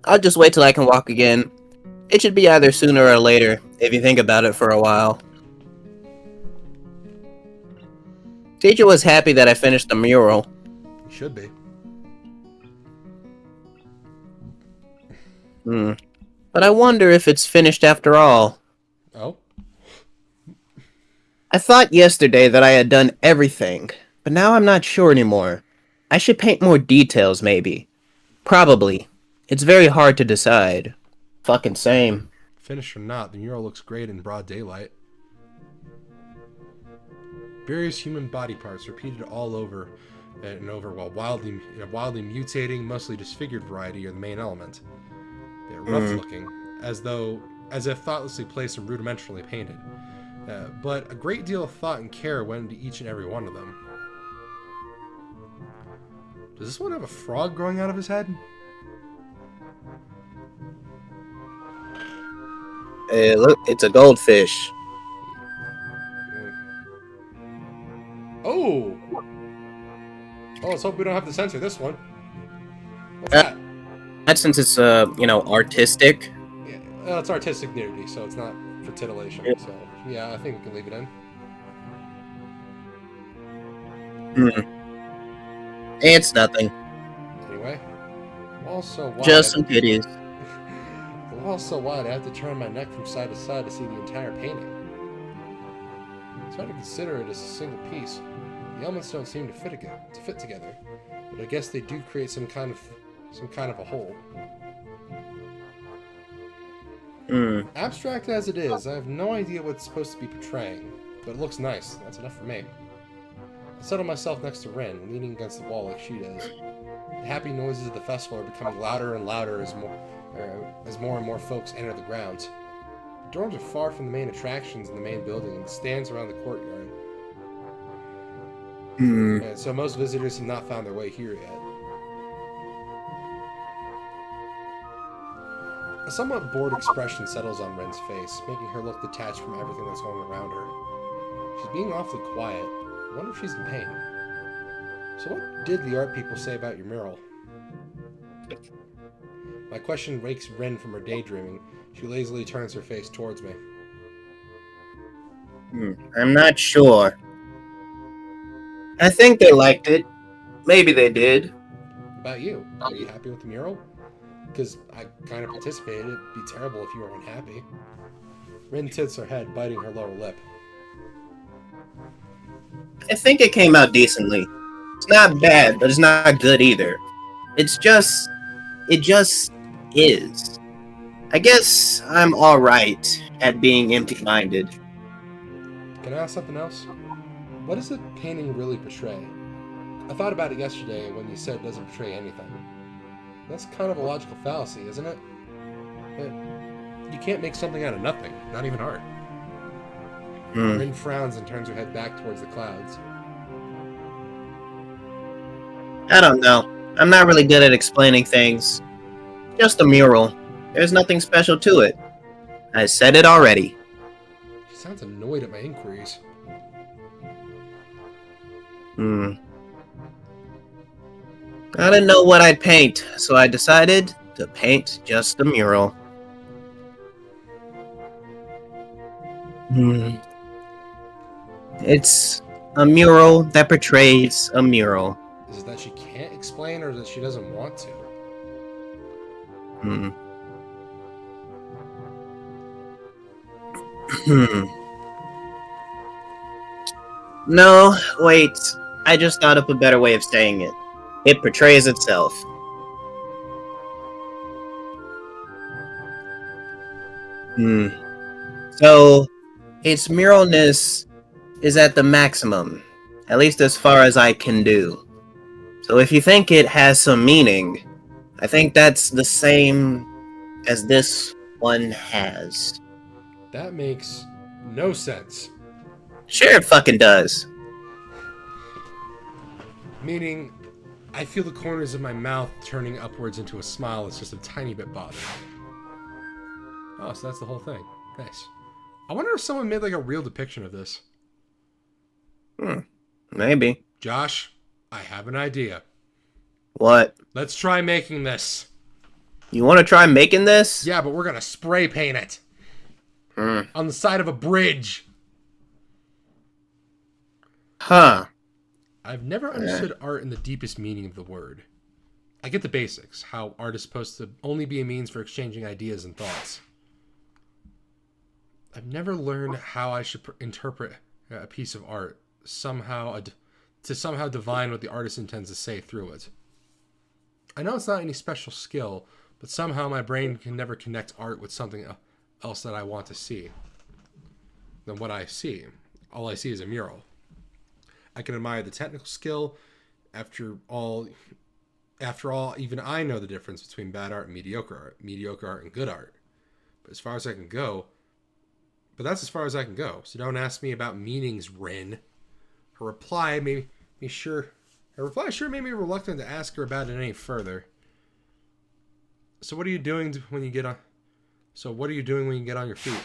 I'll just wait till I can walk again. It should be either sooner or later, if you think about it for a while. Teacher was happy that I finished the mural. You should be. But I wonder if it's finished after all. Oh? I thought yesterday that I had done everything, but now I'm not sure anymore. I should paint more details, maybe. Probably. It's very hard to decide. Fucking same. Finished or not, the mural looks great in broad daylight. Various human body parts repeated all over and over while wildly mutating, mostly disfigured variety are the main element. They're rough looking, as if thoughtlessly placed and rudimentarily painted. But a great deal of thought and care went into each and every one of them. Does this one have a frog growing out of his head? Hey, look, it's a goldfish. Oh! Oh, let's hope we don't have to censor this one. What's that? That's since it's, artistic. Yeah, well, it's artistic nudity, so it's not for titillation. Yep. So, yeah, I think we can leave it in. It's nothing. Anyway, the wall's so wide. Just some kitties. The wall's so wide, I have to turn my neck from side to side to see the entire painting. It's hard to consider it as a single piece. The elements don't seem to fit together, but I guess they do create some kind of a whole. Abstract as it is, I have no idea what it's supposed to be portraying, but it looks nice. That's enough for me. I settle myself next to Rin, leaning against the wall like she does. The happy noises of the festival are becoming louder and louder as more and more folks enter the grounds. The dorms are far from the main attractions in the main building and stands around the courtyard. And so most visitors have not found their way here yet. A somewhat bored expression settles on Ren's face, making her look detached from everything that's going around her. She's being awfully quiet. I wonder if she's in pain. So what did the art people say about your mural? My question wakes Rin from her daydreaming. She lazily turns her face towards me. I'm not sure. I think they liked it. Maybe they did. About you? Are you happy with the mural? Because I kind of participated. It'd be terrible if you were unhappy. Rin tilts her head, biting her lower lip. I think it came out decently. It's not bad, but it's not good either. It just is. I guess I'm alright at being empty-minded. Can I ask something else? What does the painting really portray? I thought about it yesterday when you said it doesn't portray anything. That's kind of a logical fallacy, isn't it? You can't make something out of nothing, not even art. Rin frowns and turns her head back towards the clouds. I don't know. I'm not really good at explaining things. Just a mural. There's nothing special to it. I said it already. She sounds annoyed at my inquiries. I didn't know what I'd paint, so I decided to paint just a mural. It's a mural that portrays a mural. Is it that she can't explain or that she doesn't want to? No, wait. I just thought up a better way of saying it. It portrays itself. Hmm. So, its muralness is at the maximum, at least as far as I can do. So if you think it has some meaning, I think that's the same as this one has. That makes no sense. Sure it fucking does. Meaning, I feel the corners of my mouth turning upwards into a smile that's just a tiny bit bothered. Oh, so that's the whole thing. Nice. I wonder if someone made like a real depiction of this. Maybe. Josh, I have an idea. What? Let's try making this. You want to try making this? Yeah, but we're gonna spray paint it. On the side of a bridge. Huh. I've never understood art in the deepest meaning of the word. I get the basics, how art is supposed to only be a means for exchanging ideas and thoughts. I've never learned how I should interpret a piece of art, to somehow divine what the artist intends to say through it. I know it's not any special skill, but somehow my brain can never connect art with something else that I want to see than what I see. All I see is a mural. I can admire the technical skill. After all, even I know the difference between bad art and mediocre art and good art. But that's as far as I can go. So don't ask me about meanings, Rin. Her reply sure made me reluctant to ask her about it any further. So what are you doing when you get on your feet?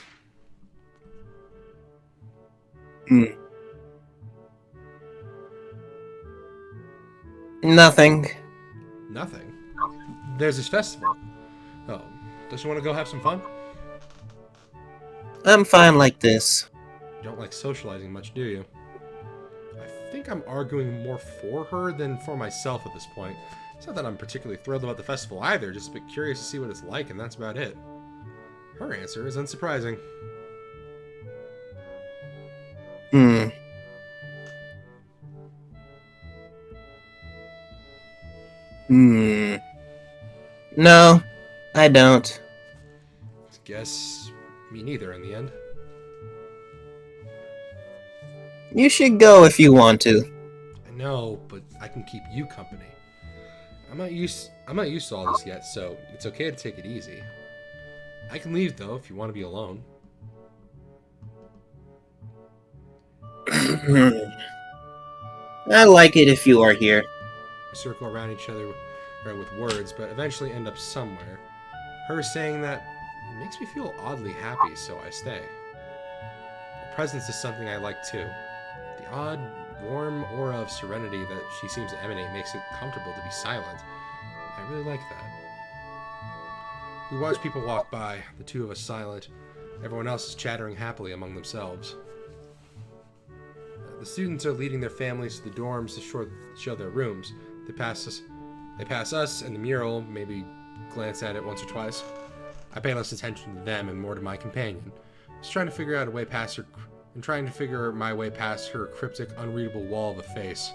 Nothing. Nothing. There's this festival. Oh, don't you want to go have some fun? I'm fine like this. You don't like socializing much, do you? I think I'm arguing more for her than for myself at this point. It's not that I'm particularly thrilled about the festival either, just a bit curious to see what it's like, and that's about it. Her answer is unsurprising. No, I don't. Guess me neither in the end. You should go if you want to. I know, but I can keep you company. I'm not used to all this yet, so it's okay to take it easy. I can leave though if you want to be alone. I like it if you are here. We circle around each other with words, but eventually end up somewhere. Her saying that makes me feel oddly happy, so I stay. Her presence is something I like too. The odd, warm aura of serenity that she seems to emanate makes it comfortable to be silent. I really like that. We watch people walk by, the two of us silent. Everyone else is chattering happily among themselves. The students are leading their families to the dorms to show their rooms. They pass us and the mural, maybe glance at it once or twice. I pay less attention to them and more to my companion. Just trying to figure out a way past her, and trying to figure my way past her cryptic, unreadable wall of a face.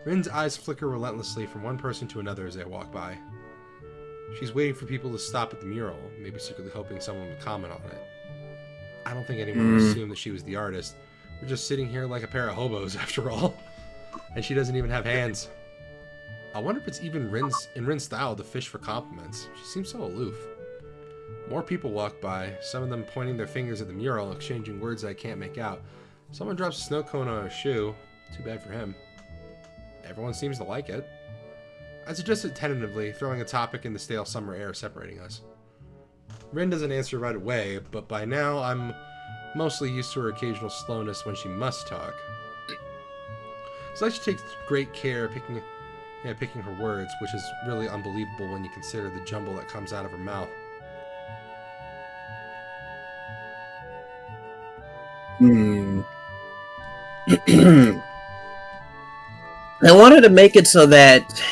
Rin's eyes flicker relentlessly from one person to another as they walk by. She's waiting for people to stop at the mural, maybe secretly hoping someone would comment on it. I don't think anyone would assume that she was the artist. We're just sitting here like a pair of hobos, after all. And she doesn't even have hands. I wonder if it's even in Rin's style to fish for compliments. She seems so aloof. More people walk by, some of them pointing their fingers at the mural, exchanging words I can't make out. Someone drops a snow cone on her shoe. Too bad for him. Everyone seems to like it. I suggested tentatively, throwing a topic in the stale summer air separating us. Rin doesn't answer right away, but by now I'm mostly used to her occasional slowness when she must talk. It's like she takes great care picking her words, which is really unbelievable when you consider the jumble that comes out of her mouth. I wanted to make it so that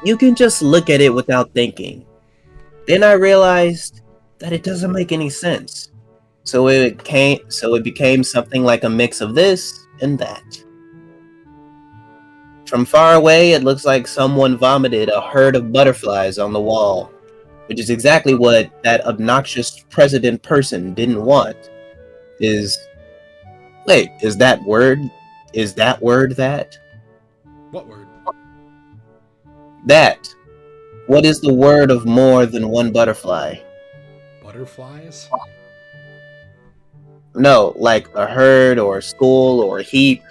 you can just look at it without thinking. Then I realized that it doesn't make any sense. So it became something like a mix of this and that. From far away, it looks like someone vomited a herd of butterflies on the wall, which is exactly what that obnoxious president person didn't want. Is that word? Is that word that? What word? That. What is the word of more than one butterfly? Butterflies? No, like a herd or a school or a heap.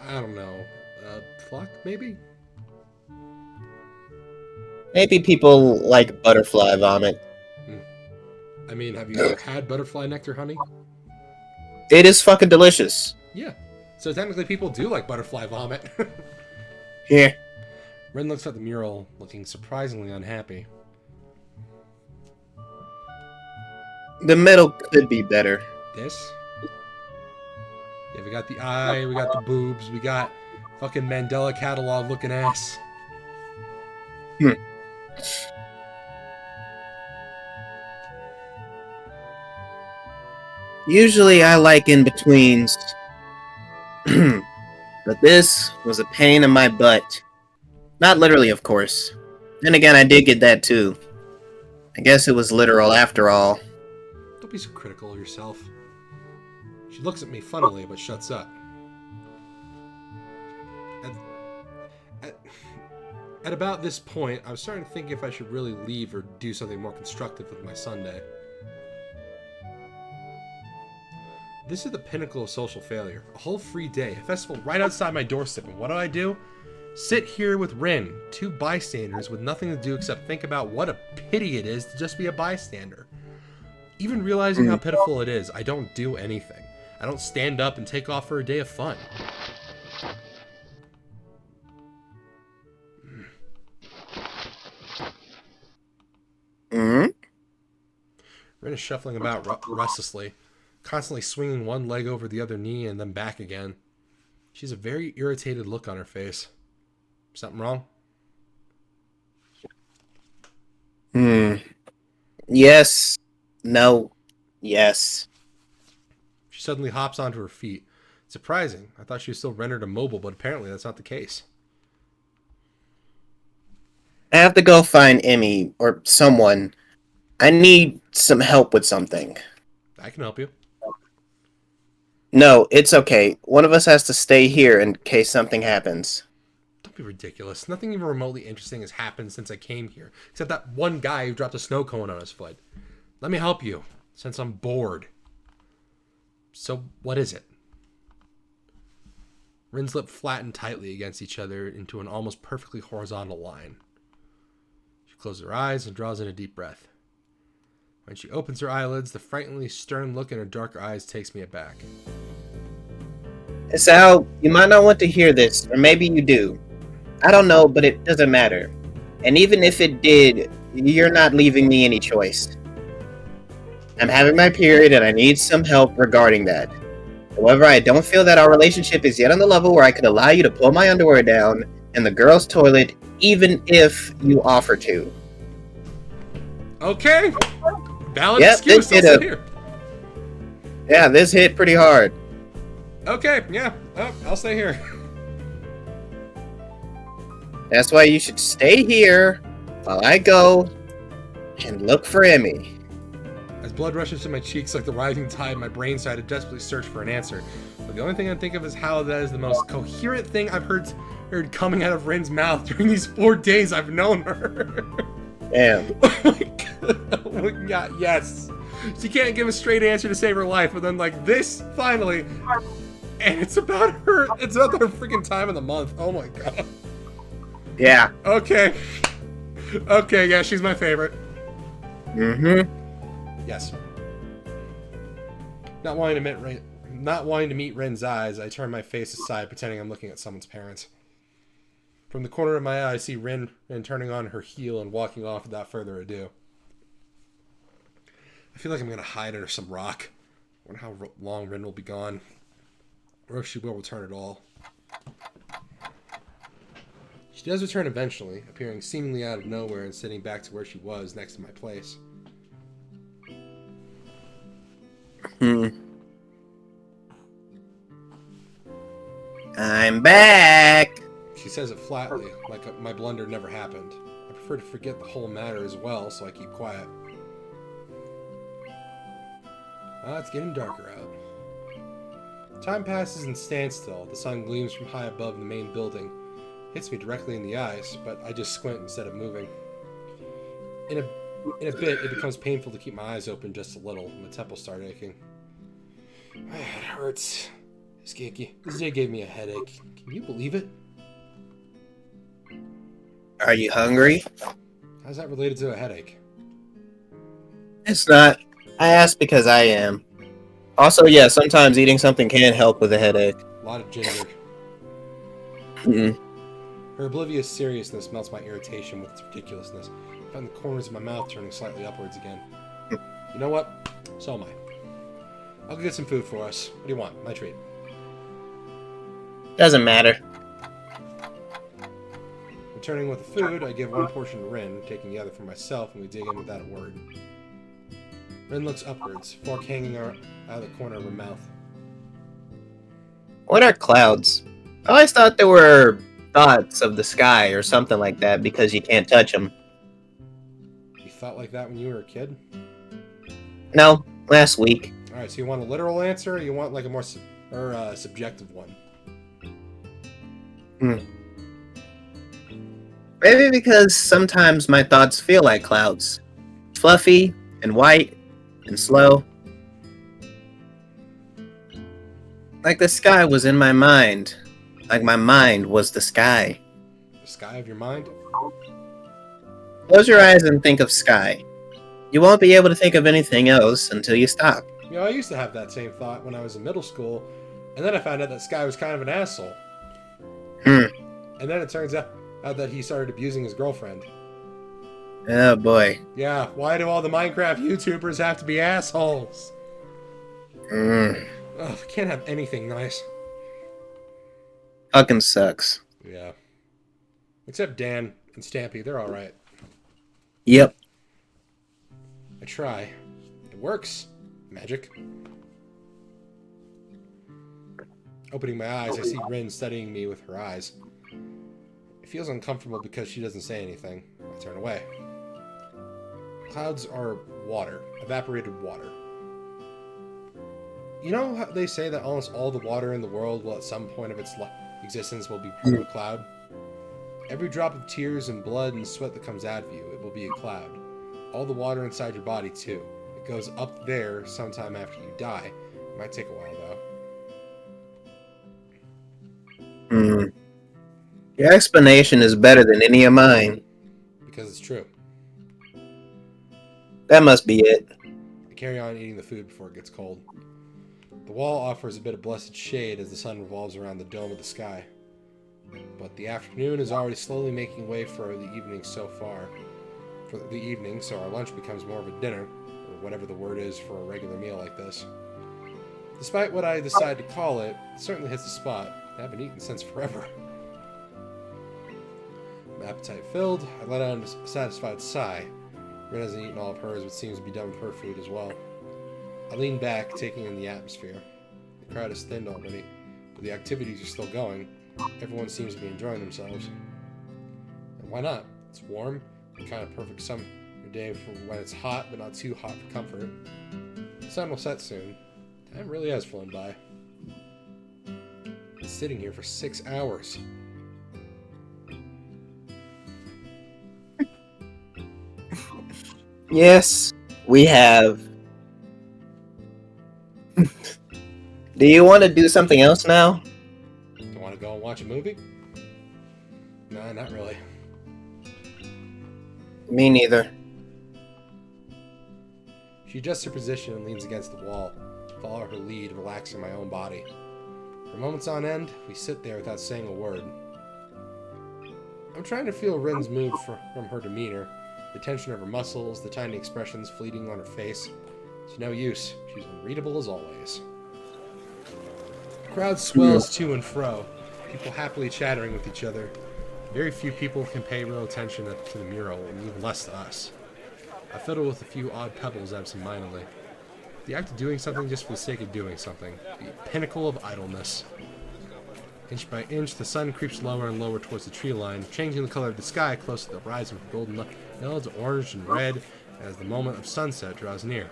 I don't know. Flock, maybe? Maybe people like butterfly vomit. I mean, have you had butterfly nectar honey? It is fucking delicious. Yeah. So technically people do like butterfly vomit. Here. Rin looks at the mural, looking surprisingly unhappy. The middle could be better. This? Yeah, we got the eye, we got the boobs, we got fucking Mandela catalog looking ass. Usually I like in-betweens. But this was a pain in my butt. Not literally, of course. Then again, I did get that too. I guess it was literal after all. Don't be so critical of yourself. She looks at me funnily, but shuts up. At about this point, I was starting to think if I should really leave or do something more constructive with my Sunday. This is the pinnacle of social failure. A whole free day, a festival right outside my doorstep, and what do? Sit here with Rin, two bystanders with nothing to do except think about what a pity it is to just be a bystander. Even realizing how pitiful it is, I don't do anything. I don't stand up and take off for a day of fun. Mm-hmm. Rin is shuffling about restlessly, constantly swinging one leg over the other knee and then back again. She has a very irritated look on her face. Something wrong? Yes. No. Yes. She suddenly hops onto her feet. Surprising. I thought she was still rendered immobile, but apparently that's not the case. I have to go find Emi or someone. I need some help with something. I can help you. No, it's okay. One of us has to stay here in case something happens. Don't be ridiculous. Nothing even remotely interesting has happened since I came here, except that one guy who dropped a snow cone on his foot. Let me help you, since I'm bored. So, what is it? Rin's lips flattened tightly against each other into an almost perfectly horizontal line. She closes her eyes and draws in a deep breath. When she opens her eyelids, the frighteningly stern look in her darker eyes takes me aback. Hisao, you might not want to hear this, or maybe you do. I don't know, but it doesn't matter. And even if it did, you're not leaving me any choice. I'm having my period and I need some help regarding that. However, I don't feel that our relationship is yet on the level where I could allow you to pull my underwear down in the girls' toilet, even if you offer to. Okay. Valid excuse. I'll sit here. Yeah, this hit pretty hard. Okay, yeah. I'll stay here. That's why you should stay here while I go and look for Emi. As blood rushes to my cheeks like the rising tide, my brain started to desperately search for an answer. But the only thing I think of is how that is the most coherent thing I've heard coming out of Rin's mouth during these 4 days I've known her. Damn. Oh my god. Oh my god, yes. She can't give a straight answer to save her life, but then like this, finally. And it's about her. It's about her freaking time of the month. Oh my god. Yeah. Okay. Okay, yeah, she's my favorite. Mm-hmm. Yes. Not wanting to meet Rin's eyes, I turn my face aside, pretending I'm looking at someone's parents. From the corner of my eye, I see Rin turning on her heel and walking off without further ado. I feel like I'm going to hide under some rock. I wonder how long Rin will be gone. Or if she will return at all. She does return eventually, appearing seemingly out of nowhere and sitting back to where she was, next to my place. Hmm. I'm back. She says it flatly, like my blunder never happened. I prefer to forget the whole matter as well, so I keep quiet. Ah, it's getting darker out. Time passes in standstill. The sun gleams from high above the main building. Hits me directly in the eyes, but I just squint instead of moving. In a bit, it becomes painful to keep my eyes open just a little, and my temples start aching. It hurts. This day gave me a headache. Can you believe it? Are you hungry? How's that related to a headache? It's not. I asked because I am. Also, yeah, sometimes eating something can help with a headache. A lot of ginger. Mm. Her oblivious seriousness melts my irritation with its ridiculousness. I find the corners of my mouth turning slightly upwards again. You know what? So am I. I'll go get some food for us. What do you want? My treat. Doesn't matter. Returning with the food, I give one portion to Rin, taking the other for myself, and we dig in without a word. Rin looks upwards, fork hanging out of the corner of her mouth. What are clouds? I always thought they were thoughts of the sky or something like that because you can't touch them. You thought like that when you were a kid? No, last week. Alright, so you want a literal answer, or you want like a more subjective one? Maybe because sometimes my thoughts feel like clouds. Fluffy and white and slow. Like the sky was in my mind. Like my mind was the sky. The sky of your mind? Close your eyes and think of sky. You won't be able to think of anything else until you stop. You know, I used to have that same thought when I was in middle school, and then I found out that Sky was kind of an asshole. And then it turns out that he started abusing his girlfriend. Oh boy. Yeah, why do all the Minecraft YouTubers have to be assholes? Ugh, we can't have anything nice. Fucking sucks. Yeah. Except Dan and Stampy, they're alright. Yep. I try. It works. Magic. Opening my eyes, I see Rin studying me with her eyes. It feels uncomfortable because she doesn't say anything. I turn away. Clouds are water. Evaporated water. You know how they say that almost all the water in the world will at some point of its existence will be part of a cloud? Every drop of tears and blood and sweat that comes out of you, it will be a cloud. All the water inside your body, too. It goes up there sometime after you die. It might take a while, though. Your explanation is better than any of mine. Because it's true. That must be it. I carry on eating the food before it gets cold. The wall offers a bit of blessed shade as the sun revolves around the dome of the sky. But the afternoon is already slowly making way for the evening so our lunch becomes more of a dinner, or whatever the word is for a regular meal like this. Despite what I decide to call it, it certainly hits the spot. I haven't eaten since forever. My appetite filled, I let out a satisfied sigh. Rin hasn't eaten all of hers, but seems to be done with her food as well. I lean back, taking in the atmosphere. The crowd has thinned already, but the activities are still going. Everyone seems to be enjoying themselves. And why not? It's warm, the kind of perfect summer day for when it's hot, but not too hot for comfort. The sun will set soon. Time really has flown by. Been sitting here for 6 hours. Yes, we have. Do you want to do something else now? Do want to go and watch a movie? Nah, not really. Me neither. She adjusts her position and leans against the wall. I follow her lead, relaxing my own body. For moments on end, we sit there without saying a word. I'm trying to feel Rin's mood from her demeanor, the tension of her muscles, the tiny expressions fleeting on her face. It's no use. She's unreadable as always. The crowd swells to and fro, people happily chattering with each other. Very few people can pay real attention to the mural, and even less to us. I fiddle with a few odd pebbles absentmindedly. The act of doing something just for the sake of doing something. The pinnacle of idleness. Inch by inch, the sun creeps lower and lower towards the tree line, changing the color of the sky close to the horizon from golden yellow to orange and red as the moment of sunset draws near.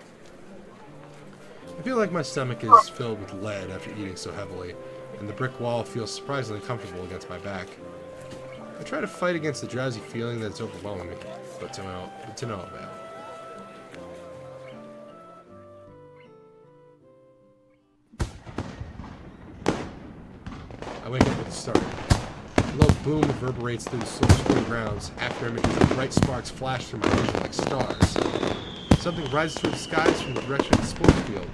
I feel like my stomach is filled with lead after eating so heavily, and the brick wall feels surprisingly comfortable against my back. I try to fight against the drowsy feeling that is overwhelming me, but to no avail. I wake up with a start. A low boom reverberates through the school grounds. After images of bright sparks flash through my vision like stars. Something rises through the skies from the direction of the sports field.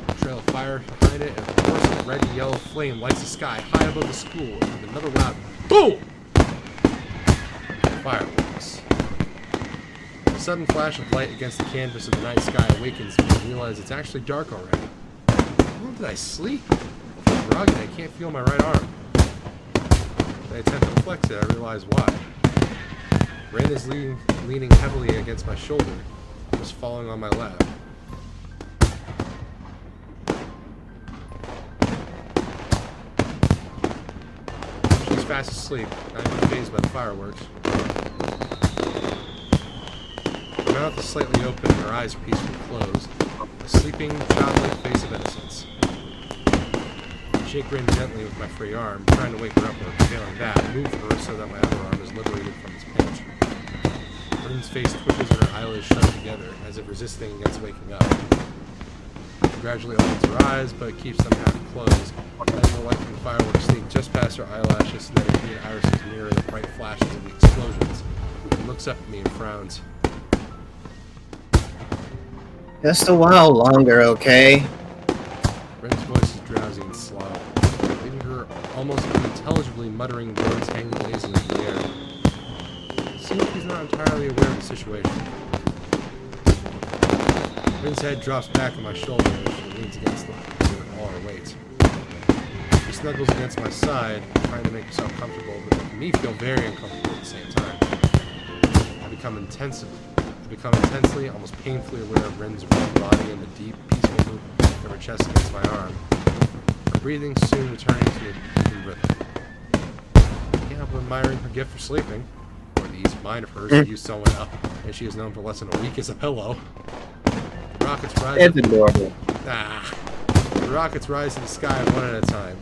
A trail of fire behind it, and a burst of red and yellow flame lights the sky high above the school, with another loud BOOM! Fireworks. A sudden flash of light against the canvas of the night sky awakens me and realize it's actually dark already. How long did I sleep? I feel groggy and I can't feel my right arm. When I attempt to flex it, I realize why. Rin is leaning heavily against my shoulder, just falling on my lap. She's fast asleep, not even fazed by the fireworks. Her mouth is slightly open and her eyes are peacefully closed. A sleeping, childlike face of innocence. I shake Rin gently with my free arm, trying to wake her up, or failing that, move her so that my other arm is liberated from its pinch. Rin's face twitches and her eyelids shut together, as if resisting against waking up. She gradually opens her eyes, but keeps them half closed, letting the light from the fireworks sneak just past her eyelashes so that her green irises mirror the bright flashes of the explosions. She looks up at me and frowns. Just a while longer, okay? Ren's voice is drowsy and slow, leaving her almost unintelligibly muttering words hanging lazily in the air. It seems he's not entirely aware of the situation. Ren's head drops back on my shoulder as she leans against the with all her weight. She snuggles against my side, trying to make herself comfortable, but making me feel very uncomfortable at the same time. I become intensely, almost painfully aware of Rin's warm body and the deep, peaceful movement of her chest against my arm. Her breathing soon returning to a even rhythm. I can't help admiring her gift for sleeping, or the ease of mind of hers to use someone else, as she is known for less than a week as a pillow. The rockets rise. It's adorable. The rockets rise to the sky one at a time,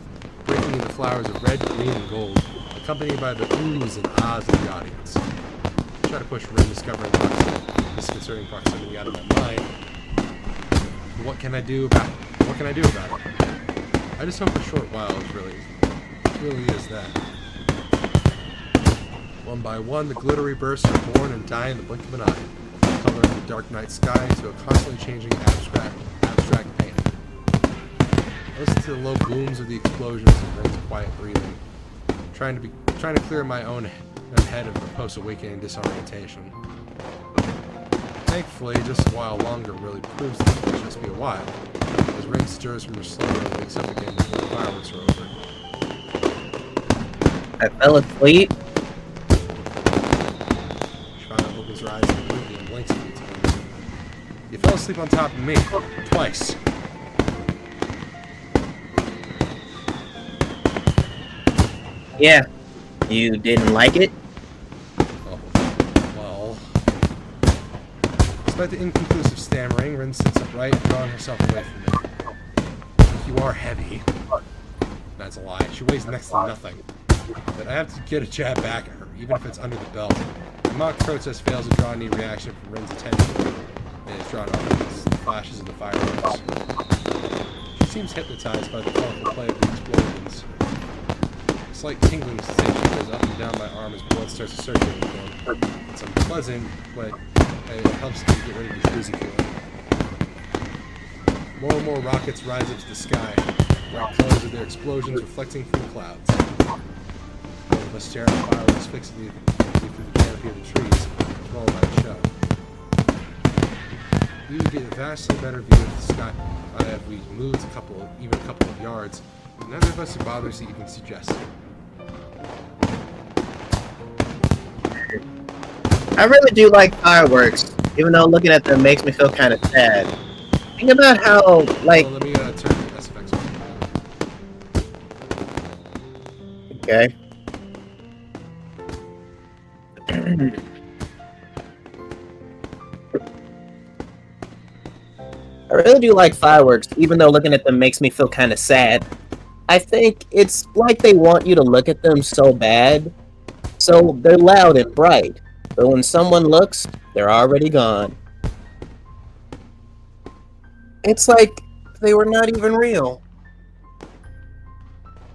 breaking into flowers of red, green, and gold, accompanied by the oohs and ahs of the audience. I try to push Rin disconcerting proximity out of my mind. But what can I do about it? I just hope a short while really is that. One by one, the glittery bursts are born and die in the blink of an eye, coloring the dark night sky into a constantly changing abstract painting. I listen to the low booms of the explosions and Rin's quiet breathing, trying to clear my own head of the post-awakening disorientation. Thankfully, just a while longer really proves that it will just be a while, as Rin stirs from her slumber and wakes up again before the fireworks are over. I fell asleep. She finally opens her eyes completely and blinks a few times. You fell asleep on top of me, twice. Yeah. You didn't like it? Despite the inconclusive stammering, Rin sits upright, drawing herself away from me. You are heavy. That's a lie. She weighs next to nothing. But I have to get a jab back at her, even if it's under the belt. The mock protest fails to draw any reaction from Rin's attention, and is drawn up against the flashes of the fireworks. She seems hypnotized by the colorful play of the explosions. A slight tingling sensation goes up and down my arm as blood starts to circulate again. It's unpleasant, but it helps to get rid of this dizzy feeling. More and more rockets rise up to the sky, bright colors of their explosions reflecting from the clouds. Both of us stare at the fireworks fixedly through the canopy of the trees, followed by the show. We would get a vastly better view of the sky if we moved even a couple of yards, but neither of us bothers to even suggest it. I really do like fireworks, even though looking at them makes me feel kind of sad. Think about how, like, Well, let me turn the SFX on. okay. I really do like fireworks, even though looking at them makes me feel kind of sad. I think it's like they want you to look at them so bad, so they're loud and bright. But when someone looks, they're already gone. It's like they were not even real.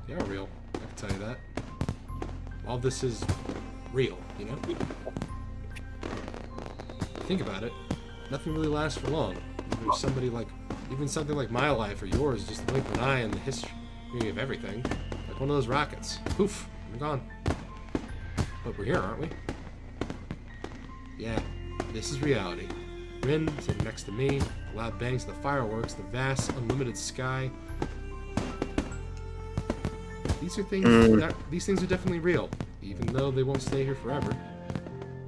They are real. I can tell you that. All this is real, you know? Think about it. Nothing really lasts for long. There's somebody like, even something like my life or yours, just the blink of an eye and the history of everything. Like one of those rockets. Poof, we're gone. But we're here, aren't we? Yeah, this is reality. Rin sitting next to me, the loud bangs of the fireworks, the vast, unlimited sky. These are things. These things are definitely real, even though they won't stay here forever.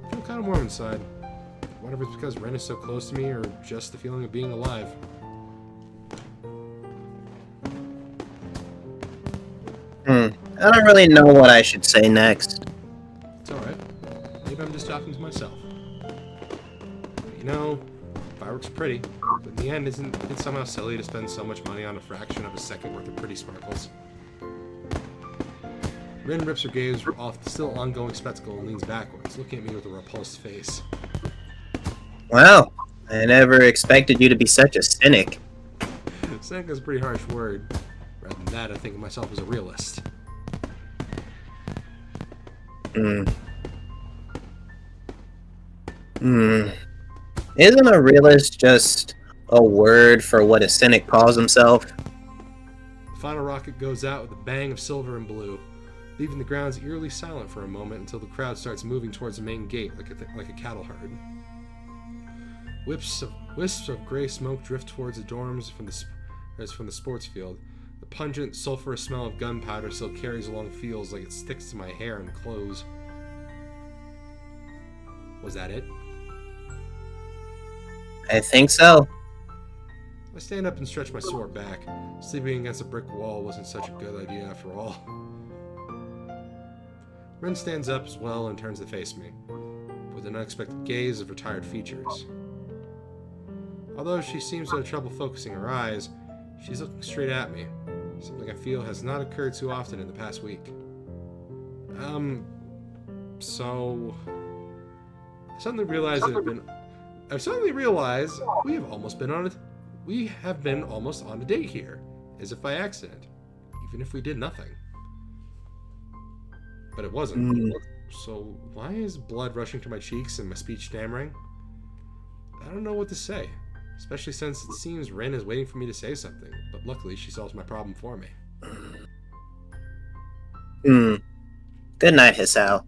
I feel kind of warm inside. I wonder if it's because Ren is so close to me, or just the feeling of being alive. I don't really know what I should say next. It's alright. Maybe I'm just talking to myself. You know, fireworks are pretty, but in the end, isn't it somehow silly to spend so much money on a fraction of a second worth of pretty sparkles? Rin rips her gaze off the still ongoing spectacle and leans backwards, looking at me with a repulsed face. Wow, I never expected you to be such a cynic. Cynic is a pretty harsh word. Rather than that, I think of myself as a realist. Isn't a realist just a word for what a cynic calls himself? The final rocket goes out with a bang of silver and blue, leaving the grounds eerily silent for a moment until the crowd starts moving towards the main gate like a cattle herd. Wisps of gray smoke drift towards the dorms from the sports field. The pungent, sulfurous smell of gunpowder still carries along fields like it sticks to my hair and clothes. Was that it? I think so. I stand up and stretch my sore back. Sleeping against a brick wall wasn't such a good idea after all. Rin stands up as well and turns to face me, with an unexpected gaze of her tired features. Although she seems to have trouble focusing her eyes, she's looking straight at me, something I feel has not occurred too often in the past week. So... I've suddenly realized we have been almost on a date here, as if by accident, even if we did nothing. But it wasn't. So why is blood rushing to my cheeks and my speech stammering? I don't know what to say, especially since it seems Rin is waiting for me to say something, but luckily she solves my problem for me. Good night, Hisao.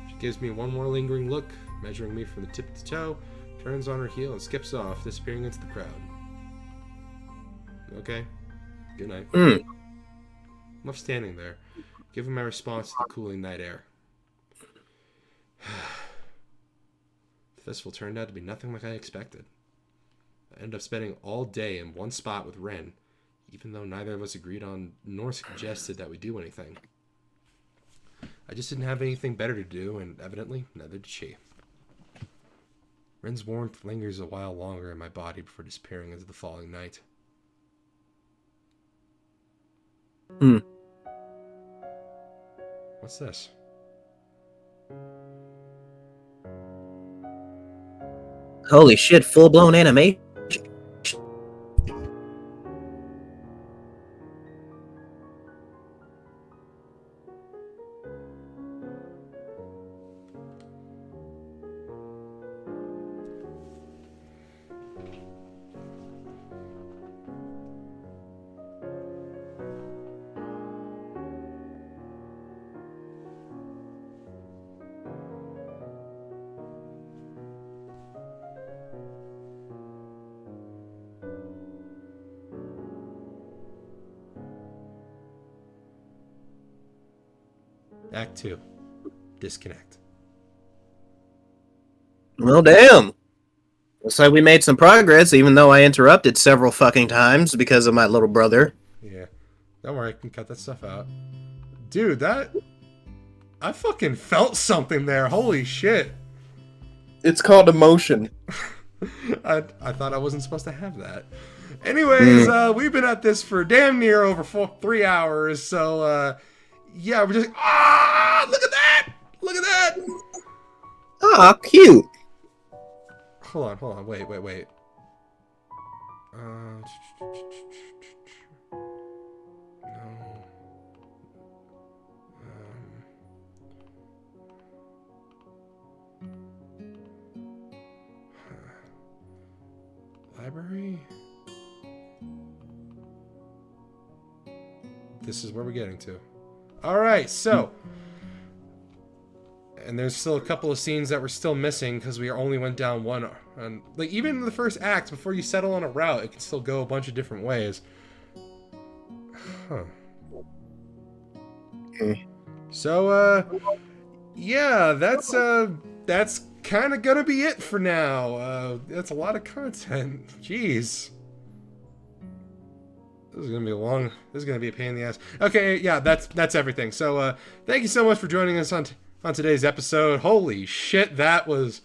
She gives me one more lingering look, measuring me from the tip to toe, turns on her heel and skips off, disappearing into the crowd. Okay. Good night. I'm left standing there, giving my response to the cooling night air. The festival turned out to be nothing like I expected. I ended up spending all day in one spot with Ren, even though neither of us agreed on nor suggested that we do anything. I just didn't have anything better to do, and evidently, neither did she. Ren's warmth lingers a while longer in my body before disappearing into the falling night. What's this? Holy shit, full-blown animation. Act 2. Disconnect. Well, damn. Looks like we made some progress, even though I interrupted several fucking times because of my little brother. Yeah. Don't worry, I can cut that stuff out. Dude, I fucking felt something there. Holy shit. It's called emotion. I thought I wasn't supposed to have that. Anyways, we've been at this for damn near over 3 hours, so yeah, we're just look at that! Look at that! Aw, cute. Hold on, wait. No. Library? This is where we're getting to. Alright, so. And there's still a couple of scenes that we're still missing because we only went down one. And, like, even in the first act, before you settle on a route, it can still go a bunch of different ways. Huh. So, yeah, that's kind of gonna be it for now. That's a lot of content. Jeez. This is gonna be a pain in the ass. Okay, yeah, that's everything. So, thank you so much for joining us on today's episode. Holy shit, that was...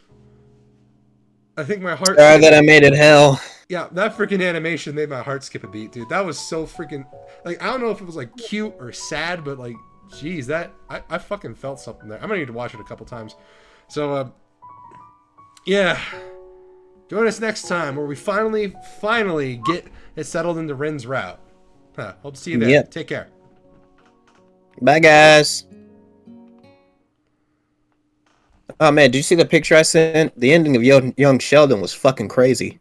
I think my heart... Sorry that I made it hell. Yeah, that freaking animation made my heart skip a beat, dude. That was so freaking... Like, I don't know if it was, like, cute or sad, but, like, geez, that... I fucking felt something there. I'm gonna need to watch it a couple times. So, yeah. Join us next time where we finally get it settled into Rin's route. Hope to see you there. Yep. Take care. Bye, guys. Oh man, did you see the picture I sent? The ending of Young Sheldon was fucking crazy.